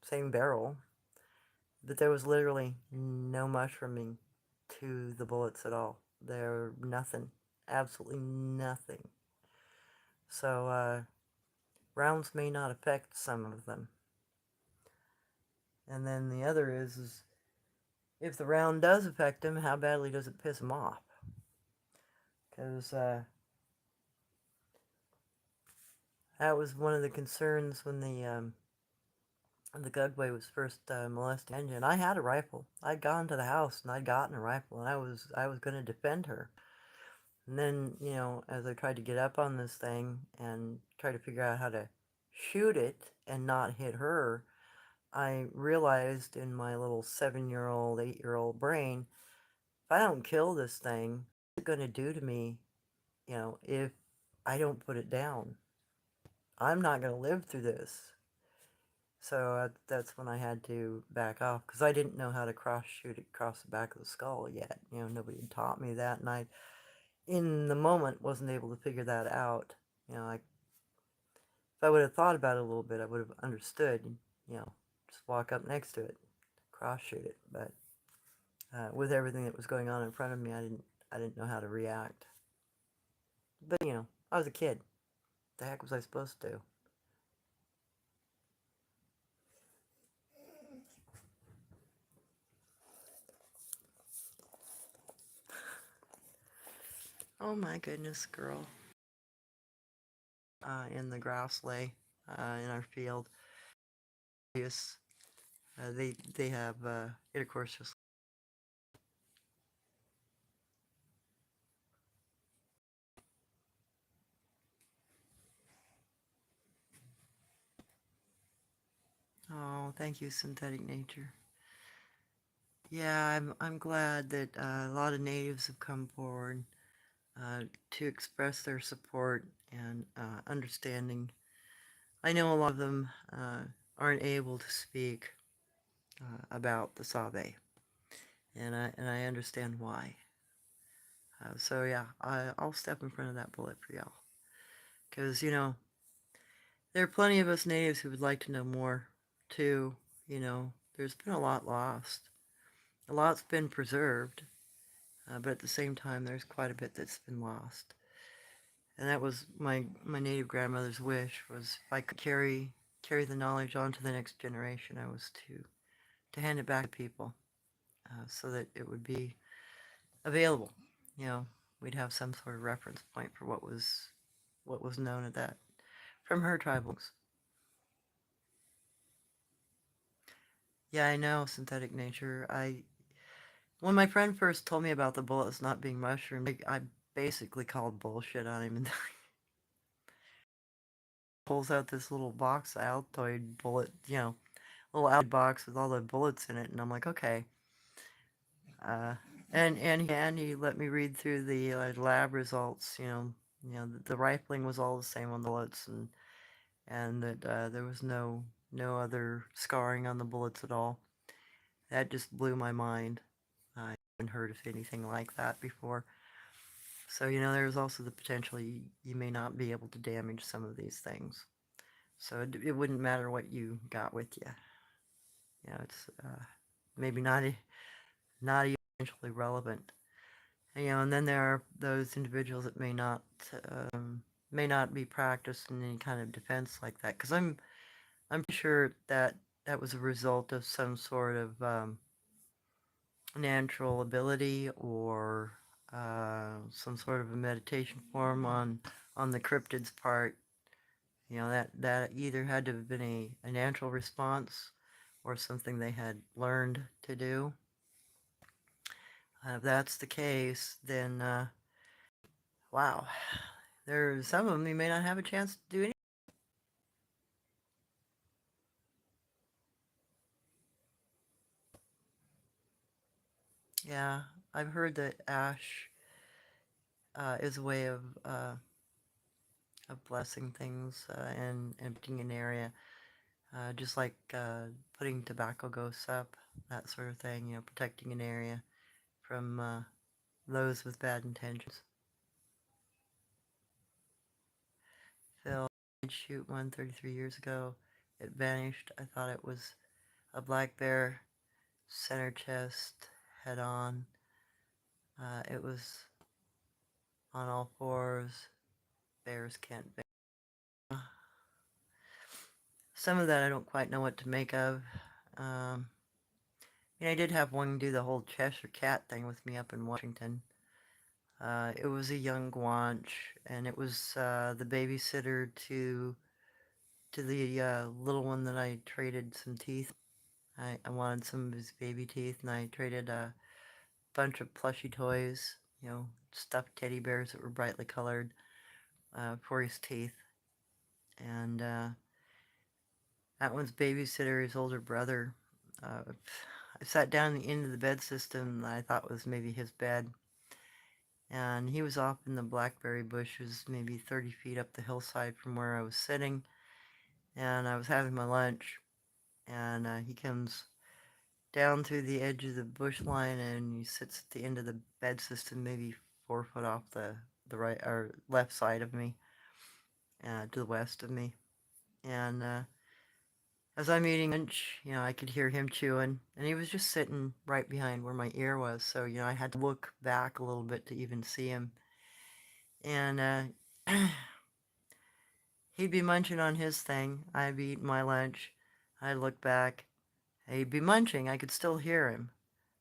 S1: barrel, but there was literally no mushrooming to the bullets at all. There nothing, absolutely nothing. So rounds may not affect some of them. And then the other is if the round does affect him, how badly does it piss him off? Because that was one of the concerns when the Gugway was first molesting Engine. I had a rifle. I'd gone to the house and I'd gotten a rifle, and I was going to defend her. And then, you know, as I tried to get up on this thing and try to figure out how to shoot it and not hit her, I realized in my little 7-year-old, 8-year-old brain, if I don't kill this thing, what's it going to do to me, you know, if I don't put it down? I'm not going to live through this. So that's when I had to back off, because I didn't know how to cross shoot it across the back of the skull yet. You know, nobody had taught me that, and I, in the moment, wasn't able to figure that out. You know, if I would have thought about it a little bit, I would have understood. You know, just walk up next to it, cross shoot it. But with everything that was going on in front of me, I didn't know how to react. But you know, I was a kid. What the heck was I supposed to do? Oh my goodness, girl. In the grass lay in our field. Yes, they have intercourse just. Oh, thank you, synthetic nature. Yeah, I'm glad that a lot of natives have come forward to express their support and understanding. I know a lot of them aren't able to speak about the Sabe, and I understand why. So yeah, I'll step in front of that bullet for y'all, because you know there are plenty of us natives who would like to know more too. You know, there's been a lot lost, a lot's been preserved, but at the same time, there's quite a bit that's been lost. And that was my native grandmother's wish, was if I could carry the knowledge on to the next generation, I was to hand it back to people, so that it would be available. You know, we'd have some sort of reference point for what was known at that from her tribals. Yeah, I know, synthetic nature. When my friend first told me about the bullets not being mushroomed, I basically called bullshit on him, and pulls out this little box, Altoid bullet, you know, little Altoid box with all the bullets in it, and I'm like, okay. Uh, and he let me read through the lab results. You know, the rifling was all the same on the bullets, and that there was no other scarring on the bullets at all. That just blew my mind. I haven't heard of anything like that before. So, there's also the potential you may not be able to damage some of these things. So it wouldn't matter what you got with you. It's maybe not essentially relevant. And then there are those individuals that may not be practiced in any kind of defense like that. Because I'm pretty sure that that was a result of some sort of natural ability or some sort of a meditation form on the cryptid's part. That either had to have been a natural response or something they had learned to do. If that's the case, then wow, there's some of them you may not have a chance to do anything. Yeah, I've heard that ash is a way of blessing things and emptying an area, just like putting tobacco ghosts up, that sort of thing. Protecting an area from those with bad intentions. Phil, I did shoot one 33 years ago. It vanished. I thought it was a black bear, center chest, head on. It was on all fours. Bears can't bear. Some of that I don't quite know what to make of. Um, I did have one do the whole Cheshire Cat thing with me up in Washington. It was a young Gwantch, and it was the babysitter to the little one that I traded some teeth. I wanted some of his baby teeth, and I traded a bunch of plushy toys, stuffed teddy bears that were brightly colored for his teeth. And that one's babysitter, his older brother. I sat down at the end of the bed system that I thought was maybe his bed. And he was off in the blackberry bushes, maybe 30 feet up the hillside from where I was sitting. And I was having my lunch, and he comes down through the edge of the bush line, and he sits at the end of the bed system, maybe 4 foot off the right or left side of me, to the west of me. And as I'm eating lunch, I could hear him chewing, and he was just sitting right behind where my ear was. So, I had to look back a little bit to even see him. And he'd be munching on his thing. I'd be eating my lunch. I'd look back. He'd be munching. I could still hear him,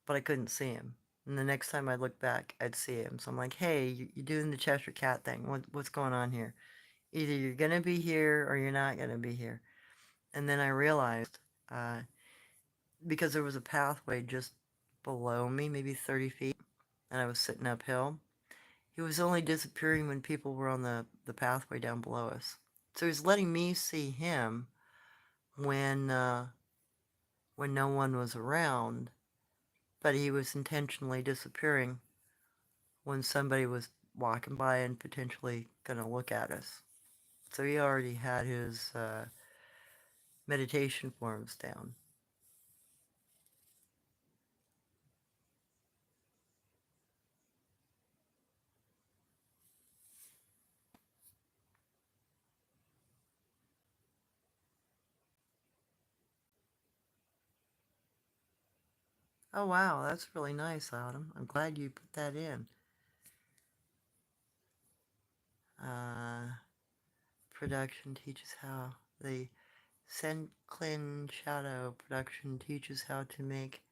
S1: but I couldn't see him. And the next time I'd look back, I'd see him. So I'm like, hey, you're doing the Cheshire Cat thing. What's going on here? Either you're going to be here or you're not going to be here. And then I realized, because there was a pathway just below me, maybe 30 feet, and I was sitting uphill, he was only disappearing when people were on the pathway down below us. So he was letting me see him when no one was around, but he was intentionally disappearing when somebody was walking by and potentially going to look at us. So he already had his meditation forms down. Oh wow, that's really nice, Autumn. I'm glad you put that in. Uh, production teaches how the Senclin Shadow production teaches how to make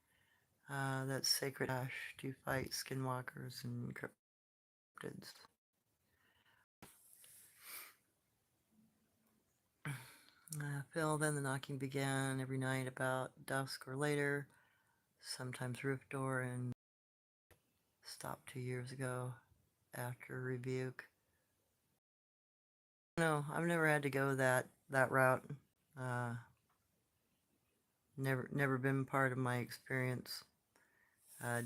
S1: that sacred ash to fight skinwalkers and cryptids. Phil, then the knocking began every night about dusk or later, sometimes roof door, and stopped 2 years ago after rebuke. No, I've never had to go that route. Uh, never been part of my experience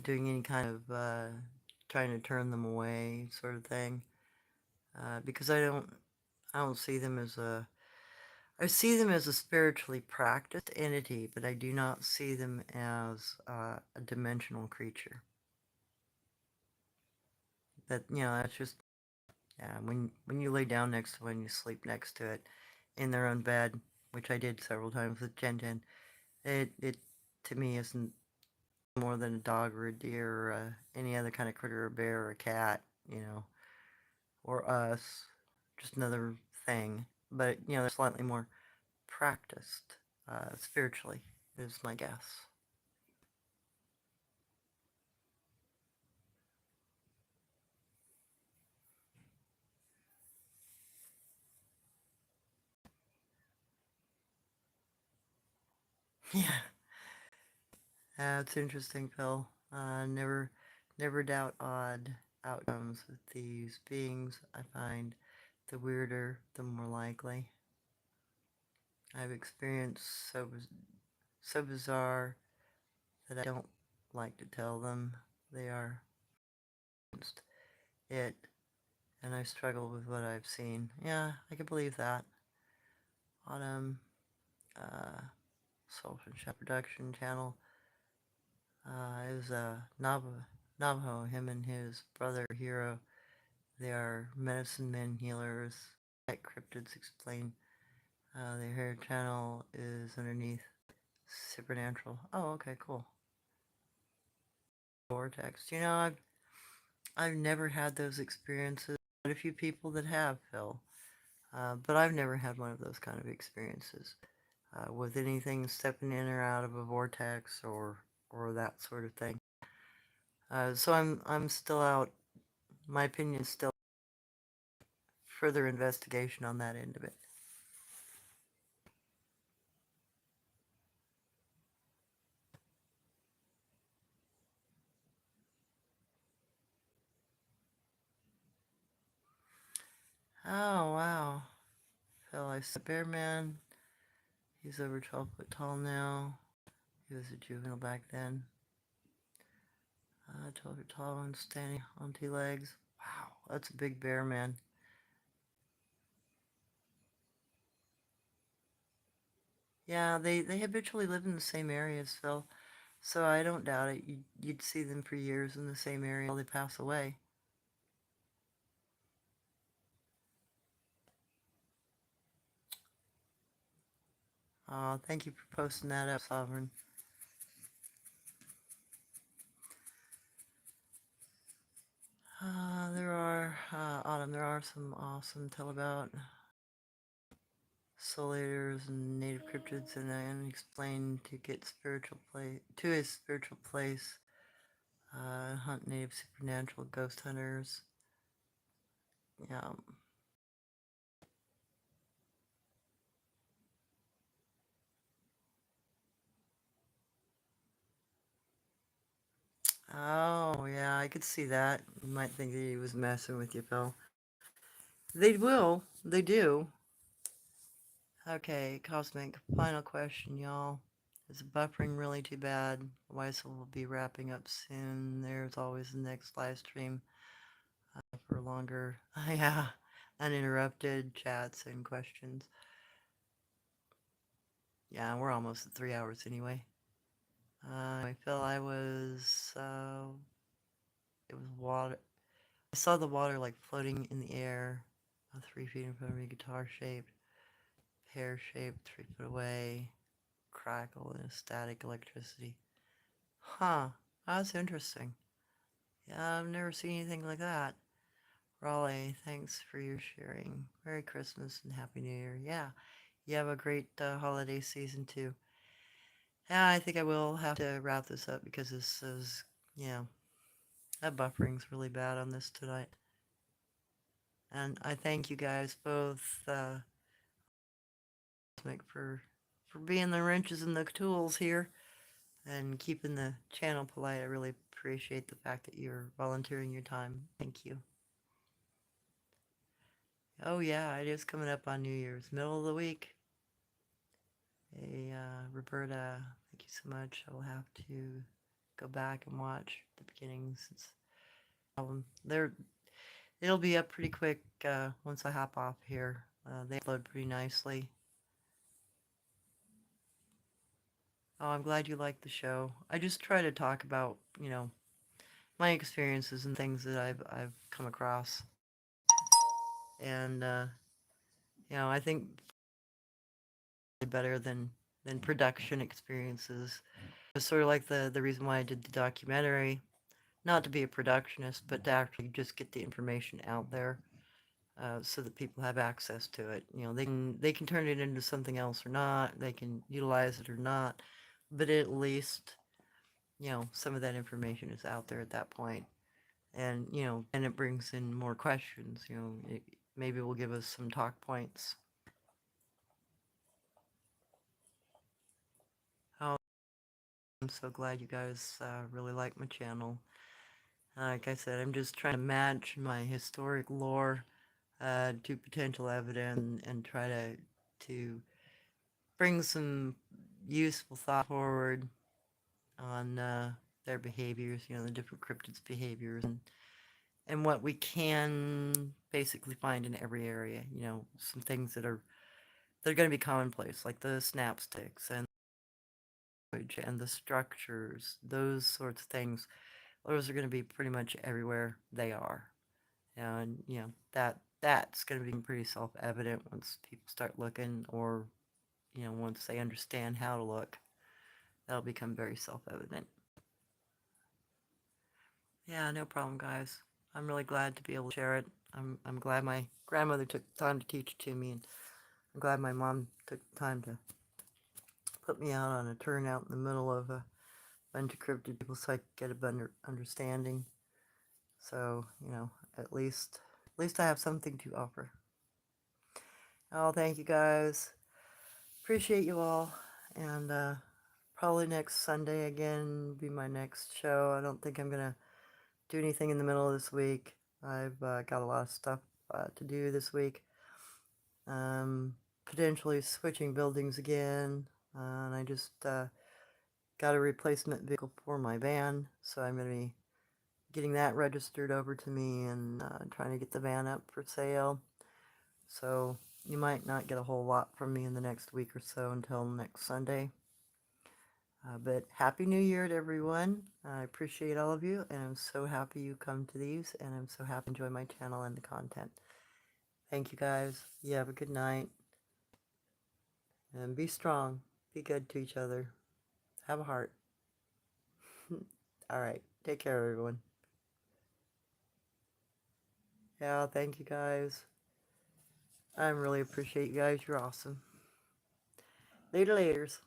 S1: doing any kind of trying to turn them away sort of thing, because I don't see them as I see them as a spiritually practiced entity, but I do not see them as a dimensional creature. That that's just yeah. When you lay down next to one, you sleep next to it in their own bed, which I did several times with Jen Jen. It to me isn't more than a dog or a deer or any other kind of critter, a bear or a cat, or us, just another thing. But they're slightly more practiced spiritually, is my guess. Yeah, it's interesting, Phil. Never doubt odd outcomes with these beings. I find the weirder, the more likely. I've experienced so bizarre that I don't like to tell them. They are it, and I struggle with what I've seen. Yeah, I can believe that. Autumn, uh, Soul and Shep Production channel. It was Navajo, him and his brother Hero. They are medicine men healers. Like cryptids explain. Their hair channel is underneath supernatural. Oh, okay, cool. Vortex. I've never had those experiences. But a few people that have, Phil. But I've never had one of those kind of experiences with anything stepping in or out of a vortex or that sort of thing. So I'm still out. My opinion is still further investigation on that end of it. Oh wow, Phil, I saw Bear Man. He's over 12 foot tall now. He was a juvenile back then. 12 foot tall and standing on two legs. Wow, that's a big bear, man. Yeah, they habitually live in the same areas, Phil. So I don't doubt it. You'd see them for years in the same area until they pass away. Thank you for posting that up, Sovereign. Autumn, there are some awesome tell about solators and native cryptids and explain to get spiritual place to his spiritual place. Hunt native supernatural ghost hunters. Yeah. Oh, yeah, I could see that. You might think that he was messing with you, Phil. They will. They do. Okay, Cosmic. Final question, y'all. Is buffering really too bad? Weisel will be wrapping up soon. There's always the next live stream for longer, yeah, uninterrupted chats and questions. Yeah, we're almost at 3 hours anyway. I feel it was water. I saw the water like floating in the air, 3 feet in front of me, guitar shaped, pear shaped, 3 foot away, crackle and static electricity. Huh, that's interesting. Yeah, I've never seen anything like that. Raleigh, thanks for your sharing. Merry Christmas and Happy New Year. Yeah, you have a great holiday season too. Yeah, I think I will have to wrap this up because this is, yeah, that buffering's really bad on this tonight. And I thank you guys both, for being the wrenches and the tools here and keeping the channel polite. I really appreciate the fact that you're volunteering your time. Thank you. Oh yeah, it is coming up on New Year's, middle of the week. Hey, Roberta, thank you so much. I will have to go back and watch the beginning since they're it'll be up pretty quick once I hop off here. They upload pretty nicely. Oh, I'm glad you like the show. I just try to talk about, my experiences and things that I've come across. And I think better than production experiences. It's sort of like the reason why I did the documentary, not to be a productionist, but to actually just get the information out there, so that people have access to it. They can turn it into something else or not. They can utilize it or not, but at least some of that information is out there at that point. And and it brings in more questions. Maybe it will give us some talk points. Oh, I'm so glad you guys really like my channel. Like I said, I'm just trying to match my historic lore to potential evidence and try to bring some useful thought forward on their behaviors, the different cryptids' behaviors, and what we can basically find in every area. Some things they're going to be commonplace, like the snapsticks and the structures, those sorts of things. Those are going to be pretty much everywhere they are. And that's going to be pretty self-evident once people start looking, or once they understand how to look. That'll become very self-evident. Yeah, no problem, guys. I'm really glad to be able to share it. I'm glad my grandmother took time to teach it to me, and I'm glad my mom took time to put me out on a turnout in the middle of a bunch of cryptid people so I could get a better understanding. So, at least I have something to offer. Oh, thank you guys. Appreciate you all. And probably next Sunday again be my next show. I don't think I'm gonna do anything in the middle of this week. I've got a lot of stuff to do this week. Potentially switching buildings again. And I just got a replacement vehicle for my van, so I'm going to be getting that registered over to me and trying to get the van up for sale. So you might not get a whole lot from me in the next week or so until next Sunday. But Happy New Year to everyone. I appreciate all of you, and I'm so happy you come to these, and I'm so happy to enjoy my channel and the content. Thank you guys. You have a good night. And be strong. Be good to each other. Have a heart. Alright. Take care, everyone. Yeah, thank you guys. I really appreciate you guys. You're awesome. Later, laters.